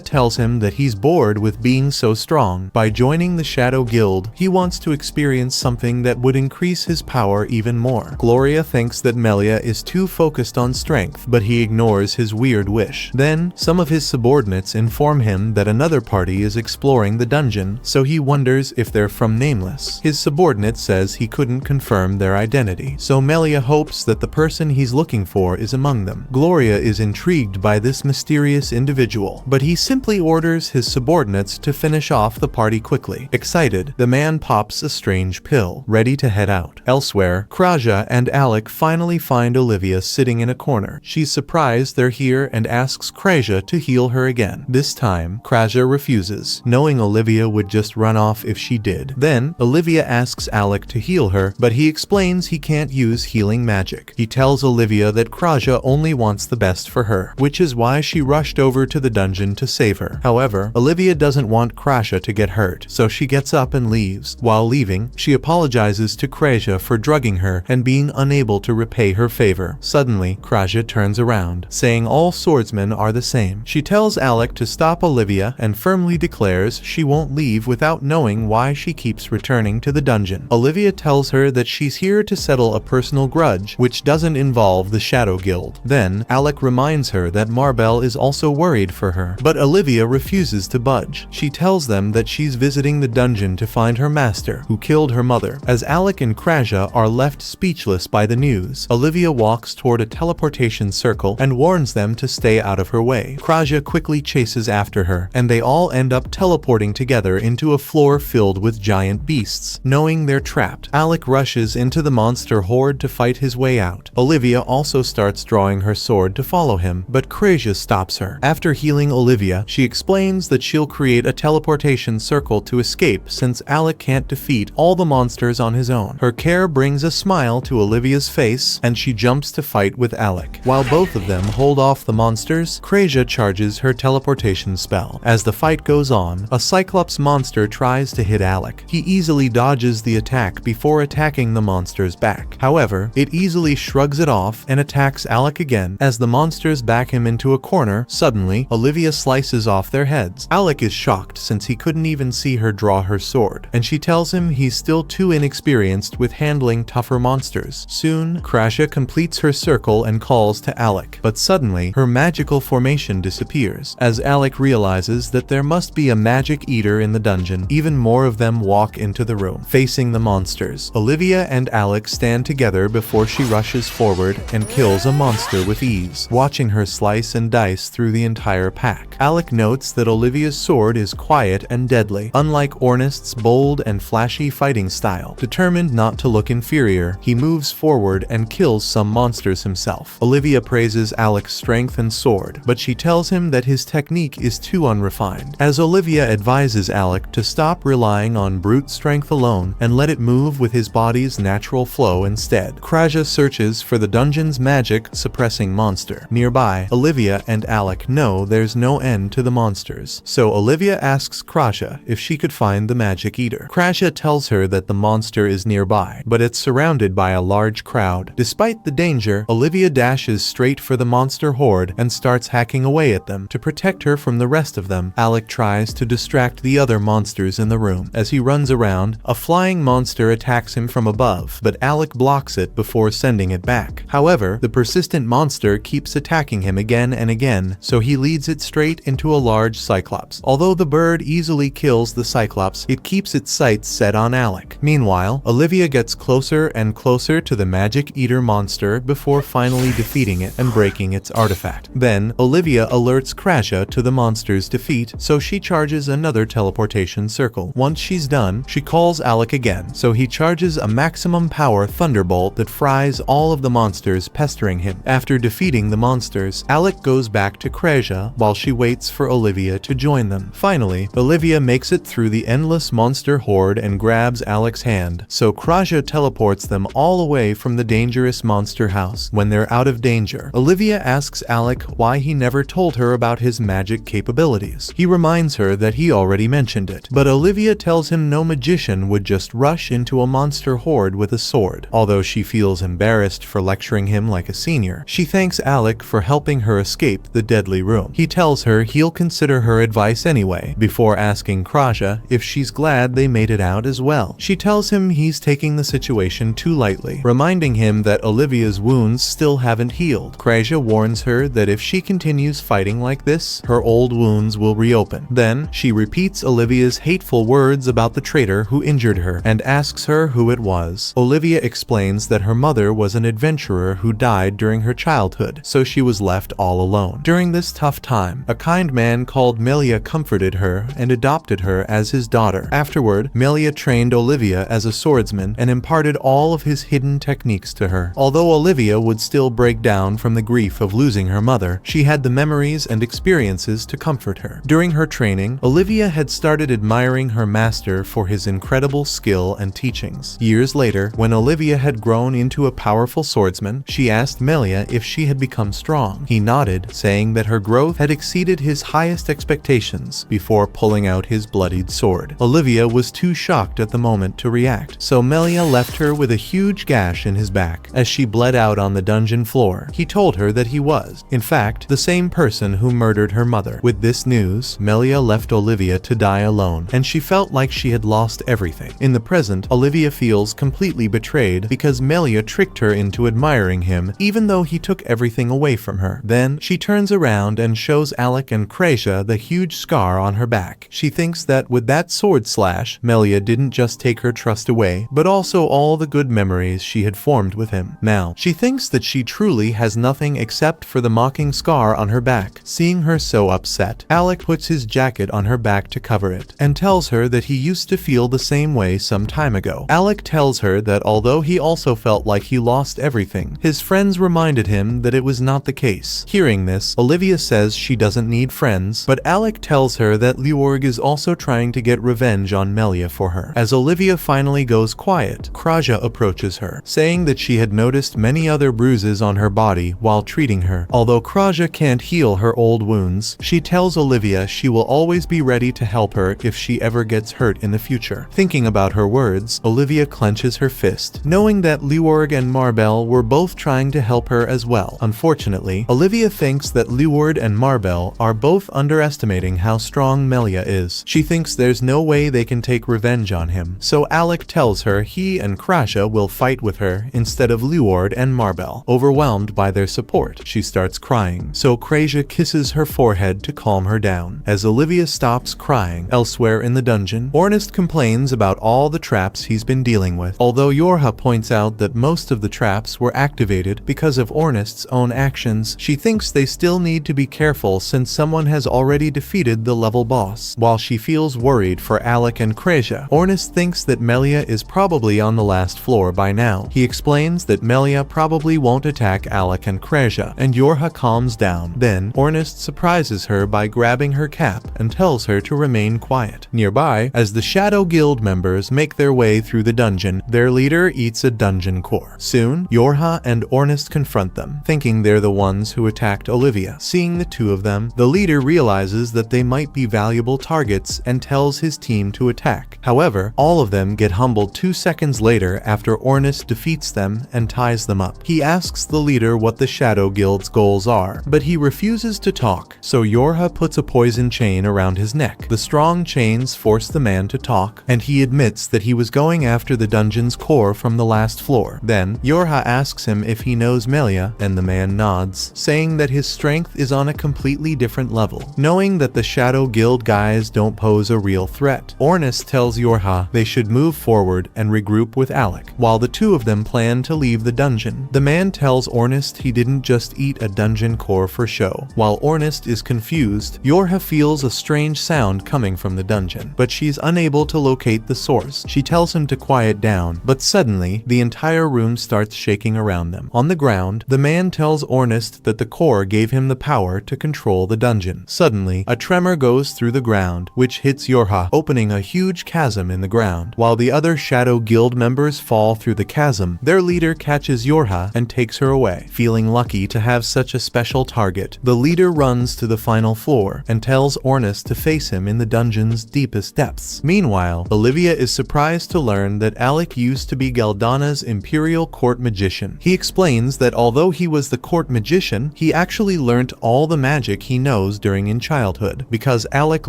tells him that he's bored with being so strong. By joining the Shadow Guild, he wants to experience something that would increase his power even more. Gloria thinks that Melia is too focused on strength, but he ignores his weird wish. Then, some of his subordinates inform him that another party is exploring the dungeon, so he wonders if they're from Nameless. His subordinate says he couldn't confirm their identity, so Melia hopes that the person he's looking for is among them. Gloria is intrigued by this mysterious individual, but he simply orders his subordinates to finish off the party quickly. Excited, the man pops a strange pill, ready to head out. Elsewhere, Kraja and Alec finally find Olivia sitting in a corner. She's surprised they're here and asks Kraja to heal heal her again. This time, Kraja refuses, knowing Olivia would just run off if she did. Then, Olivia asks Alec to heal her, but he explains he can't use healing magic. He tells Olivia that Kraja only wants the best for her, which is why she rushed over to the dungeon to save her. However, Olivia doesn't want Kraja to get hurt, so she gets up and leaves. While leaving, she apologizes to Kraja for drugging her and being unable to repay her favor. Suddenly, Kraja turns around, saying all swordsmen are the same. She tells Alec to stop Olivia and firmly declares she won't leave without knowing why she keeps returning to the dungeon. Olivia tells her that she's here to settle a personal grudge, which doesn't involve the Shadow Guild. Then, Alec reminds her that Marbell is also worried for her, but Olivia refuses to budge. She tells them that she's visiting the dungeon to find her master, who killed her mother. As Alec and Kraja are left speechless by the news, Olivia walks toward a teleportation circle and warns them to stay out of her way. Kraja quickly chases after her, and they all end up teleporting together into a floor filled with giant beasts. Knowing they're trapped, Alec rushes into the monster horde to fight his way out. Olivia also starts drawing her sword to follow him, but Kraja stops her. After healing Olivia, she explains that she'll create a teleportation circle to escape since Alec can't defeat all the monsters on his own. Her care brings a smile to Olivia's face, and she jumps to fight with Alec. While both of them hold off the monsters, Kraja charges her teleportation spell. As the fight goes on, a Cyclops monster tries to hit Alec. He easily dodges the attack before attacking the monster's back. However, it easily shrugs it off and attacks Alec again. As the monsters back him into a corner, suddenly, Olivia slices off their heads. Alec is shocked since he couldn't even see her draw her sword, and she tells him he's still too inexperienced with handling tougher monsters. Soon, Kraja completes her circle and calls to Alec, but suddenly, her magical formation disappears. As Alec realizes that there must be a magic eater in the dungeon, even more of them walk into the room, facing the monsters. Olivia and Alec stand together before she rushes forward and kills a monster with ease, watching her slice and dice through the entire pack. Alec notes that Olivia's sword is quiet and deadly, unlike Ornist's bold and flashy fighting style. Determined not to look inferior, he moves forward and kills some monsters himself. Olivia praises Alec's strength and sword, but she tells him that his technique is too unrefined. As Olivia advises Alec to stop relying on brute strength alone and let it move with his body's natural flow instead. Kraja searches for the dungeon's magic suppressing monster. Nearby, Olivia and Alec know there's no end to the monsters, so Olivia asks Kraja if she could find the magic eater. Kraja tells her that the monster is nearby, but it's surrounded by a large crowd. Despite the danger, Olivia dashes straight for the monster horde and starts hacking away at them. To protect her from the rest of them, Alec tries to distract the other monsters in the room. As he runs around, a flying monster attacks him from above, but Alec blocks it before sending it back. However, the persistent monster keeps attacking him again and again, so he leads it straight into a large Cyclops. Although the bird easily kills the Cyclops, it keeps its sights set on Alec. Meanwhile, Olivia gets closer and closer to the magic eater monster before finally defeating it and breaking its artifact. Then, Olivia alerts Kraja to the monster's defeat, so she charges another teleportation circle. Once she's done, she calls Alec again, so he charges a maximum power thunderbolt that fries all of the monsters pestering him. After defeating the monsters, Alec goes back to Kraja while she waits for Olivia to join them. Finally, Olivia makes it through the endless monster horde and grabs Alec's hand, so Kraja teleports them all away from the dangerous monster house. When they're out of danger, Olivia asks Alec why he never told her about his magic capabilities. He reminds her that he already mentioned it, but Olivia tells him no magician would just rush into a monster horde with a sword. Although she feels embarrassed for lecturing him like a senior, she thanks Alec for helping her escape the deadly room. He tells her he'll consider her advice anyway, before asking Kraja if she's glad they made it out as well. She tells him he's taking the situation too lightly, reminding him that Olivia's wounds still haven't healed. Kraja warns her that if she continues fighting like this, her old wounds will reopen. Then, she repeats Olivia's hateful words about the traitor who injured her and asks her who it was. Olivia explains that her mother was an adventurer who died during her childhood, so she was left all alone. During this tough time, a kind man called Melia comforted her and adopted her as his daughter. Afterward, Melia trained Olivia as a swordsman and imparted all of his hidden techniques to her. Although Olivia would still break down from the grief of losing her mother, she had the memories memories and experiences to comfort her. During her training, Olivia had started admiring her master for his incredible skill and teachings. Years later, when Olivia had grown into a powerful swordsman, she asked Melia if she had become strong. He nodded, saying that her growth had exceeded his highest expectations before pulling out his bloodied sword. Olivia was too shocked at the moment to react, so Melia left her with a huge gash in his back. As she bled out on the dungeon floor, he told her that he was, in fact, the same person who murdered her mother. With this news, Melia left Olivia to die alone, and she felt like she had lost everything. In the present, Olivia feels completely betrayed because Melia tricked her into admiring him even though he took everything away from her. Then, she turns around and shows Alec and Kresia the huge scar on her back. She thinks that with that sword slash, Melia didn't just take her trust away, but also all the good memories she had formed with him. Now, she thinks that she truly has nothing except for the mocking scar on her back. Seeing her so upset, Alec puts his jacket on her back to cover it, and tells her that he used to feel the same way some time ago. Alec tells her that although he also felt like he lost everything, his friends reminded him that it was not the case. Hearing this, Olivia says she doesn't need friends, but Alec tells her that Leorg is also trying to get revenge on Melia for her. As Olivia finally goes quiet, Kresia approaches her, saying that she had noticed many other bruises on her body while treating her. Although Kresia can't heal her old wounds, she tells Olivia she will always be ready to help her if she ever gets hurt in the future. Thinking about her words, Olivia clenches her fist, knowing that Leorg and Marbel were both trying to help her as well. Unfortunately, Olivia thinks that Leorg and Marbel are both underestimating how strong Melia is. She thinks there's no way they can take revenge on him, so Alec tells her he and Kresia will fight with her instead of Leorg and Marbel. Overwhelmed by their support, she starts crying, so Kresia kisses her forehead to calm her down. As Olivia stops crying, elsewhere in the dungeon, Ornest complains about all the traps he's been dealing with, although Yorha points out that most of the traps were activated because of Ornest's own actions. She thinks they still need to be careful since someone has already defeated the level boss. While she feels worried for Alec and Kresia, Ornest thinks that Melia is probably on the last floor by now. He explains that Melia probably won't attack Alec and Kresia, and Yorha calms down. Then, Ornest surprises her by grabbing her cap and tells her to remain quiet. Nearby, as the Shadow Guild members make their way through the dungeon, their leader eats a dungeon core. Soon, Yorha and Ornest confront them, thinking they're the ones who attacked Olivia. Seeing the two of them, the leader realizes that they might be valuable targets and tells his team to attack. However, all of them get humbled 2 seconds later after Ornest defeats them and ties them up. He asks the leader what the Shadow Guild's goals are, but he refuses to talk, so Yorha puts a poison chain around his neck. The strong chains force the man to talk, and he admits that he was going after the dungeon's core from the last floor. Then, Yorha asks him if he knows Melia, and the man nods, saying that his strength is on a completely different level. Knowing that the Shadow Guild guys don't pose a real threat, Ornest tells Yorha they should move forward and regroup with Alec, while the two of them plan to leave the dungeon. The man tells Ornest he didn't just eat a dungeon core for show. While Ornest is confused, Yorha feels a strange sound coming from the dungeon, but she's unable to locate the source. She tells him to quiet down, but suddenly, the entire room starts shaking around them. On the ground, the man tells Ornest that the core gave him the power to control the dungeon. Suddenly, a tremor goes through the ground, which hits Yorha, opening a huge chasm in the ground. While the other Shadow Guild members fall through the chasm, their leader catches Yorha and takes her away. Feeling lucky to have such a special target, the leader runs to the final floor and tells Ornest to face him in the dungeon's deepest depths. Meanwhile, Olivia is surprised to learn that Alec used to be Galdana's Imperial Court Magician. He explains that although he was the court magician, he actually learnt all the magic he knows during in childhood. Because Alec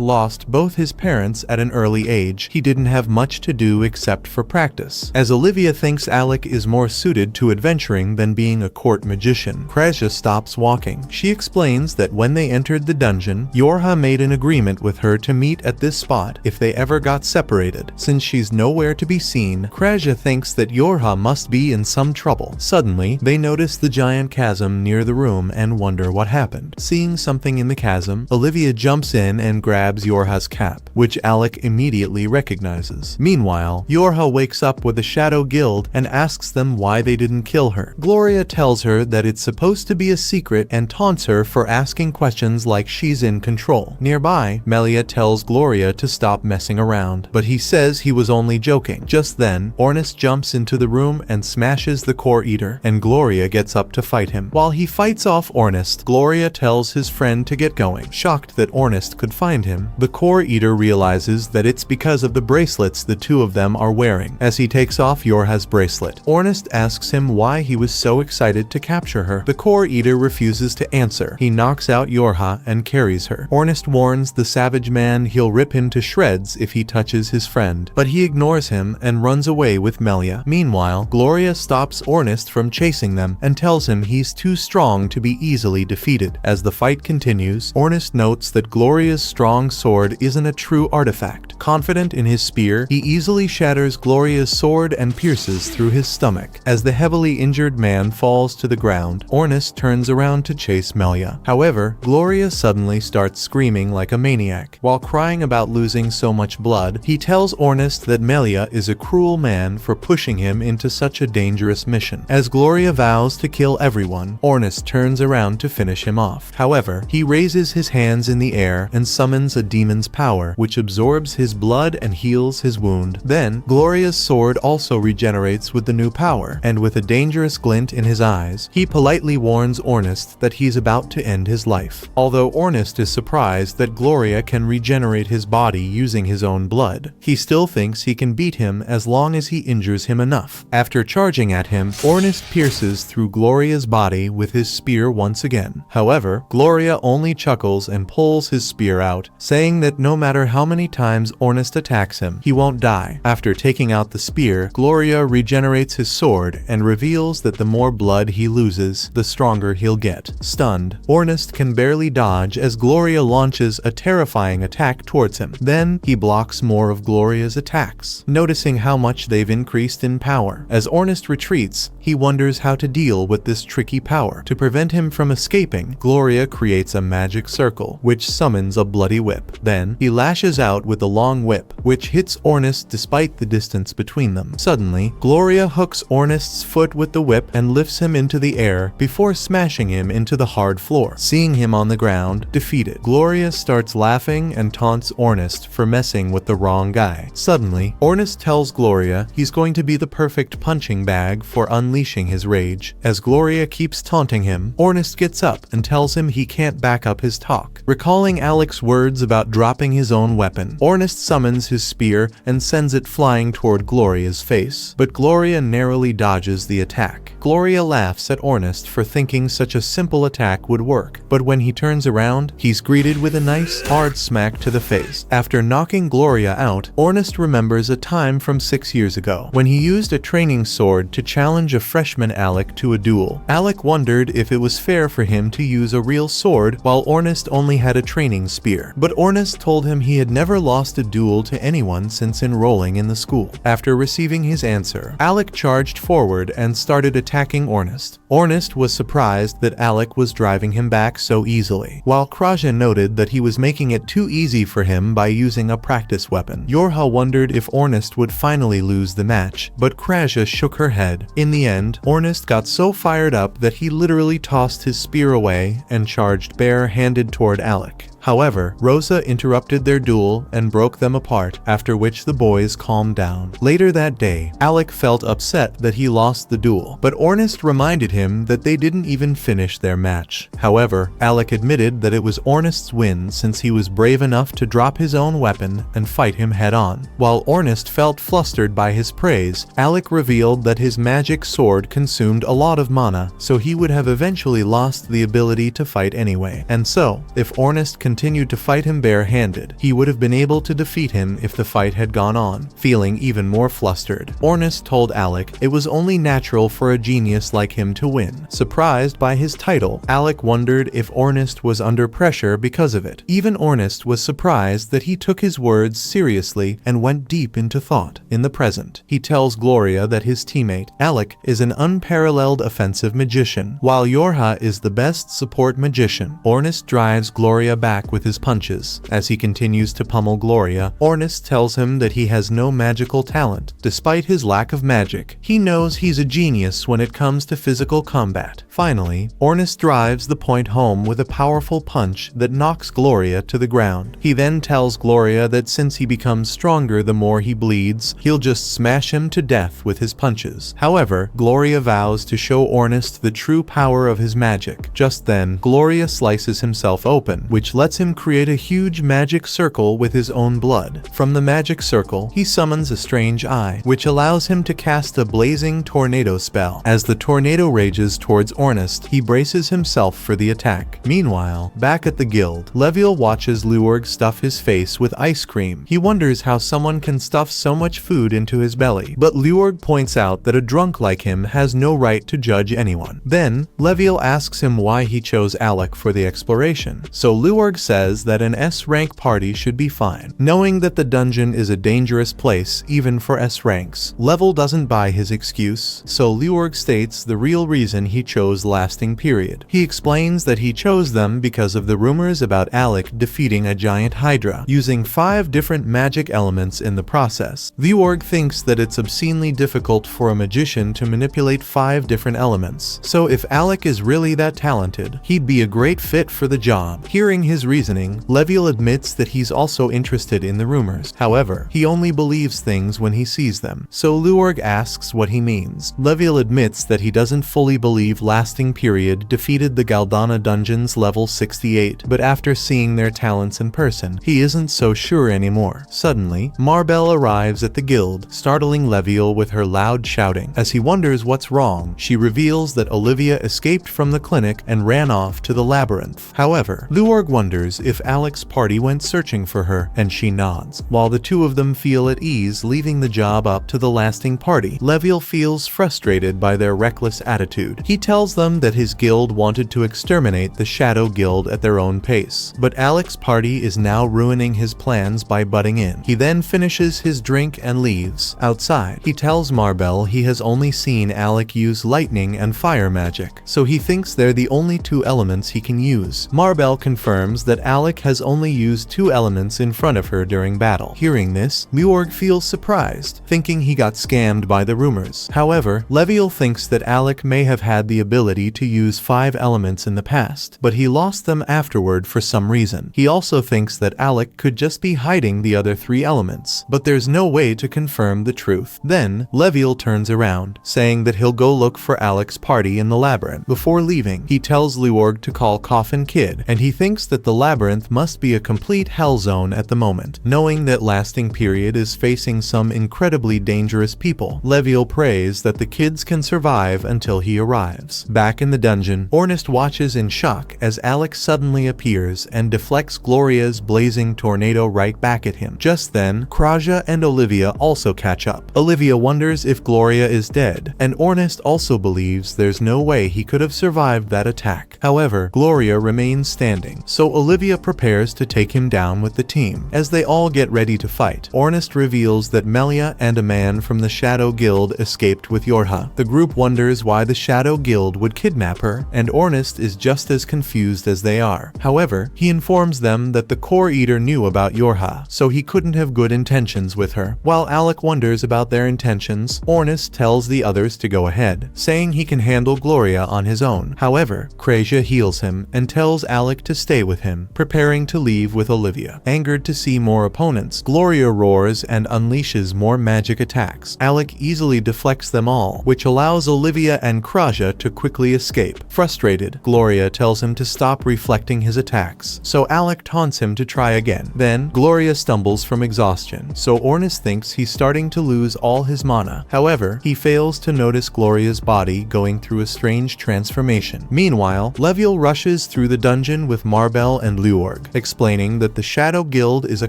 lost both his parents at an early age, he didn't have much to do except for practice. As Olivia thinks Alec is more suited to adventuring than being a court magician, Kresia stops walking. She explains that when they entered the dungeon, Yorha made an agreement with her to meet at this spot if they ever got separated. Since she's nowhere to be seen, Kresia thinks that Yorha must be in some trouble. Suddenly, they notice the giant chasm near the room and wonder what happened. Seeing something in the chasm, Olivia jumps in and grabs Yorha's cap, which Alec immediately recognizes. Meanwhile, Yorha wakes up with the Shadow Guild and asks them why they didn't kill her. Gloria tells her that it's supposed to be a secret and taunts her for asking asking questions like she's in control. Nearby, Melia tells Gloria to stop messing around, but he says he was only joking. Just then, Ornest jumps into the room and smashes the core eater, and Gloria gets up to fight him. While he fights off Ornest, Gloria tells his friend to get going. Shocked that Ornest could find him, the core eater realizes that it's because of the bracelets the two of them are wearing. As he takes off Yorha's bracelet, Ornest asks him why he was so excited to capture her. The core eater refuses to answer. He knocks out Yorha and carries her. Ornest warns the savage man he'll rip him to shreds if he touches his friend, but he ignores him and runs away with Melia. Meanwhile, Gloria stops Ornest from chasing them and tells him he's too strong to be easily defeated. As the fight continues, Ornest notes that Gloria's strong sword isn't a true artifact. Confident in his spear, he easily shatters Gloria's sword and pierces through his stomach. As the heavily injured man falls to the ground, Ornest turns around to chase Melia. However, Gloria suddenly starts screaming like a maniac. While crying about losing so much blood, he tells Ornest that Melia is a cruel man for pushing him into such a dangerous mission. As Gloria vows to kill everyone, Ornest turns around to finish him off. However, he raises his hands in the air and summons a demon's power, which absorbs his blood and heals his wound. Then, Gloria's sword also regenerates with the new power, and with a dangerous glint in his eyes, he politely warns Ornest that he's about to end his life. Although Ornest is surprised that Gloria can regenerate his body using his own blood, he still thinks he can beat him as long as he injures him enough. After charging at him, Ornest pierces through Gloria's body with his spear once again. However, Gloria only chuckles and pulls his spear out, saying that no matter how many times Ornest attacks him, he won't die. After taking out the spear, Gloria regenerates his sword and reveals that the more blood he loses, the stronger he'll get. Stunned, Ornest can barely dodge as Gloria launches a terrifying attack towards him. Then, he blocks more of Gloria's attacks, noticing how much they've increased in power. As Ornest retreats, he wonders how to deal with this tricky power. To prevent him from escaping, Gloria creates a magic circle, which summons a bloody whip. Then, he lashes out with the long whip, which hits Ornest despite the distance between them. Suddenly, Gloria hooks Ornest's foot with the whip and lifts him into the air before smashing him into the hard floor. Seeing him on the ground, defeated, Gloria starts laughing and taunts Ornest for messing with the wrong guy. Suddenly, Ornest tells Gloria he's going to be the perfect punching bag for unleashing his rage. As Gloria keeps taunting him, Ornest gets up and tells him he can't back up his talk. Recalling Alec's words about dropping his own weapon, Ornest summons his spear and sends it flying toward Gloria's face, but Gloria narrowly dodges the attack. Gloria laughs at Ornest for thinking such a simple attack would work, but when he turns around, he's greeted with a nice, hard smack to the face. After knocking Gloria out, Ornest remembers a time from 6 years ago, when he used a training sword to challenge a freshman Alec to a duel. Alec wondered if it was fair for him to use a real sword while Ornest only had a training spear, but Ornest told him he had never lost a duel to anyone since enrolling in the school. After receiving his answer, Alec charged forward and started attacking Ornest. Ornest was surprised that Alec was driving him back so easily, while Kraja noted that he was making it too easy for him by using a practice weapon. Yorha wondered if Ornest would finally lose the match, but Kraja shook her head. In the end, Ornest got so fired up that he literally tossed his spear away and charged bare-handed toward Alec. However, Rosa interrupted their duel and broke them apart, after which the boys calmed down. Later that day, Alec felt upset that he lost the duel, but Ornest reminded him that they didn't even finish their match. However, Alec admitted that it was Ornest's win since he was brave enough to drop his own weapon and fight him head-on. While Ornest felt flustered by his praise, Alec revealed that his magic sword consumed a lot of mana, so he would have eventually lost the ability to fight anyway. And so, if Ornest continued to fight him bare-handed, he would have been able to defeat him if the fight had gone on. Feeling even more flustered, Ornest told Alec it was only natural for a genius like him to win. Surprised by his title, Alec wondered if Ornest was under pressure because of it. Even Ornest was surprised that he took his words seriously and went deep into thought. In the present, he tells Gloria that his teammate, Alec, is an unparalleled offensive magician, while Yorha is the best support magician. Ornest drives Gloria back back with his punches. As he continues to pummel Gloria, Ornest tells him that he has no magical talent. Despite his lack of magic, he knows he's a genius when it comes to physical combat. Finally, Ornest drives the point home with a powerful punch that knocks Gloria to the ground. He then tells Gloria that since he becomes stronger the more he bleeds, he'll just smash him to death with his punches. However, Gloria vows to show Ornest the true power of his magic. Just then, Gloria slices himself open, which lets him create a huge magic circle with his own blood. From the magic circle, he summons a strange eye, which allows him to cast a blazing tornado spell. As the tornado rages towards Ornest, he braces himself for the attack. Meanwhile, back at the guild, Leviel watches Leorg stuff his face with ice cream. He wonders how someone can stuff so much food into his belly, but Leorg points out that a drunk like him has no right to judge anyone. Then, Leviel asks him why he chose Alec for the exploration, so Leorg says that an S-rank party should be fine, knowing that the dungeon is a dangerous place even for S ranks. Level doesn't buy his excuse, so Leorg states the real reason he chose Lasting Period. He explains that he chose them because of the rumors about Alec defeating a giant Hydra, using 5 different magic elements in the process. Leorg thinks that it's obscenely difficult for a magician to manipulate 5 different elements, so if Alec is really that talented, he'd be a great fit for the job. Hearing his reasoning, Leviel admits that he's also interested in the rumors. However, he only believes things when he sees them, so Leorg asks what he means. Leviel admits that he doesn't fully believe Lasting Period defeated the Galdana dungeons level 68, but after seeing their talents in person, he isn't so sure anymore. Suddenly, Marbell arrives at the guild, startling Leviel with her loud shouting. As he wonders what's wrong, she reveals that Olivia escaped from the clinic and ran off to the labyrinth. However, Leorg wonders if Alec's party went searching for her, and she nods. While the two of them feel at ease leaving the job up to the Lasting Party, Leviel feels frustrated by their reckless attitude. He tells them that his guild wanted to exterminate the Shadow Guild at their own pace, but Alec's party is now ruining his plans by butting in. He then finishes his drink and leaves. Outside, he tells Marbell he has only seen Alec use lightning and fire magic, so he thinks they're the only 2 elements he can use. Marbell confirms that Alec has only used 2 elements in front of her during battle. Hearing this, Leorg feels surprised, thinking he got scammed by the rumors. However, Leviel thinks that Alec may have had the ability to use 5 elements in the past, but he lost them afterward for some reason. He also thinks that Alec could just be hiding the other 3 elements, but there's no way to confirm the truth. Then, Leviel turns around, saying that he'll go look for Alec's party in the labyrinth. Before leaving, he tells Leorg to call Coffin Kid, and he thinks that the labyrinth must be a complete hell zone at the moment. Knowing that Lasting Period is facing some incredibly dangerous people, Leviel prays that the kids can survive until he arrives. Back in the dungeon, Ornest watches in shock as Alec suddenly appears and deflects Gloria's blazing tornado right back at him. Just then, Kraja and Olivia also catch up. Olivia wonders if Gloria is dead, and Ornest also believes there's no way he could have survived that attack. However, Gloria remains standing, so Olivia prepares to take him down with the team. As they all get ready to fight, Ornest reveals that Melia and a man from the Shadow Guild escaped with Yorha. The group wonders why the Shadow Guild would kidnap her, and Ornest is just as confused as they are. However, he informs them that the Core Eater knew about Yorha, so he couldn't have good intentions with her. While Alec wonders about their intentions, Ornest tells the others to go ahead, saying he can handle Gloria on his own. However, Kraja heals him and tells Alec to stay with him, preparing to leave with Olivia. Angered to see more opponents, Gloria roars and unleashes more magic attacks. Alec easily deflects them all, which allows Olivia and Kraja to quickly escape. Frustrated, Gloria tells him to stop reflecting his attacks, so Alec taunts him to try again. Then, Gloria stumbles from exhaustion, so Ornest thinks he's starting to lose all his mana. However, he fails to notice Gloria's body going through a strange transformation. Meanwhile, Leviel rushes through the dungeon with Marbell and Leorg, explaining that the Shadow Guild is a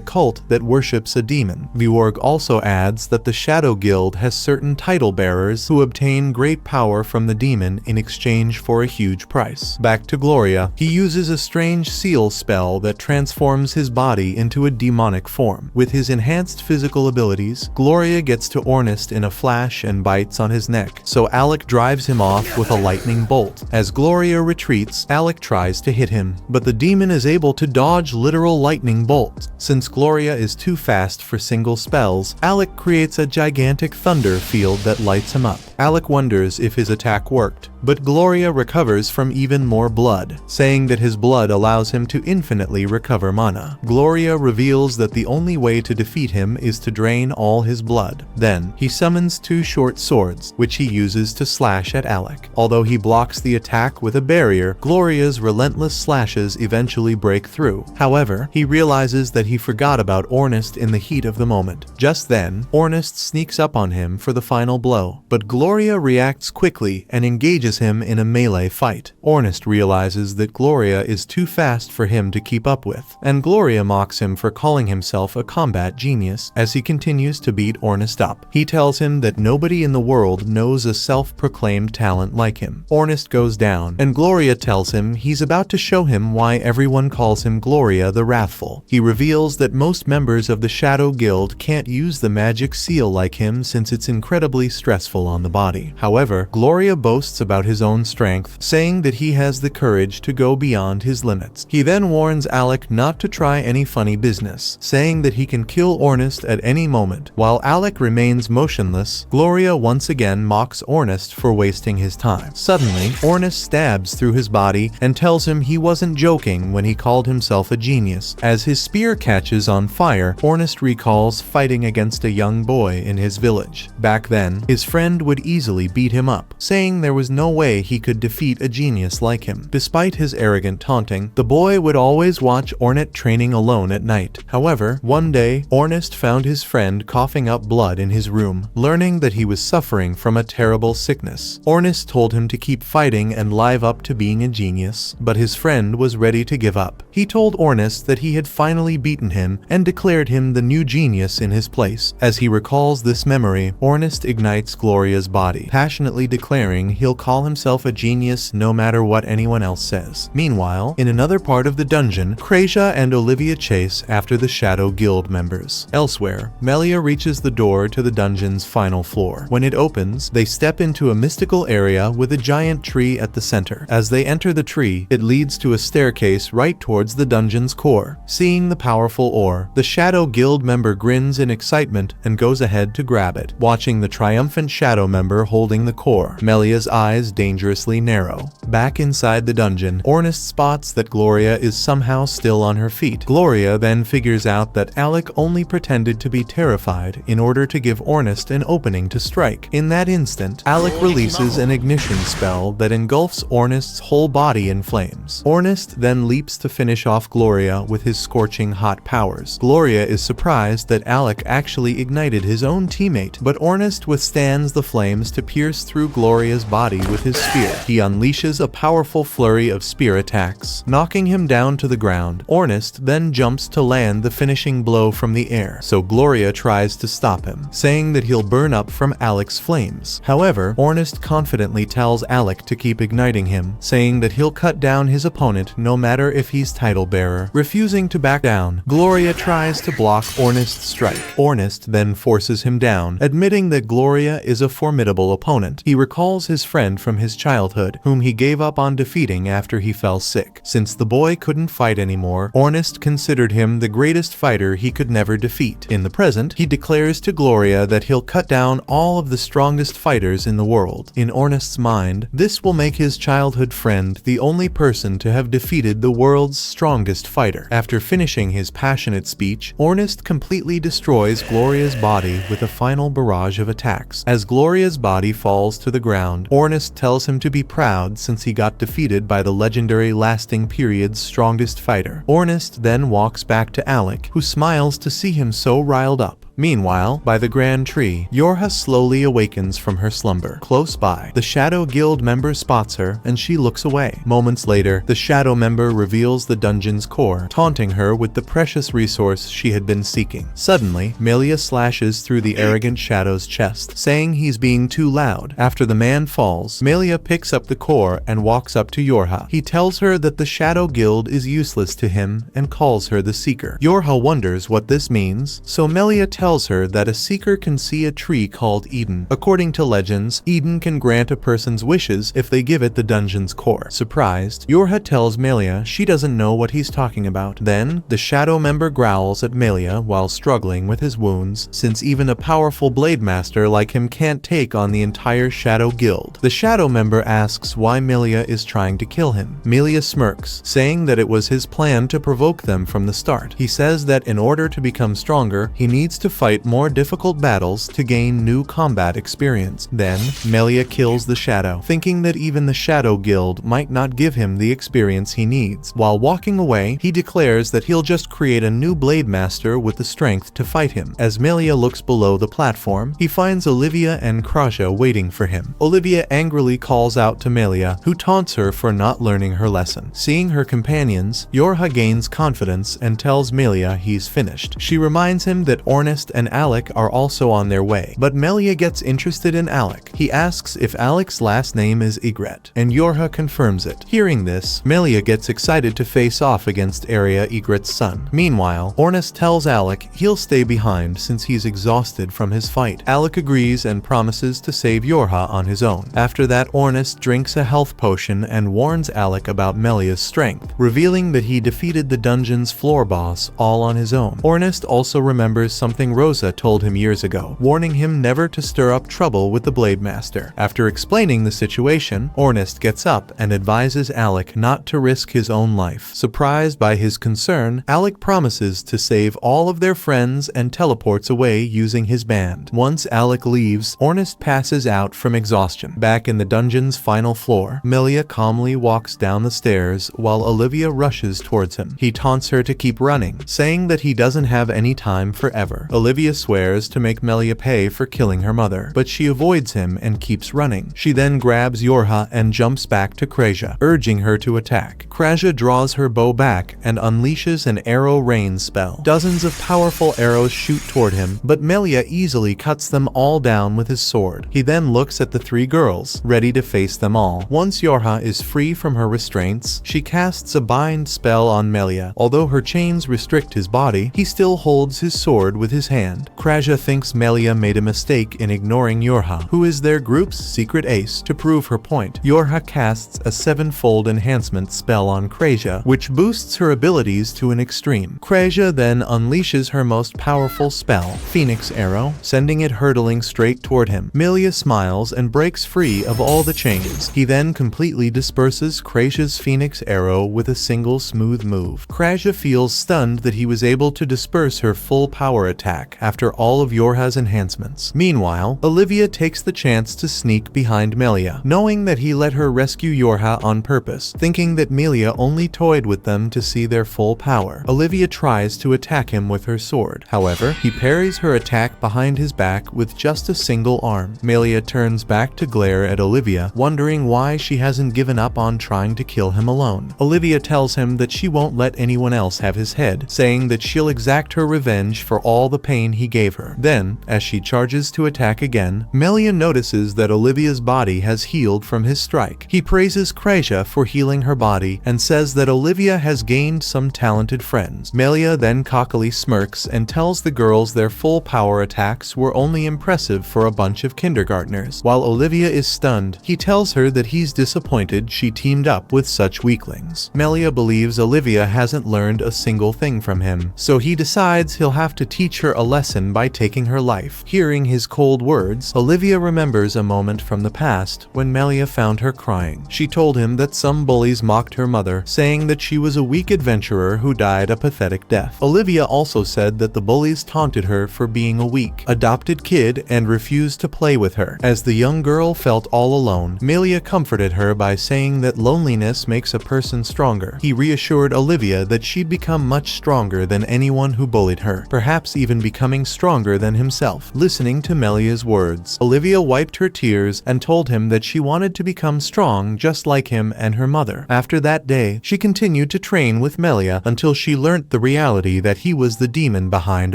cult that worships a demon. Leorg also adds that the Shadow Guild has certain title bearers who obtain great power from the demon in exchange for a huge price. Back to Gloria, he uses a strange seal spell that transforms his body into a demonic form. With his enhanced physical abilities, Gloria gets to Ornest in a flash and bites on his neck, so Alec drives him off with a lightning bolt. As Gloria retreats, Alec tries to hit him, but the demon is is able to dodge literal lightning bolts. Since Gloria is too fast for single spells, Alec creates a gigantic thunder field that lights him up. Alec wonders if his attack worked, but Gloria recovers from even more blood, saying that his blood allows him to infinitely recover mana. Gloria reveals that the only way to defeat him is to drain all his blood. Then, he summons two short swords, which he uses to slash at Alec. Although he blocks the attack with a barrier, Gloria's relentless slashes eventually break through. However, he realizes that he forgot about Ornest in the heat of the moment. Just then, Ornest sneaks up on him for the final blow, but Gloria reacts quickly and engages him in a melee fight. Ornest realizes that Gloria is too fast for him to keep up with, and Gloria mocks him for calling himself a combat genius as he continues to beat Ornest up. He tells him that nobody in the world knows a self-proclaimed talent like him. Ornest goes down, and Gloria tells him he's about to show him why everyone calls him Gloria the Wrathful. He reveals that most members of the Shadow Guild can't use the magic seal like him since it's incredibly stressful on the body. However, Gloria boasts about his own strength, saying that he has the courage to go beyond his limits. He then warns Alec not to try any funny business, saying that he can kill Ornest at any moment. While Alec remains motionless, Gloria once again mocks Ornest for wasting his time. Suddenly, Ornest stabs through his body and tells him he wasn't joking when he called himself a genius. As his spear catches on fire, Ornest recalls fighting against a young boy in his village. Back then, his friend would easily beat him up, saying there was no way he could defeat a genius like him. Despite his arrogant taunting, the boy would always watch Ornest training alone at night. However, one day, Ornest found his friend coughing up blood in his room. Learning that he was suffering from a terrible sickness, Ornest told him to keep fighting and live up to being a genius, but his friend was ready to give up. He told Ornest that he had finally beaten him and declared him the new genius in his place. As he recalls this memory, Ornest ignites Gloria's body, passionately declaring he'll call himself a genius no matter what anyone else says. Meanwhile, in another part of the dungeon, Krasia and Olivia chase after the Shadow Guild members. Elsewhere, Melia reaches the door to the dungeon's final floor. When it opens, they step into a mystical area with a giant tree at the center. As they enter the tree, it leads to a staircase right towards the dungeon's core. Seeing the powerful ore, the Shadow Guild member grins in excitement and goes ahead to grab it. Watching the triumphant Shadow member holding the core, Melia's eyes dangerously narrow. Back inside the dungeon, Ornest spots that Gloria is somehow still on her feet. Gloria then figures out that Alec only pretended to be terrified in order to give Ornest an opening to strike. In that instant, Alec releases an ignition spell that engulfs Ornest's whole body in flames. Ornest then leaps to finish off Gloria with his scorching hot powers. Gloria is surprised that Alec actually ignited his own teammate, but Ornest withstands the flames to pierce through Gloria's body with his spear. He unleashes a powerful flurry of spear attacks, knocking him down to the ground. Ornest then jumps to land the finishing blow from the air, so Gloria tries to stop him, saying that he'll burn up from Alec's flames. However, Ornest confidently tells Alec to keep igniting him, saying that he'll cut down his opponent no matter if he's title bearer. Refusing to back down, Gloria tries to block Ornest's strike. Ornest then forces him down, admitting that Gloria is a formidable opponent. He recalls his friend from his childhood, whom he gave up on defeating after he fell sick. Since the boy couldn't fight anymore, Ornest considered him the greatest fighter he could never defeat. In the present, he declares to Gloria that he'll cut down all of the strongest fighters in the world. In Ornest's mind, this will make his childhood friend the only person to have defeated the world's strongest fighter. After finishing his passionate speech, Ornest completely destroys Gloria's body with a final barrage of attacks. As Gloria's body falls to the ground, Ornest tells him to be proud since he got defeated by the legendary lasting period's strongest fighter. Ornest then walks back to Alec, who smiles to see him so riled up. Meanwhile, by the Grand Tree, Yorha slowly awakens from her slumber. Close by, the Shadow Guild member spots her, and she looks away. Moments later, the Shadow member reveals the dungeon's core, taunting her with the precious resource she had been seeking. Suddenly, Melia slashes through the arrogant Shadow's chest, saying he's being too loud. After the man falls, Melia picks up the core and walks up to Yorha. He tells her that the Shadow Guild is useless to him and calls her the Seeker. Yorha wonders what this means, so Melia tells tells her that a seeker can see a tree called Eden. According to legends, Eden can grant a person's wishes if they give it the dungeon's core. Surprised, Yorha tells Melia she doesn't know what he's talking about. Then, the shadow member growls at Melia while struggling with his wounds, since even a powerful blade master like him can't take on the entire shadow guild. The shadow member asks why Melia is trying to kill him. Melia smirks, saying that it was his plan to provoke them from the start. He says that in order to become stronger, he needs to fight more difficult battles to gain new combat experience. Then, Melia kills the shadow, thinking that even the shadow guild might not give him the experience he needs. While walking away, he declares that he'll just create a new blade master with the strength to fight him. As Melia looks below the platform, he finds Olivia and Kraja waiting for him. Olivia angrily calls out to Melia, who taunts her for not learning her lesson. Seeing her companions, Yorha gains confidence and tells Melia he's finished. She reminds him that Ornest and Alec are also on their way, but Melia gets interested in Alec. He asks if Alec's last name is Ygritte, and Yorha confirms it. Hearing this, Melia gets excited to face off against Arya Ygritte's son. Meanwhile, Ornest tells Alec he'll stay behind since he's exhausted from his fight. Alec agrees and promises to save Yorha on his own. After that, Ornest drinks a health potion and warns Alec about Melia's strength, revealing that he defeated the dungeon's floor boss all on his own. Ornest also remembers something Rosa told him years ago, warning him never to stir up trouble with the Blade Master. After explaining the situation, Ornest gets up and advises Alec not to risk his own life. Surprised by his concern, Alec promises to save all of their friends and teleports away using his band. Once Alec leaves, Ornest passes out from exhaustion. Back in the dungeon's final floor, Melia calmly walks down the stairs while Olivia rushes towards him. He taunts her to keep running, saying that he doesn't have any time forever. Olivia swears to make Melia pay for killing her mother, but she avoids him and keeps running. She then grabs Yorha and jumps back to Kraja, urging her to attack. Kraja draws her bow back and unleashes an arrow rain spell. Dozens of powerful arrows shoot toward him, but Melia easily cuts them all down with his sword. He then looks at the three girls, ready to face them all. Once Yorha is free from her restraints, she casts a bind spell on Melia. Although her chains restrict his body, he still holds his sword with his hand. Kraja thinks Melia made a mistake in ignoring Yorha, who is their group's secret ace. To prove her point, Yorha casts a sevenfold enhancement spell on Kraja, which boosts her abilities to an extreme. Kraja then unleashes her most powerful spell, Phoenix Arrow, sending it hurtling straight toward him. Melia smiles and breaks free of all the chains. He then completely disperses Kraja's Phoenix Arrow with a single smooth move. Kraja feels stunned that he was able to disperse her full power attack after all of Yorha's enhancements. Meanwhile, Olivia takes the chance to sneak behind Melia, knowing that he let her rescue Yorha on purpose, thinking that Melia only toyed with them to see their full power. Olivia tries to attack him with her sword. However, he parries her attack behind his back with just a single arm. Melia turns back to glare at Olivia, wondering why she hasn't given up on trying to kill him alone. Olivia tells him that she won't let anyone else have his head, saying that she'll exact her revenge for all the pain he gave her. Then, as she charges to attack again, Melia notices that Olivia's body has healed from his strike. He praises Kraja for healing her body and says that Olivia has gained some talented friends. Melia then cockily smirks and tells the girls their full power attacks were only impressive for a bunch of kindergartners. While Olivia is stunned, he tells her that he's disappointed she teamed up with such weaklings. Melia believes Olivia hasn't learned a single thing from him, so he decides he'll have to teach her a lesson by taking her life. Hearing his cold words, Olivia remembers a moment from the past when Melia found her crying. She told him that some bullies mocked her mother, saying that she was a weak adventurer who died a pathetic death. Olivia also said that the bullies taunted her for being a weak, adopted kid and refused to play with her. As the young girl felt all alone, Melia comforted her by saying that loneliness makes a person stronger. He reassured Olivia that she'd become much stronger than anyone who bullied her, perhaps even becoming stronger than himself. Listening to Melia's words, Olivia wiped her tears and told him that she wanted to become strong just like him and her mother. After that day, she continued to train with Melia until she learnt the reality that he was the demon behind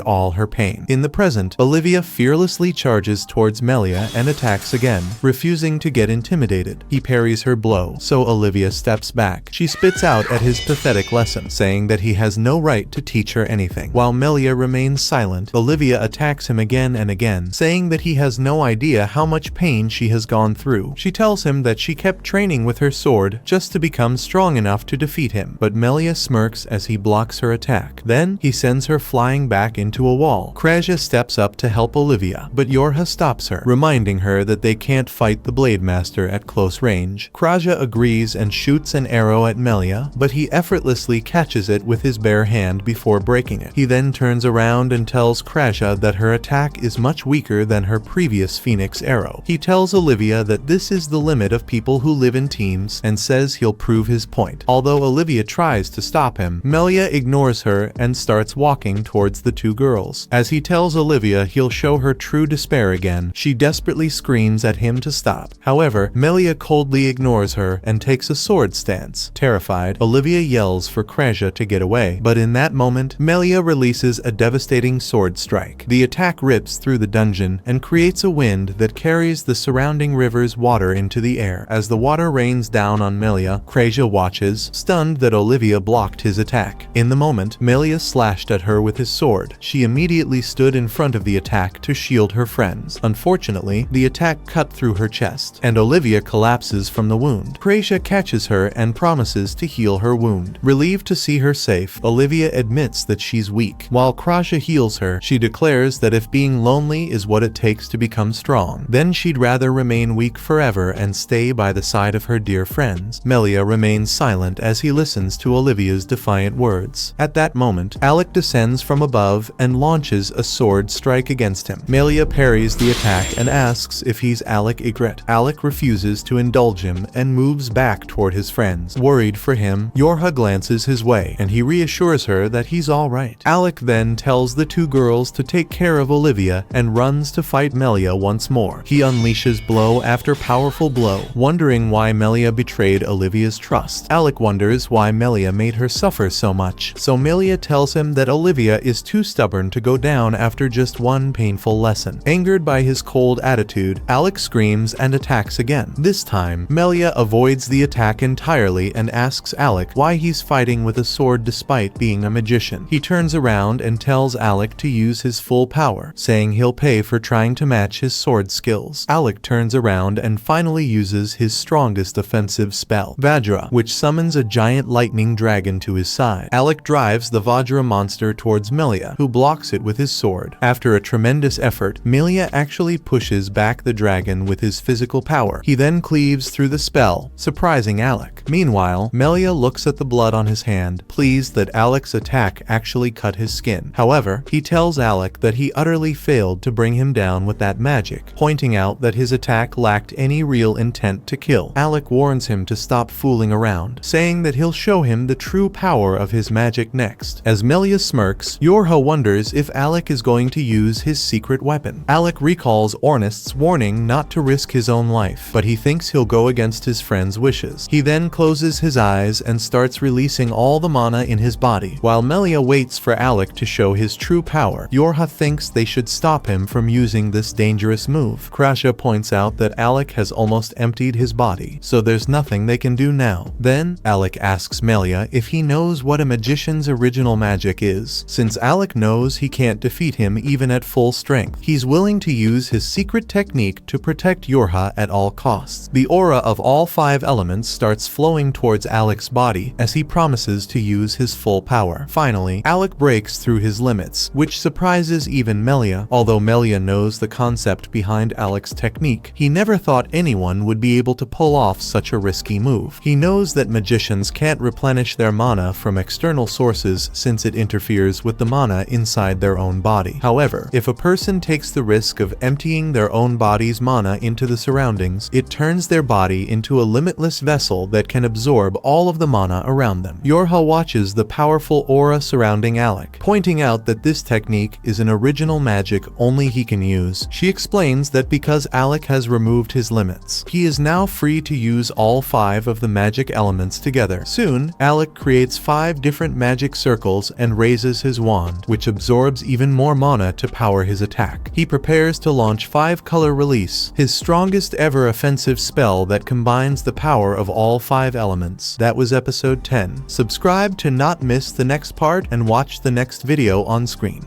all her pain. In the present, Olivia fearlessly charges towards Melia and attacks again, refusing to get intimidated. He parries her blow, so Olivia steps back. She spits out at his pathetic lesson, saying that he has no right to teach her anything. While Melia remains silent, silent, Olivia attacks him again and again, saying that he has no idea how much pain she has gone through. She tells him that she kept training with her sword just to become strong enough to defeat him, but Melia smirks as he blocks her attack. Then, he sends her flying back into a wall. Kraja steps up to help Olivia, but Yorha stops her, reminding her that they can't fight the Blade Master at close range. Kraja agrees and shoots an arrow at Melia, but he effortlessly catches it with his bare hand before breaking it. He then turns around and tells Kraja that her attack is much weaker than her previous Phoenix arrow. He tells Olivia that this is the limit of people who live in teams and says he'll prove his point. Although Olivia tries to stop him, Melia ignores her and starts walking towards the two girls. As he tells Olivia he'll show her true despair again, she desperately screams at him to stop. However, Melia coldly ignores her and takes a sword stance. Terrified, Olivia yells for Kraja to get away, but in that moment, Melia releases a devastating sword strike. The attack rips through the dungeon and creates a wind that carries the surrounding river's water into the air. As the water rains down on Melia, Kraja watches, stunned that Olivia blocked his attack. In the moment, Melia slashed at her with his sword. She immediately stood in front of the attack to shield her friends. Unfortunately, the attack cut through her chest, and Olivia collapses from the wound. Kraja catches her and promises to heal her wound. Relieved to see her safe, Olivia admits that she's weak. While Kraja heals her, she declares that if being lonely is what it takes to become strong, then she'd rather remain weak forever and stay by the side of her dear friends. Melia remains silent as he listens to Olivia's defiant words. At that moment, Alec descends from above and launches a sword strike against him. Melia parries the attack and asks if he's Alec Ygritte. Alec refuses to indulge him and moves back toward his friends. Worried for him, Yorha glances his way, and he reassures her that he's alright. Alec then tells the two girls to take care of Olivia and runs to fight Melia once more. He unleashes blow after powerful blow, wondering why Melia betrayed Olivia's trust. Alec wonders why Melia made her suffer so much, so Melia tells him that Olivia is too stubborn to go down after just one painful lesson. Angered by his cold attitude, Alec screams and attacks again. This time, Melia avoids the attack entirely and asks Alec why he's fighting with a sword despite being a magician. He turns around and tells Alec to use his full power, saying he'll pay for trying to match his sword skills. Alec turns around and finally uses his strongest offensive spell, Vajra, which summons a giant lightning dragon to his side. Alec drives the Vajra monster towards Melia, who blocks it with his sword. After a tremendous effort, Melia actually pushes back the dragon with his physical power. He then cleaves through the spell, surprising Alec. Meanwhile, Melia looks at the blood on his hand, pleased that Alec's attack actually cut his skin. However, he tells Alec that he utterly failed to bring him down with that magic, pointing out that his attack lacked any real intent to kill. Alec warns him to stop fooling around, saying that he'll show him the true power of his magic next. As Melia smirks, Yorha wonders if Alec is going to use his secret weapon. Alec recalls Ornest's warning not to risk his own life, but he thinks he'll go against his friend's wishes. He then closes his eyes and starts releasing all the mana in his body. While Melia waits for Alec to show his true power, Yorha thinks they should stop him from using this dangerous move. Kraja points out that Alec has almost emptied his body, so there's nothing they can do now. Then, Alec asks Melia if he knows what a magician's original magic is. Since Alec knows he can't defeat him even at full strength, he's willing to use his secret technique to protect Yorha at all costs. The aura of all 5 elements starts flowing towards Alec's body as he promises to use his full power. Finally, Alec breaks through his limits, which surprises even Melia. Although Melia knows the concept behind Alec's technique, he never thought anyone would be able to pull off such a risky move. He knows that magicians can't replenish their mana from external sources since it interferes with the mana inside their own body. However, if a person takes the risk of emptying their own body's mana into the surroundings, it turns their body into a limitless vessel that can absorb all of the mana around them. Yorha watches the powerful aura surrounding Alec, pointing out that this technique is an original magic only he can use. She explains that because Alec has removed his limits, he is now free to use all 5 of the magic elements together. Soon, Alec creates 5 different magic circles and raises his wand, which absorbs even more mana to power his attack. He prepares to launch 5 Color Release, his strongest ever offensive spell that combines the power of all 5 elements. That was episode 10. Subscribe to not miss the next part and watch the next video on screen.